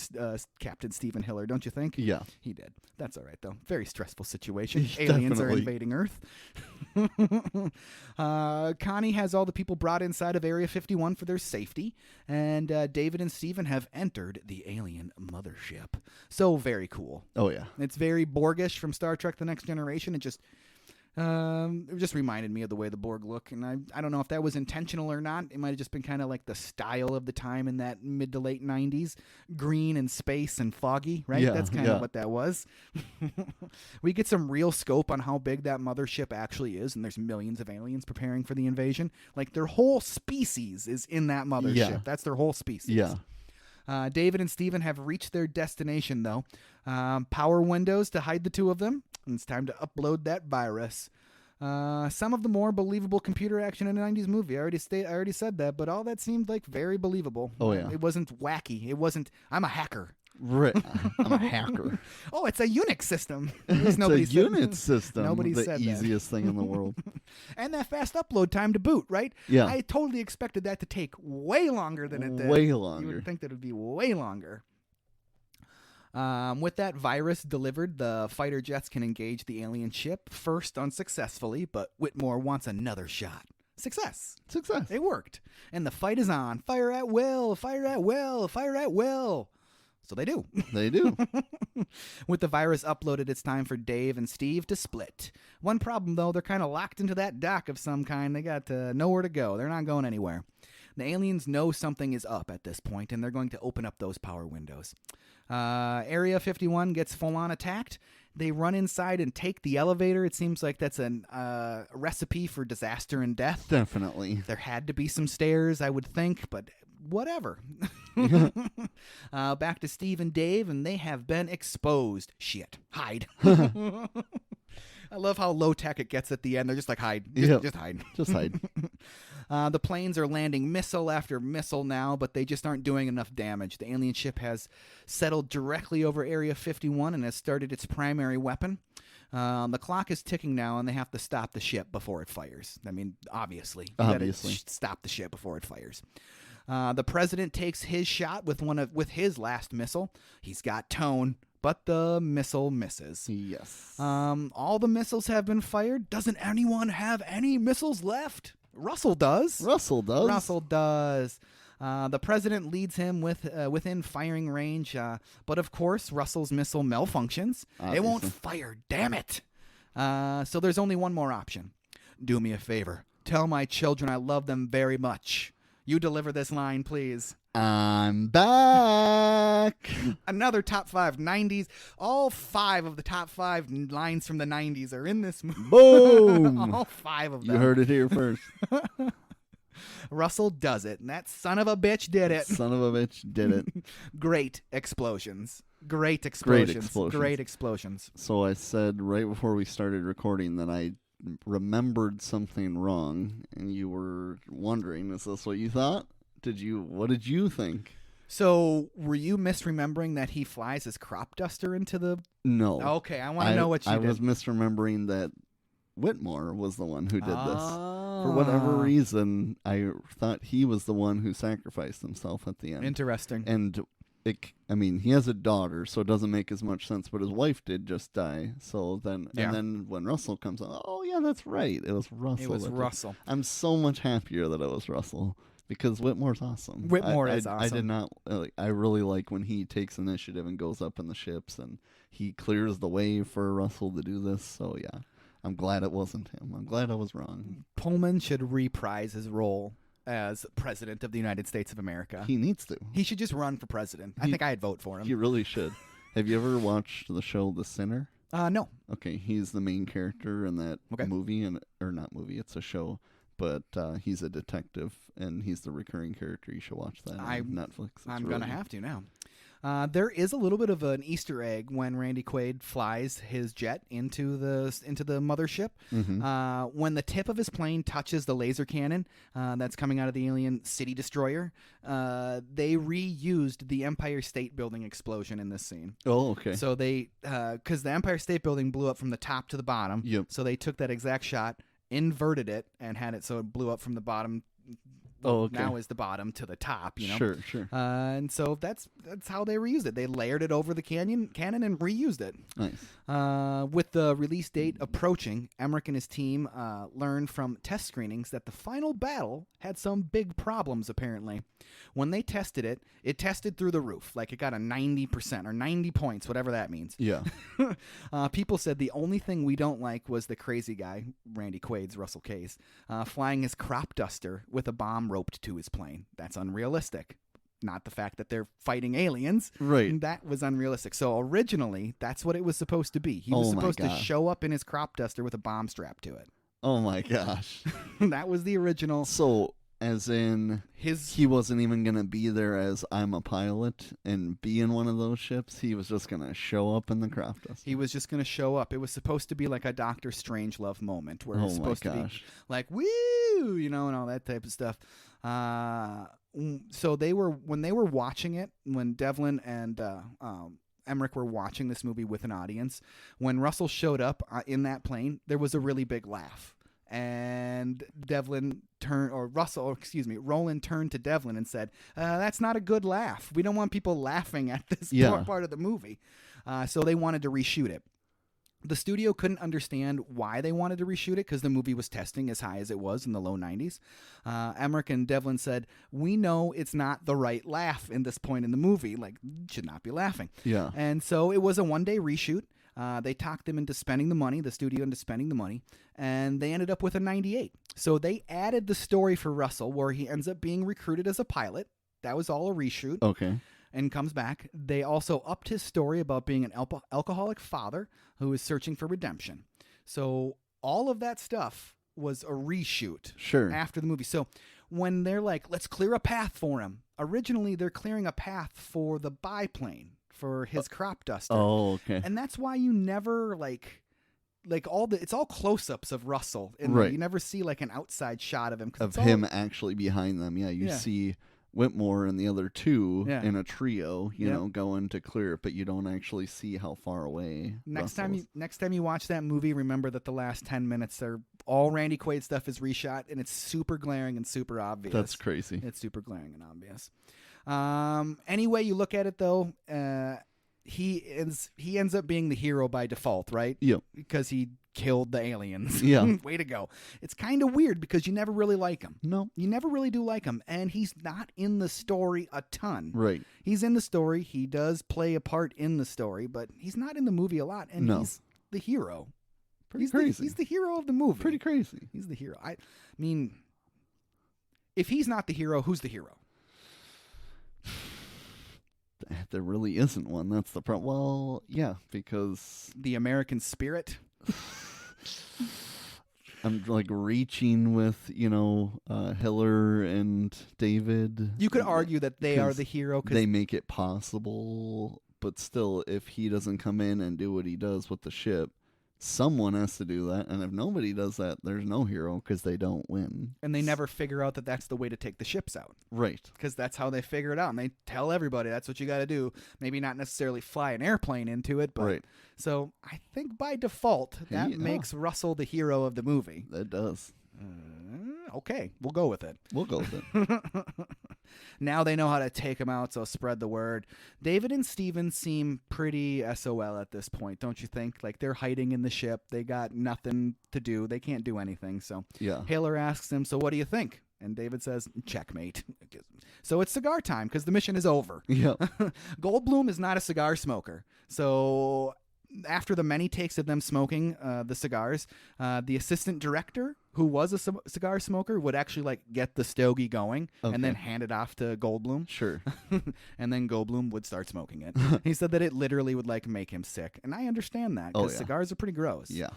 S2: Captain Stephen Hiller, don't you think?
S3: Yeah.
S2: He did. That's all right, though. Very stressful situation.
S3: Definitely.
S2: Aliens are invading Earth. Connie has all the people brought inside of Area 51 for their safety, and David and Steven have entered the alien mothership. So very cool.
S3: Oh, yeah.
S2: It's very Borgish from Star Trek The Next Generation. It just reminded me of the way the Borg look, and I don't know if that was intentional or not. It might have just been kind of like the style of the time in that mid to late 90s. Green and space and foggy, right?
S3: Yeah,
S2: That's kind of what that was. We get some real scope on how big that mothership actually is, and there's millions of aliens preparing for the invasion. Like, their whole species is in that mothership.
S3: Yeah.
S2: That's their whole species.
S3: Yeah.
S2: David and Steven have reached their destination, though. Power windows to hide the two of them. And it's time to upload that virus. Some of the more believable computer action in a 90s movie. I already said that, but all that seemed like very believable.
S3: Oh, yeah.
S2: It wasn't wacky. It wasn't, I'm a hacker.
S3: Right. I'm a hacker.
S2: Oh, it's a Unix system.
S3: It's a Unix system.
S2: Nobody
S3: the
S2: said
S3: easiest thing in the world.
S2: And that fast upload time to boot, right?
S3: Yeah.
S2: I totally expected that to take way longer than it did.
S3: Way
S2: You
S3: longer.
S2: would think that it would be way longer. With that virus delivered, the fighter jets can engage the alien ship, first unsuccessfully, but Whitmore wants another shot. Success. It worked. And the fight is on. Fire at will, fire at will, fire at will. So they do.
S3: They do.
S2: With the virus uploaded, it's time for Dave and Steve to split. One problem, though, they're kind of locked into that dock of some kind. They got nowhere to go. They're not going anywhere. The aliens know something is up at this point, and they're going to open up those power windows. Area 51 gets full-on attacked. They run inside and take the elevator. It seems like that's a recipe for disaster and death.
S3: Definitely.
S2: There had to be some stairs, I would think, but whatever. Back to Steve and Dave, and they have been exposed. Shit. Hide. I love how low-tech it gets at the end. They're just like, hide. Just hide.
S3: Just hide.
S2: The planes are landing missile after missile now, but they just aren't doing enough damage. The alien ship has settled directly over Area 51 and has started its primary weapon. The clock is ticking now, and they have to stop the ship before it fires. I mean, obviously. You gotta stop the ship before it fires. The president takes his shot with his last missile. He's got tone, but the missile misses.
S3: Yes.
S2: All the missiles have been fired. Doesn't anyone have any missiles left? Russell does. The president leads him within firing range, but of course Russell's missile malfunctions.
S3: Obviously.
S2: It won't fire, damn it. So there's only one more option. Do me a favor. Tell my children I love them very much. You deliver this line, please.
S3: I'm back.
S2: Another top 5 90s. All 5 of the top 5 lines from the 90s are in this movie.
S3: Boom.
S2: All 5 of them.
S3: You heard it here first.
S2: Russell does it, and that son of a bitch did it.
S3: Son of a bitch did it.
S2: Great explosions. Great explosions.
S3: So I said right before we started recording that I remembered something wrong, and you were wondering, is this what you thought? What did you think?
S2: So, were you misremembering that he flies his crop duster into the...
S3: No.
S2: Okay, I want to know what you did.
S3: I was misremembering that Whitmore was the one who did this. For whatever reason, I thought he was the one who sacrificed himself at the end.
S2: Interesting.
S3: And he has a daughter, so it doesn't make as much sense, but his wife did just die. So then, and then when Russell comes on, oh yeah, that's right. It was Russell. I'm so much happier that it was Russell. Because Whitmore's awesome.
S2: Whitmore is awesome.
S3: I did not. I really like when he takes initiative and goes up in the ships and he clears the way for Russell to do this. So yeah, I'm glad it wasn't him. I'm glad I was wrong.
S2: Pullman should reprise his role as president of the United States of America.
S3: He needs to.
S2: He should just run for president. I think I'd vote for him.
S3: He really should. Have you ever watched the show The Sinner?
S2: No.
S3: Okay, he's the main character in that movie, or not movie, it's a show. But he's a detective, and he's the recurring character. You should watch that on Netflix.
S2: I'm going to have to now. There is a little bit of an Easter egg when Randy Quaid flies his jet into the mothership.
S3: Mm-hmm.
S2: When the tip of his plane touches the laser cannon that's coming out of the alien city destroyer, they reused the Empire State Building explosion in this scene.
S3: Oh, okay.
S2: So they, because the Empire State Building blew up from the top to the bottom.
S3: Yep.
S2: So they took that exact shot, inverted it, and had it so it blew up from the bottom.
S3: Oh, okay.
S2: Now is the bottom to the top, you know.
S3: Sure.
S2: And so that's how they reused it. They layered it over the cannon and reused it.
S3: Nice.
S2: With the release date approaching, Emmerich and his team learned from test screenings that the final battle had some big problems, apparently. When they tested it, it tested through the roof. Like, it got a 90% or 90 points, whatever that means.
S3: Yeah.
S2: People said the only thing we don't like was the crazy guy, Randy Quaid's Russell Case, flying his crop duster with a bomb roped to his plane. That's unrealistic. Not the fact that they're fighting aliens.
S3: Right.
S2: That was unrealistic. So originally, that's what it was supposed to be. He was supposed to show up in his crop duster with a bomb strapped to it.
S3: Oh, my gosh.
S2: That was the original.
S3: So, as in, he wasn't even going to be there as I'm a pilot and be in one of those ships. He was just going to show up in the crop duster.
S2: He was just going to show up. It was supposed to be like a Dr. Strangelove moment where it was supposed to be like, woo, you know, and all that type of stuff. So when they were watching it, when Devlin and Emmerich were watching this movie with an audience, when Russell showed up in that plane, there was a really big laugh. And Roland turned to Devlin and said, that's not a good laugh. We don't want people laughing at this part of the movie. So they wanted to reshoot it. The studio couldn't understand why they wanted to reshoot it because the movie was testing as high as it was in the low 90s. Emmerich and Devlin said, we know it's not the right laugh in this point in the movie. Like, you should not be laughing.
S3: Yeah.
S2: And so it was a one-day reshoot. They talked them into spending the money, the studio into spending the money, and they ended up with a 98. So they added the story for Russell where he ends up being recruited as a pilot. That was all a reshoot.
S3: Okay.
S2: And comes back. They also upped his story about being an alcoholic father who is searching for redemption. So all of that stuff was a reshoot after the movie. So when they're like, let's clear a path for him, originally they're clearing a path for the biplane, for his crop duster.
S3: Oh, okay.
S2: And that's why you never it's all close-ups of Russell. And you never see like an outside shot of him.
S3: Of him actually behind them. Yeah, you see Whitmore and the other two in a trio, you know, going to clear it, but you don't actually see how far away.
S2: Next time you watch that movie, remember that the last 10 minutes are all Randy Quaid stuff is reshot, and it's super glaring and super obvious.
S3: That's crazy.
S2: It's super glaring and obvious. Any way you look at it, though, he ends up being the hero by default, right?
S3: Yep.
S2: Because he killed the aliens.
S3: Yeah.
S2: Way to go. It's kind of weird because you never really like him.
S3: No.
S2: You never really do like him. And he's not in the story a ton.
S3: Right.
S2: He's in the story. He does play a part in the story, but he's not in the movie a lot. And he's the hero.
S3: Pretty crazy.
S2: He's the hero of the movie.
S3: Pretty crazy.
S2: He's the hero. I mean, if he's not the hero, who's the hero?
S3: There really isn't one. That's the problem. Well, yeah, because
S2: the American spirit.
S3: I'm like reaching with, Hiller and David.
S2: You could argue that they are the hero because
S3: they make it possible, but still, if he doesn't come in and do what he does with the ship, someone has to do that. And if nobody does that, there's no hero because they don't win.
S2: And they never figure out that that's the way to take the ships out.
S3: Right.
S2: Because that's how they figure it out. And they tell everybody that's what you got to do. Maybe not necessarily fly an airplane into it, but
S3: right.
S2: So I think by default, that makes Russell the hero of the movie.
S3: That does.
S2: Okay, we'll go with it.
S3: We'll go with it.
S2: Now they know how to take him out, so spread the word. David and Steven seem pretty SOL at this point, don't you think? Like, they're hiding in the ship. They got nothing to do. They can't do anything. So Haler asks him, so what do you think? And David says, checkmate. So it's cigar time because the mission is over.
S3: Yeah.
S2: Goldblum is not a cigar smoker. So after the many takes of them smoking the cigars, the assistant director, who was a cigar smoker, would actually like get the stogie going and then hand it off to Goldblum.
S3: Sure.
S2: And then Goldblum would start smoking it. He said that it literally would like make him sick. And I understand that because cigars are pretty gross.
S3: Yeah.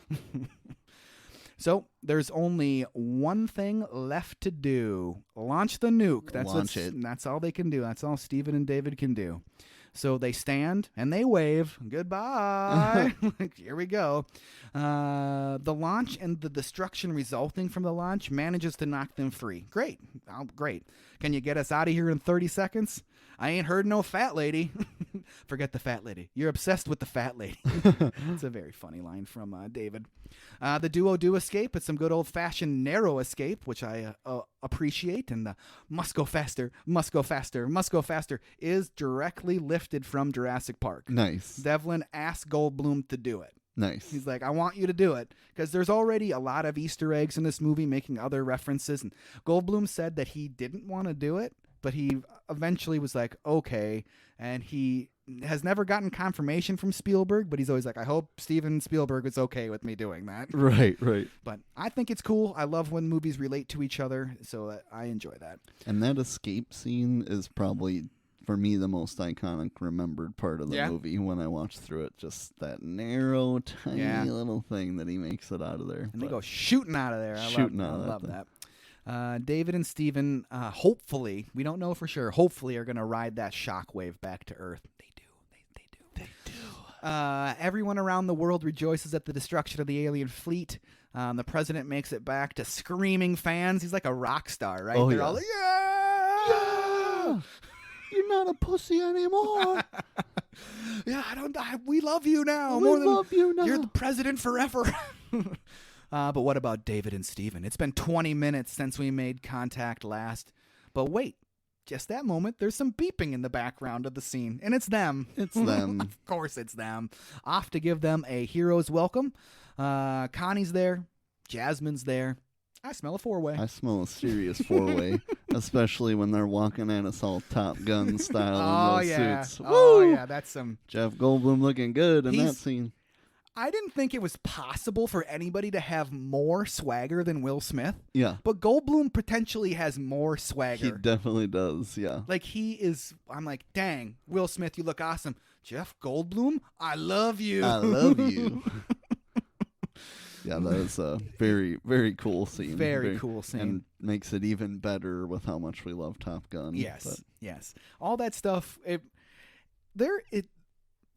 S2: So there's only one thing left to do. Launch the nuke. That's all they can do. That's all Steven and David can do. So they stand and they wave. Goodbye. Here we go. The launch and the destruction resulting from the launch manages to knock them free. Great. Great. Can you get us out of here in 30 seconds? I ain't heard no fat lady. Forget the fat lady. You're obsessed with the fat lady. It's a very funny line from David. The duo do escape. It's some good old-fashioned narrow escape, which I appreciate. And the must go faster, must go faster, must go faster is directly lifted from Jurassic Park.
S3: Nice.
S2: Devlin asked Goldblum to do it.
S3: Nice.
S2: He's like, I want you to do it. Because there's already a lot of Easter eggs in this movie making other references. And Goldblum said that he didn't want to do it, but he eventually was like, okay. And he has never gotten confirmation from Spielberg, but he's always like, I hope Steven Spielberg is okay with me doing that.
S3: Right.
S2: But I think it's cool. I love when movies relate to each other, so I enjoy that.
S3: And that escape scene is probably, for me, the most iconic remembered part of the movie when I watched through it. Just that narrow, tiny little thing that he makes it out of there.
S2: And they go shooting out of there. I love that. David and Steven, hopefully, we don't know for sure, hopefully are going to ride that shockwave back to Earth. They do. Everyone around the world rejoices at the destruction of the alien fleet. The president makes it back to screaming fans. He's like a rock star, right? They're all like, yeah!
S3: You're not a pussy anymore.
S2: We love you now.
S3: Love you now.
S2: You're the president forever. But what about David and Steven? It's been 20 minutes since we made contact last. But wait, just that moment, there's some beeping in the background of the scene. And it's them.
S3: It's them.
S2: Of course it's them. Off to give them a hero's welcome. Connie's there. Jasmine's there. I smell a four-way.
S3: I smell a serious four-way, especially when they're walking at us all Top Gun style in those suits.
S2: Oh, yeah, that's some...
S3: Jeff Goldblum looking good in that scene.
S2: I didn't think it was possible for anybody to have more swagger than Will Smith.
S3: Yeah.
S2: But Goldblum potentially has more swagger.
S3: He definitely does, yeah.
S2: Like, I'm like, dang, Will Smith, you look awesome. Jeff Goldblum, I love you.
S3: I love you. Yeah, that is a very, very cool scene.
S2: Very cool scene.
S3: And makes it even better with how much we love Top Gun.
S2: Yes. All that stuff,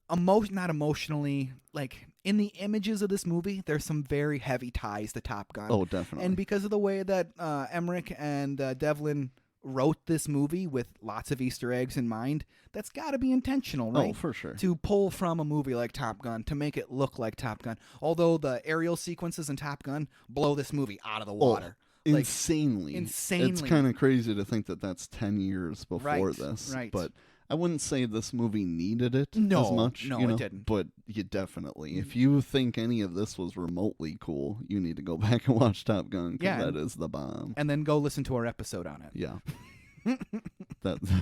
S2: not emotionally, like in the images of this movie, there's some very heavy ties to Top Gun.
S3: Oh, definitely.
S2: And because of the way that Emmerich and Devlin wrote this movie with lots of Easter eggs in mind, that's got to be intentional, right?
S3: Oh, for sure.
S2: To pull from a movie like Top Gun to make it look like Top Gun. Although the aerial sequences in Top Gun blow this movie out of the water.
S3: Like, insanely. It's kind of crazy to think that that's 10 years before this.
S2: Right.
S3: But I wouldn't say this movie needed it as much.
S2: No, it didn't.
S3: But you definitely, if you think any of this was remotely cool, you need to go back and watch Top Gun because that is the bomb.
S2: And then go listen to our episode on it.
S3: Yeah.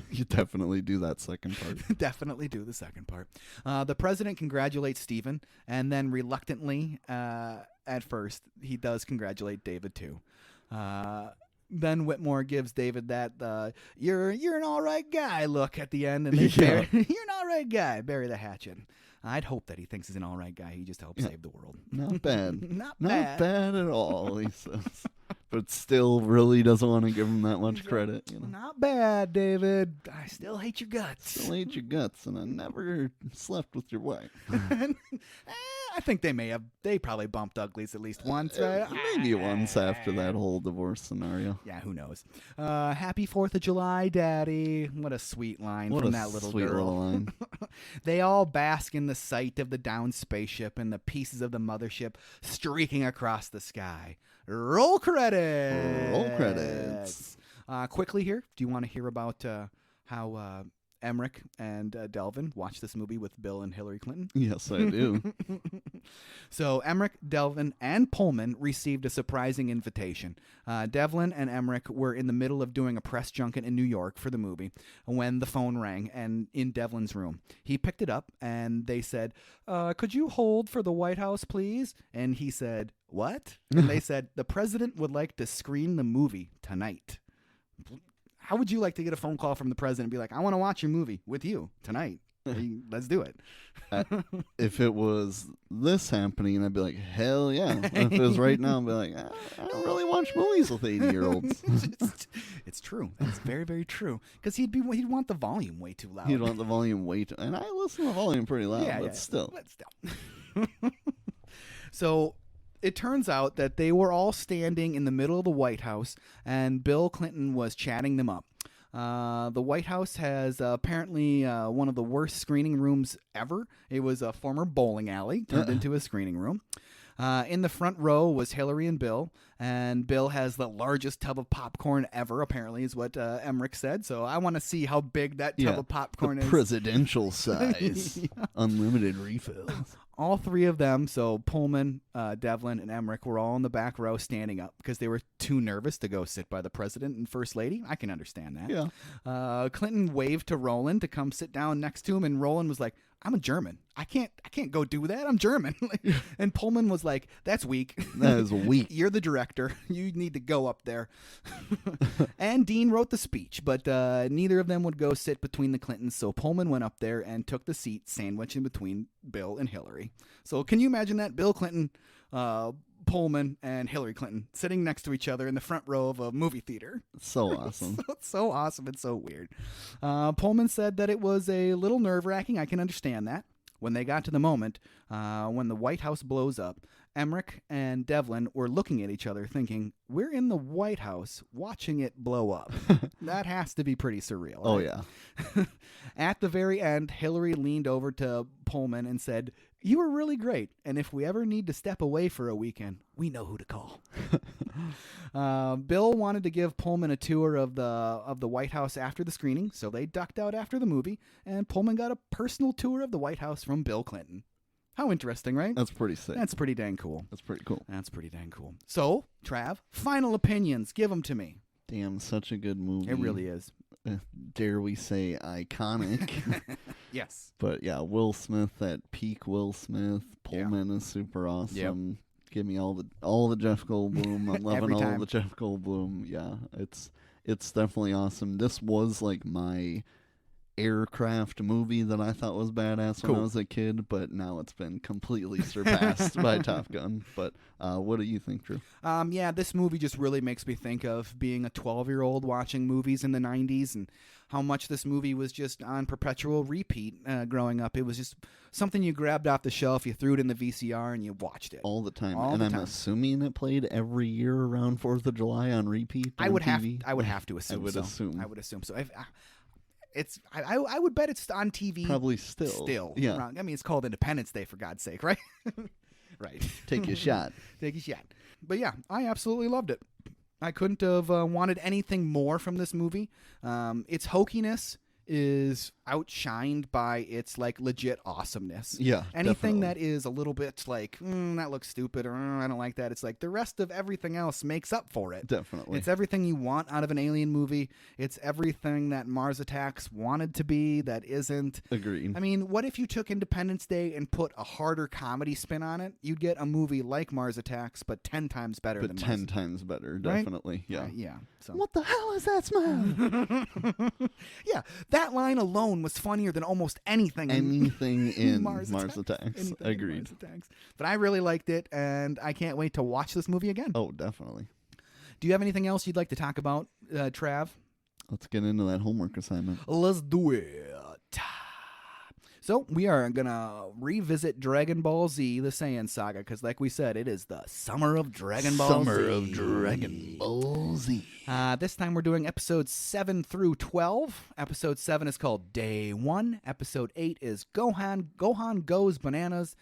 S3: You definitely do that second part.
S2: Definitely do the second part. The president congratulates Steven, and then reluctantly, at first, he does congratulate David too. Then Whitmore gives David that you're an all right guy look at the end, and they bury, you're an all right guy. Bury the hatchet. I'd hope that he thinks he's an all right guy. He just helped save the world.
S3: Not bad.
S2: Not
S3: bad at all, he says. But still really doesn't want to give him that much credit. You know?
S2: Not bad, David. I still hate your guts.
S3: Still hate your guts, and I never slept with your wife.
S2: I think they probably bumped uglies at least once, right?
S3: Maybe once after that whole divorce scenario.
S2: Yeah, who knows? Happy 4th of July, Daddy. What a sweet line from that little girl.
S3: Little line.
S2: They all bask in the sight of the downed spaceship and the pieces of the mothership streaking across the sky. Roll credits.
S3: Roll credits.
S2: Quickly here, do you want to hear about how Emmerich and Delvin watched this movie with Bill and Hillary Clinton?
S3: Yes, I do.
S2: So Emmerich, Delvin, and Pullman received a surprising invitation. Devlin and Emmerich were in the middle of doing a press junket in New York for the movie when the phone rang and in Devlin's room. He picked it up and they said, could you hold for the White House, please? And he said, what? And they said, the president would like to screen the movie tonight. How would you like to get a phone call from the president and be like, I want to watch your movie with you tonight? Let's do it.
S3: If it was this happening, I'd be like, hell yeah. If it was right now, I'd be like, I don't really watch movies with 80-year-olds.
S2: It's true. That's very, very true. Because he'd want the volume way too loud.
S3: He'd want the volume way too... And I listen to the volume pretty loud, but still.
S2: So it turns out that they were all standing in the middle of the White House, and Bill Clinton was chatting them up. The White House has apparently one of the worst screening rooms ever. It was a former bowling alley turned into a screening room. In the front row was Hillary and Bill has the largest tub of popcorn ever, apparently, is what Emmerich said. So I want to see how big that tub of popcorn is.
S3: Presidential size. Unlimited refills.
S2: All three of them, so Pullman, Devlin, and Emmerich, were all in the back row standing up because they were too nervous to go sit by the president and first lady. I can understand that.
S3: Yeah.
S2: Clinton waved to Roland to come sit down next to him, and Roland was like, I'm a German. I can't go do that. I'm German. And Pullman was like, that's weak.
S3: That is weak.
S2: You're the director. You need to go up there. And Dean wrote the speech, but neither of them would go sit between the Clintons. So Pullman went up there and took the seat sandwiched in between Bill and Hillary. So can you imagine that? Bill Clinton, Pullman, and Hillary Clinton sitting next to each other in the front row of a movie theater.
S3: So awesome.
S2: So awesome and so weird. Pullman said that it was a little nerve-wracking. I can understand that. When they got to the moment, when the White House blows up, Emmerich and Devlin were looking at each other thinking, we're in the White House watching it blow up. That has to be pretty surreal.
S3: Oh,
S2: right?
S3: yeah.
S2: At the very end, Hillary leaned over to Pullman and said, you were really great, and if we ever need to step away for a weekend, we know who to call. Bill wanted to give Pullman a tour of the White House after the screening, so they ducked out after the movie, and Pullman got a personal tour of the White House from Bill Clinton. How interesting, right?
S3: That's pretty sick.
S2: That's pretty dang cool.
S3: That's pretty cool.
S2: That's pretty dang cool. So, Trav, final opinions. Give them to me.
S3: Damn, such a good movie.
S2: It really is.
S3: Dare we say iconic.
S2: Yes.
S3: But yeah, Will Smith at peak Will Smith. Pullman is super awesome. Yep. Give me all the Jeff Goldblum. I'm loving all the Jeff Goldblum. Yeah, it's definitely awesome. This was like my aircraft movie that I thought was badass when I was a kid, but now it's been completely surpassed by Top Gun. But what do you think, Drew?
S2: Yeah, this movie just really makes me think of being a 12-year-old watching movies in the 90s and how much this movie was just on perpetual repeat growing up. It was just something you grabbed off the shelf, you threw it in the VCR, and you watched it.
S3: All the time. I'm assuming it played every year around 4th of July on repeat on TV?
S2: I would have to assume
S3: I
S2: would assume so. I would bet it's on TV.
S3: Probably still. Yeah.
S2: I mean, it's called Independence Day, for God's sake, right? Right.
S3: Take your shot.
S2: Take your shot. But yeah, I absolutely loved it. I couldn't have wanted anything more from this movie. Its hokiness is outshined by its like legit awesomeness.
S3: Yeah,
S2: anything that is a little bit like that looks stupid or I don't like that, it's like the rest of everything else makes up for it.
S3: Definitely,
S2: it's everything you want out of an alien movie. It's everything that Mars Attacks wanted to be that isn't.
S3: Agreed.
S2: I mean, what if you took Independence Day and put a harder comedy spin on it? You'd get a movie like Mars Attacks, but 10 times better.
S3: But 10 times better, definitely. Right? Yeah.
S2: Yeah. So.
S3: What the hell is that smell?
S2: Yeah, that line alone was funnier than almost anything
S3: in Mars Attacks. Agreed.
S2: Mars Attacks. But I really liked it, and I can't wait to watch this movie again.
S3: Oh, definitely.
S2: Do you have anything else you'd like to talk about, Trav?
S3: Let's get into that homework assignment.
S2: Let's do it. So we are going to revisit Dragon Ball Z, the Saiyan saga, because like we said, it is the summer of Dragon Ball Z.
S3: Summer of Dragon Ball Z.
S2: This time we're doing episodes 7 through 12. Episode 7 is called Day 1. Episode 8 is Gohan Goes Bananas.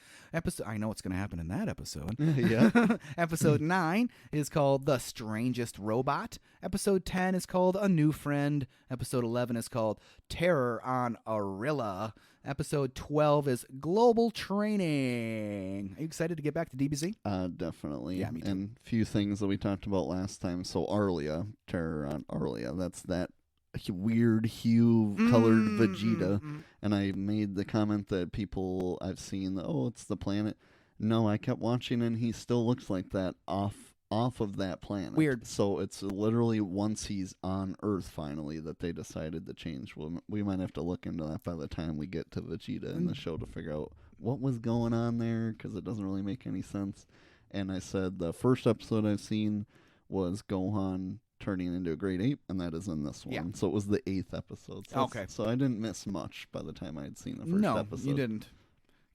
S2: I know what's going to happen in that episode.
S3: Yeah.
S2: Episode 9 is called The Strangest Robot. Episode 10 is called A New Friend. Episode 11 is called Terror on Arilla. Episode 12 is Global Training. Are you excited to get back to DBZ?
S3: Definitely.
S2: Yeah, me too.
S3: And a few things that we talked about last time. So Arlia, Terror on Arlia, that's that weird hue-colored Vegeta. And I made the comment that people I've seen, it's the planet. No, I kept watching and he still looks like that off of that planet.
S2: Weird.
S3: So it's literally once he's on Earth finally that they decided to change. We might have to look into that by the time we get to Vegeta in the show to figure out what was going on there, because it doesn't really make any sense. And I said the first episode I've seen was Gohan turning into a great ape, and that is in this one.
S2: Yeah.
S3: So it was the 8th episode.
S2: Okay.
S3: So I didn't miss much by the time I had seen the first episode.
S2: No, you didn't.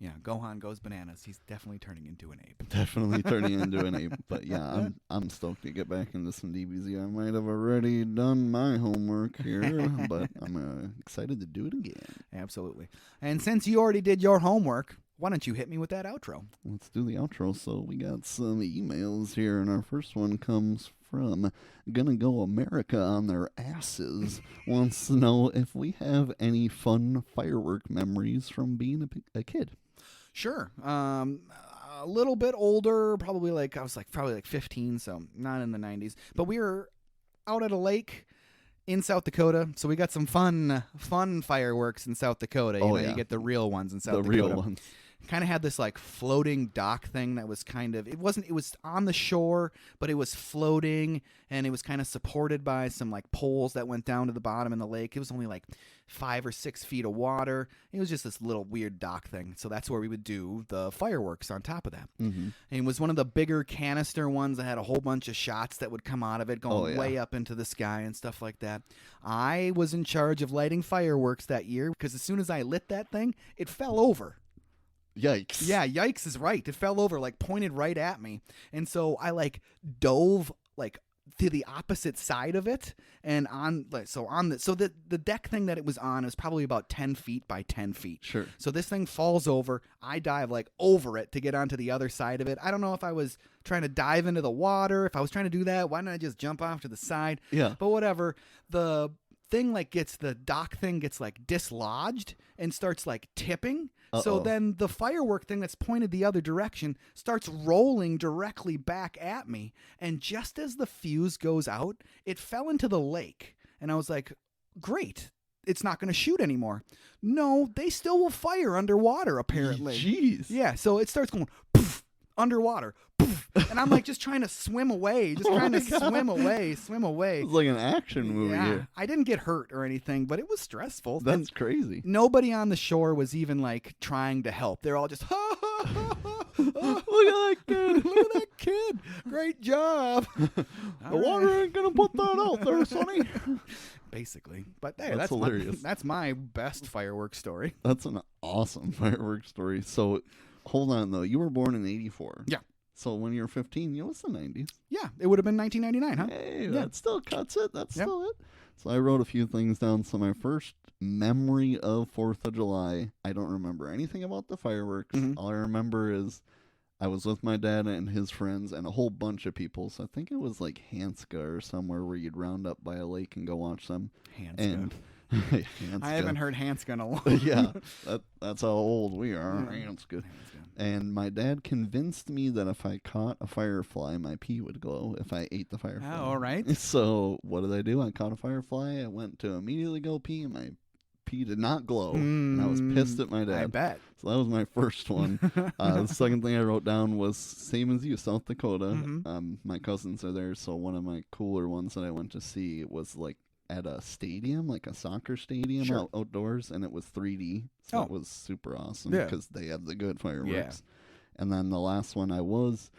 S2: Yeah, Gohan goes bananas. He's definitely turning into an ape.
S3: Definitely turning into an ape. But yeah, I'm stoked to get back into some DBZ. I might have already done my homework here, but I'm excited to do it again.
S2: Absolutely. And since you already did your homework, why don't you hit me with that outro?
S3: Let's do the outro. So we got some emails here, and our first one comes from Gonna Go America on Their Asses. Wants to know if we have any fun firework memories from being a kid.
S2: Sure. A little bit older, probably like 15, so not in the 90s. But we were out at a lake in South Dakota, so we got some fun fireworks in South Dakota. You get the real ones in South Dakota.
S3: The real ones.
S2: Kind of had this like floating dock thing that was it was on the shore, but it was floating, and it was kind of supported by some like poles that went down to the bottom in the lake. It was only like 5 or 6 feet of water. It was just this little weird dock thing. So that's where we would do the fireworks on top of that.
S3: Mm-hmm.
S2: And it was one of the bigger canister ones that had a whole bunch of shots that would come out of it going way up into the sky and stuff like that. I was in charge of lighting fireworks that year because as soon as I lit that thing, it fell over.
S3: Yikes.
S2: Yeah, yikes is right. It fell over, like pointed right at me. And so I like dove like to the opposite side of it, and the deck thing that it was on is probably about 10 feet by 10 feet.
S3: Sure.
S2: So this thing falls over. I dive like over it to get onto the other side of it. I don't know if I was trying to dive into the water. If I was trying to do that, why didn't I just jump off to the side?
S3: Yeah.
S2: But whatever. The dock thing gets like dislodged and starts like tipping. So then the firework thing that's pointed the other direction starts rolling directly back at me. And just as the fuse goes out, it fell into the lake. And I was like, great. It's not going to shoot anymore. No, they still will fire underwater, apparently.
S3: Jeez.
S2: Yeah, so it starts going poof, underwater. Poof, and I'm like just trying to swim away. Swim away.
S3: It's like an action movie here.
S2: I didn't get hurt or anything, but it was stressful.
S3: That's crazy.
S2: Nobody on the shore was even like trying to help. They're all just, ha, ha, ha, ha.
S3: Look at that kid.
S2: Look at that kid. Great job.
S3: The water ain't going to put that out there, sonny.
S2: Basically. But hey,
S3: that's hilarious.
S2: That's my best fireworks story.
S3: That's an awesome fireworks story. So, hold on, though. You were born in 84.
S2: Yeah.
S3: So when you were 15, it was the 90s.
S2: Yeah, it would have been 1999, huh?
S3: Hey, that still cuts it. That's still it. So I wrote a few things down. So my first memory of 4th of July, I don't remember anything about the fireworks.
S2: Mm-hmm.
S3: All I remember is I was with my dad and his friends and a whole bunch of people. So I think it was like Hanska or somewhere where you'd round up by a lake and go watch them.
S2: Hanska.
S3: And
S2: I haven't heard Hanska in a long
S3: Yeah, that's how old we are. Hanska. And my dad convinced me that if I caught a firefly, my pee would glow if I ate the firefly.
S2: Oh, all right.
S3: So what did I do? I caught a firefly. I went to immediately go pee, and my pee did not glow. And I was pissed at my dad.
S2: I bet.
S3: So that was my first one. The second thing I wrote down was same as you, South Dakota.
S2: Mm-hmm.
S3: My cousins are there, so one of my cooler ones that I went to see was like at a stadium, like a soccer stadium outdoors, and it was 3D. So it was super awesome because they had the good fireworks. And then the last one, I was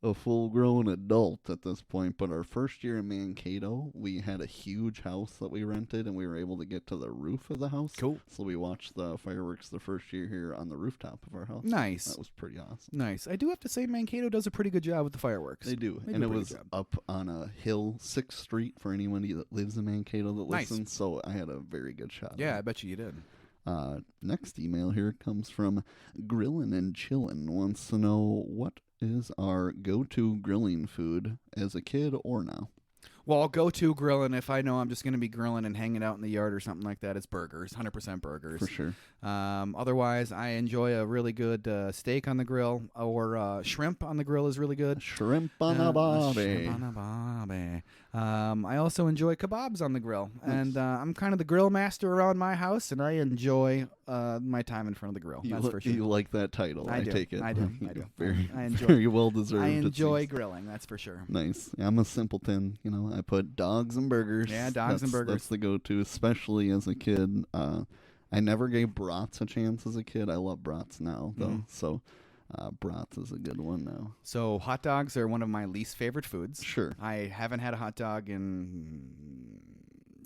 S3: a full-grown adult at this point, but our first year in Mankato, we had a huge house that we rented, and we were able to get to the roof of the house.
S2: Cool.
S3: So we watched the fireworks the first year here on the rooftop of our house.
S2: Nice.
S3: That was pretty awesome.
S2: Nice. I do have to say Mankato does a pretty good job with the fireworks.
S3: They do.
S2: They
S3: And
S2: do a
S3: it
S2: pretty
S3: was
S2: good job.
S3: up on a hill, 6th Street, for anybody that lives in Mankato that
S2: Nice.
S3: listens. So I had a very good shot.
S2: Yeah, I bet you did.
S3: Next email here comes from Grillin' and Chillin'. Wants to know, what is our go-to grilling food as a kid or now?
S2: Well, I'll go to grilling if I know I'm just going to be grilling and hanging out in the yard or something like that. It's burgers, 100% burgers.
S3: For sure.
S2: Otherwise, I enjoy a really good steak on the grill, or shrimp on the grill is really good.
S3: Shrimp on a bobby.
S2: Shrimp on a bobby. I also enjoy kebabs on the grill.
S3: Nice.
S2: And I'm kind of the grill master around my house, and I enjoy my time in front of the grill. That's for sure.
S3: You like that title, I
S2: do.
S3: take it.
S2: I do.
S3: Very,
S2: I enjoy,
S3: very well deserved.
S2: I
S3: it
S2: enjoy
S3: seems.
S2: grilling, that's for sure.
S3: Nice. Yeah, I'm a simpleton. You know, I put dogs and burgers.
S2: Yeah, dogs and burgers.
S3: That's the go-to, especially as a kid. I never gave brats a chance as a kid. I love brats now, though.
S2: Mhm.
S3: So brats is a good one now.
S2: So hot dogs are one of my least favorite foods.
S3: Sure.
S2: I haven't had a hot dog in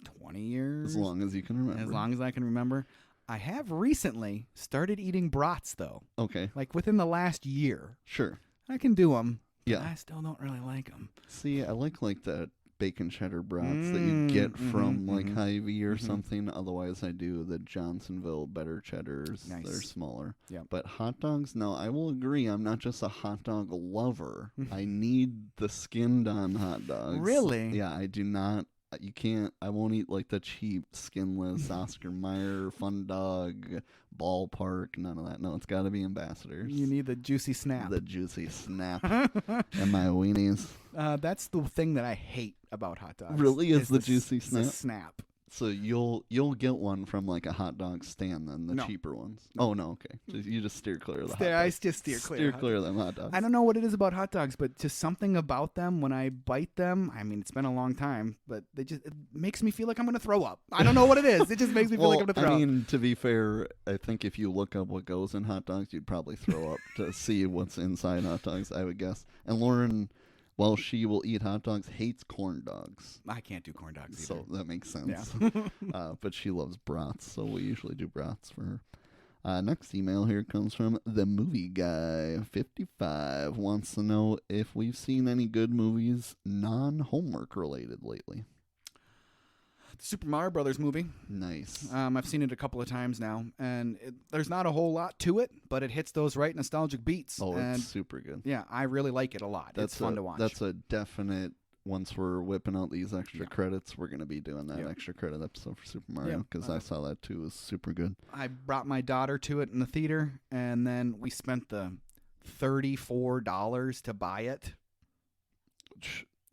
S2: 20 years.
S3: As long as you can remember.
S2: As long as I can remember. I have recently started eating brats, though.
S3: Okay.
S2: Like within the last year.
S3: Sure.
S2: I can do them.
S3: Yeah.
S2: I still don't really like them.
S3: See, I like that bacon cheddar brats that you get from like
S2: mhm.
S3: Hy-Vee or something. Otherwise, I do the Johnsonville better cheddars.
S2: Nice.
S3: They're smaller.
S2: Yep.
S3: But hot dogs, no, I will agree. I'm not just a hot dog lover. I need the skinned on hot dogs.
S2: Really?
S3: Yeah, I do not. You can't. I won't eat like the cheap, skinless Oscar Mayer, Fun Dog, Ballpark. None of that. No, it's got to be Ambassadors.
S2: You need the juicy snap.
S3: The juicy snap. And my weenies.
S2: That's the thing that I hate about hot dogs.
S3: Really? Is the juicy
S2: the
S3: snap?
S2: snap.
S3: So you'll get one from like a hot dog stand, then the
S2: No.
S3: cheaper ones. Oh no, okay. You just steer clear of the hot
S2: I
S3: dogs.
S2: just steer clear.
S3: Steer clear of them hot dogs.
S2: I don't know what it is about hot dogs, but just something about them when I bite them. I mean, it's been a long time, but it makes me feel like I'm going to throw up. I don't know what it is. It just makes me feel like I'm going to throw
S3: I
S2: up.
S3: mean, to be fair, I think if you look up what goes in hot dogs, you'd probably throw up to see what's inside hot dogs, I would guess. And Lauren, while she will eat hot dogs, hates corn dogs.
S2: I can't do corn dogs either.
S3: So that makes sense.
S2: Yeah.
S3: But she loves brats, so we usually do brats for her. Next email here comes from the movie guy, 55. Wants to know if we've seen any good movies non-homework related lately.
S2: The Super Mario Brothers movie.
S3: Nice.
S2: I've seen it a couple of times now, and there's not a whole lot to it, but it hits those right nostalgic beats.
S3: Oh,
S2: and
S3: it's super good.
S2: yeah, I really like it a lot. It's fun to watch.
S3: That's a definite. Once we're whipping out these extra credits, we're going to be doing that extra credit episode for Super Mario, because I saw that too. It was super good. I
S2: brought my daughter to it in the theater, and then we spent the $34 to buy it.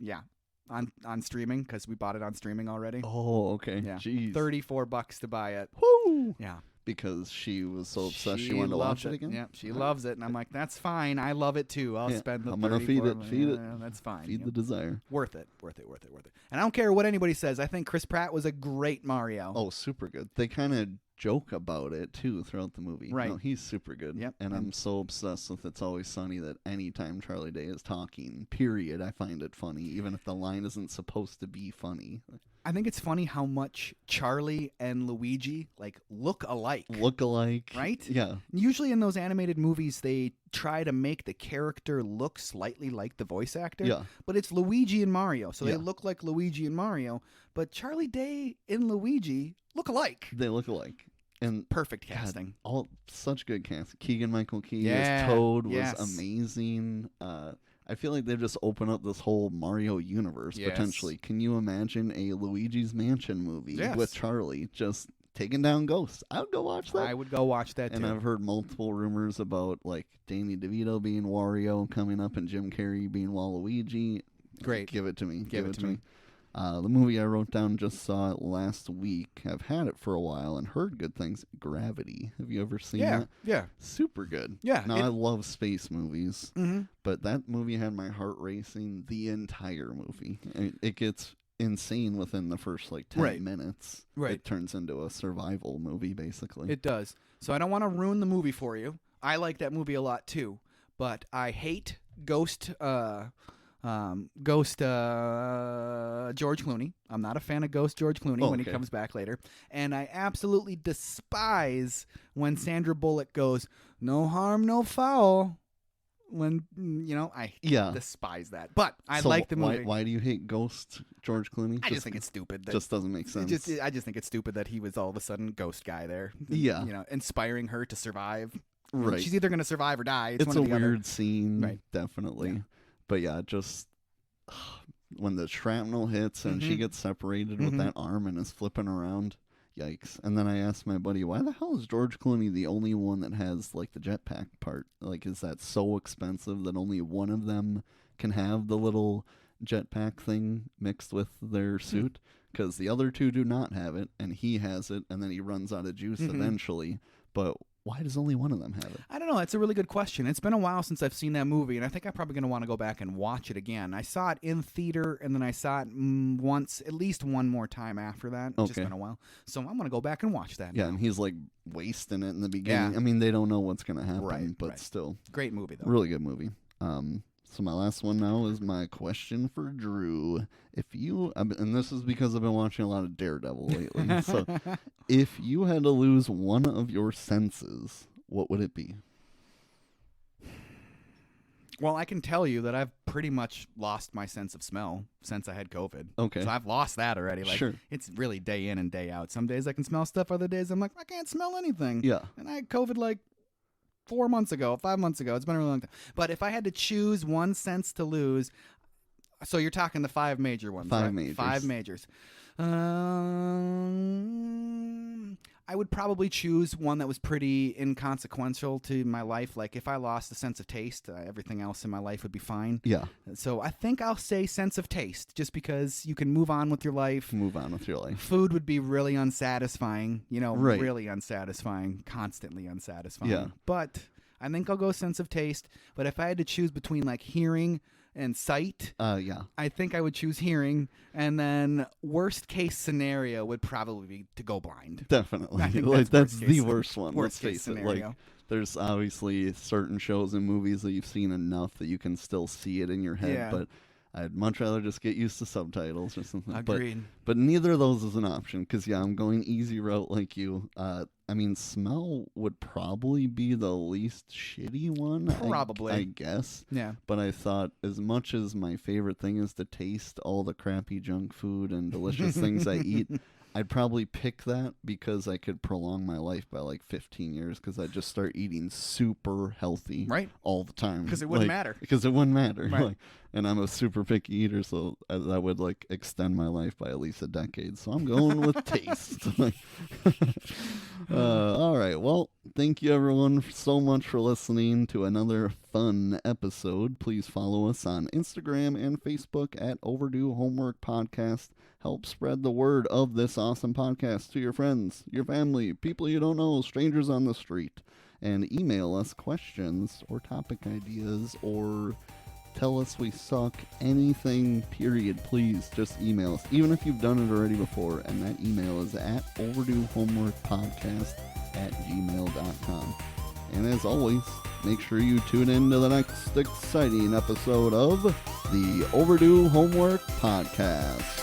S2: Yeah. On streaming, because we bought it on streaming already.
S3: Oh, okay.
S2: Yeah.
S3: Jeez.
S2: $34 to buy it.
S3: Woo!
S2: Yeah.
S3: Because she was so obsessed she wanted to watch it again?
S2: Yeah, she loves it. And I'm like, that's fine. I love it too. I'll spend the
S3: I'm going to feed it. Feed it.
S2: That's fine.
S3: Feed the desire.
S2: Worth it. And I don't care what anybody says. I think Chris Pratt was a great Mario.
S3: Oh, super good. They kind of joke about it too throughout the movie.
S2: Right.
S3: No, he's super good.
S2: Yep.
S3: And I'm so obsessed with It's Always Sunny that anytime Charlie Day is talking, period, I find it funny, even if the line isn't supposed to be funny.
S2: I think it's funny how much Charlie and Luigi look alike.
S3: Look alike.
S2: Right?
S3: Yeah.
S2: Usually in those animated movies, they try to make the character look slightly like the voice actor.
S3: Yeah.
S2: But it's Luigi and Mario, so they look like Luigi and Mario. But Charlie Day and Luigi look alike.
S3: They look alike. And
S2: perfect casting.
S3: All such good casting. Keegan-Michael Key as Toad was amazing. I feel like they've just opened up this whole Mario universe, potentially. Can you imagine a Luigi's Mansion movie with Charlie just taking down ghosts? I would go watch that.
S2: I would go watch that, too.
S3: And I've heard multiple rumors about, Danny DeVito being Wario coming up and Jim Carrey being Waluigi.
S2: Great.
S3: Give it to me.
S2: Give it to me.
S3: The movie I wrote down, just saw it last week. I've had it for a while and heard good things. Gravity. Have you ever seen that?
S2: Yeah.
S3: Super good.
S2: Yeah.
S3: Now, I love space movies, but that movie had my heart racing the entire movie. It gets insane within the first 10 minutes.
S2: Right.
S3: It turns into a survival movie, basically.
S2: It does. So I don't want to ruin the movie for you. I like that movie a lot, too. But I hate Ghost George Clooney. I'm not a fan of Ghost George Clooney when he comes back later. And I absolutely despise when Sandra Bullock goes, "No harm, no foul." When, I despise that. But I like the movie.
S3: Why do you hate Ghost George Clooney?
S2: I just think it's stupid.
S3: Just doesn't make sense.
S2: I just think it's stupid that he was all of a sudden ghost guy there.
S3: Yeah.
S2: Inspiring her to survive.
S3: Right.
S2: She's either going to survive or die. It's
S3: a weird scene,
S2: right.
S3: Definitely.
S2: Yeah.
S3: But yeah, just when the shrapnel hits and she gets separated with that arm and is flipping around, yikes. And then I asked my buddy, why the hell is George Clooney the only one that has like the jetpack part? Like, is that so expensive that only one of them can have the little jetpack thing mixed with their suit? Because the other two do not have it, and he has it, and then he runs out of juice eventually. But why does only one of them have it?
S2: I don't know. That's a really good question. It's been a while since I've seen that movie, and I think I'm probably going to want to go back and watch it again. I saw it in theater, and then I saw it at least one more time after that. It's just been a while. So I'm going to go back and watch that.
S3: Yeah,
S2: now.
S3: and he's like wasting it in the beginning.
S2: Yeah.
S3: I mean, they don't know what's going to happen, but still.
S2: Great movie, though.
S3: Really good movie. So my last one now is my question for Drew. And this is because I've been watching a lot of Daredevil lately. So if you had to lose one of your senses, what would it be?
S2: Well, I can tell you that I've pretty much lost my sense of smell since I had COVID.
S3: Okay.
S2: So I've lost that already. Like,
S3: sure.
S2: It's really day in and day out. Some days I can smell stuff. Other days I'm like, I can't smell anything.
S3: Yeah.
S2: And I had COVID like 5 months ago. It's been a really long time. But if I had to choose one sense to lose, so you're talking the 5 major ones, right? 5 majors. I would probably choose one that was pretty inconsequential to my life. Like if I lost the sense of taste, everything else in my life would be fine.
S3: Yeah.
S2: So I think I'll say sense of taste, just because you can move on with your life. Food would be really unsatisfying,
S3: right.
S2: Really unsatisfying, constantly unsatisfying.
S3: Yeah.
S2: But I think I'll go sense of taste. But if I had to choose between like hearing and sight, I think I would choose hearing, and then worst case scenario would probably be to go blind.
S3: Definitely.
S2: I think
S3: that's the worst one.
S2: Worst
S3: Let's
S2: case
S3: face it.
S2: scenario.
S3: Like, there's obviously certain shows and movies that you've seen enough that you can still see it in your head, but I'd much rather just get used to subtitles or something.
S2: Agreed.
S3: But neither of those is an option because, I'm going easy route like you. I mean, smell would probably be the least shitty one.
S2: Probably.
S3: I guess.
S2: Yeah.
S3: But I thought as much as my favorite thing is to taste all the crappy junk food and delicious things I eat, I'd probably pick that because I could prolong my life by like 15 years because I'd just start eating super healthy all the time.
S2: Because it wouldn't matter.
S3: Because it wouldn't matter.
S2: Right.
S3: And I'm a super picky eater, so that would like extend my life by at least a decade. So I'm going with taste. All right. Well, thank you everyone so much for listening to another fun episode. Please follow us on Instagram and Facebook at Overdue Homework Podcast. Help spread the word of this awesome podcast to your friends, your family, people you don't know, strangers on the street. And email us questions or topic ideas or tell us we suck, anything, period. Please just email us, even if you've done it already before. And that email is at overduehomeworkpodcast@gmail.com. And as always, make sure you tune in to the next exciting episode of the Overdue Homework Podcast.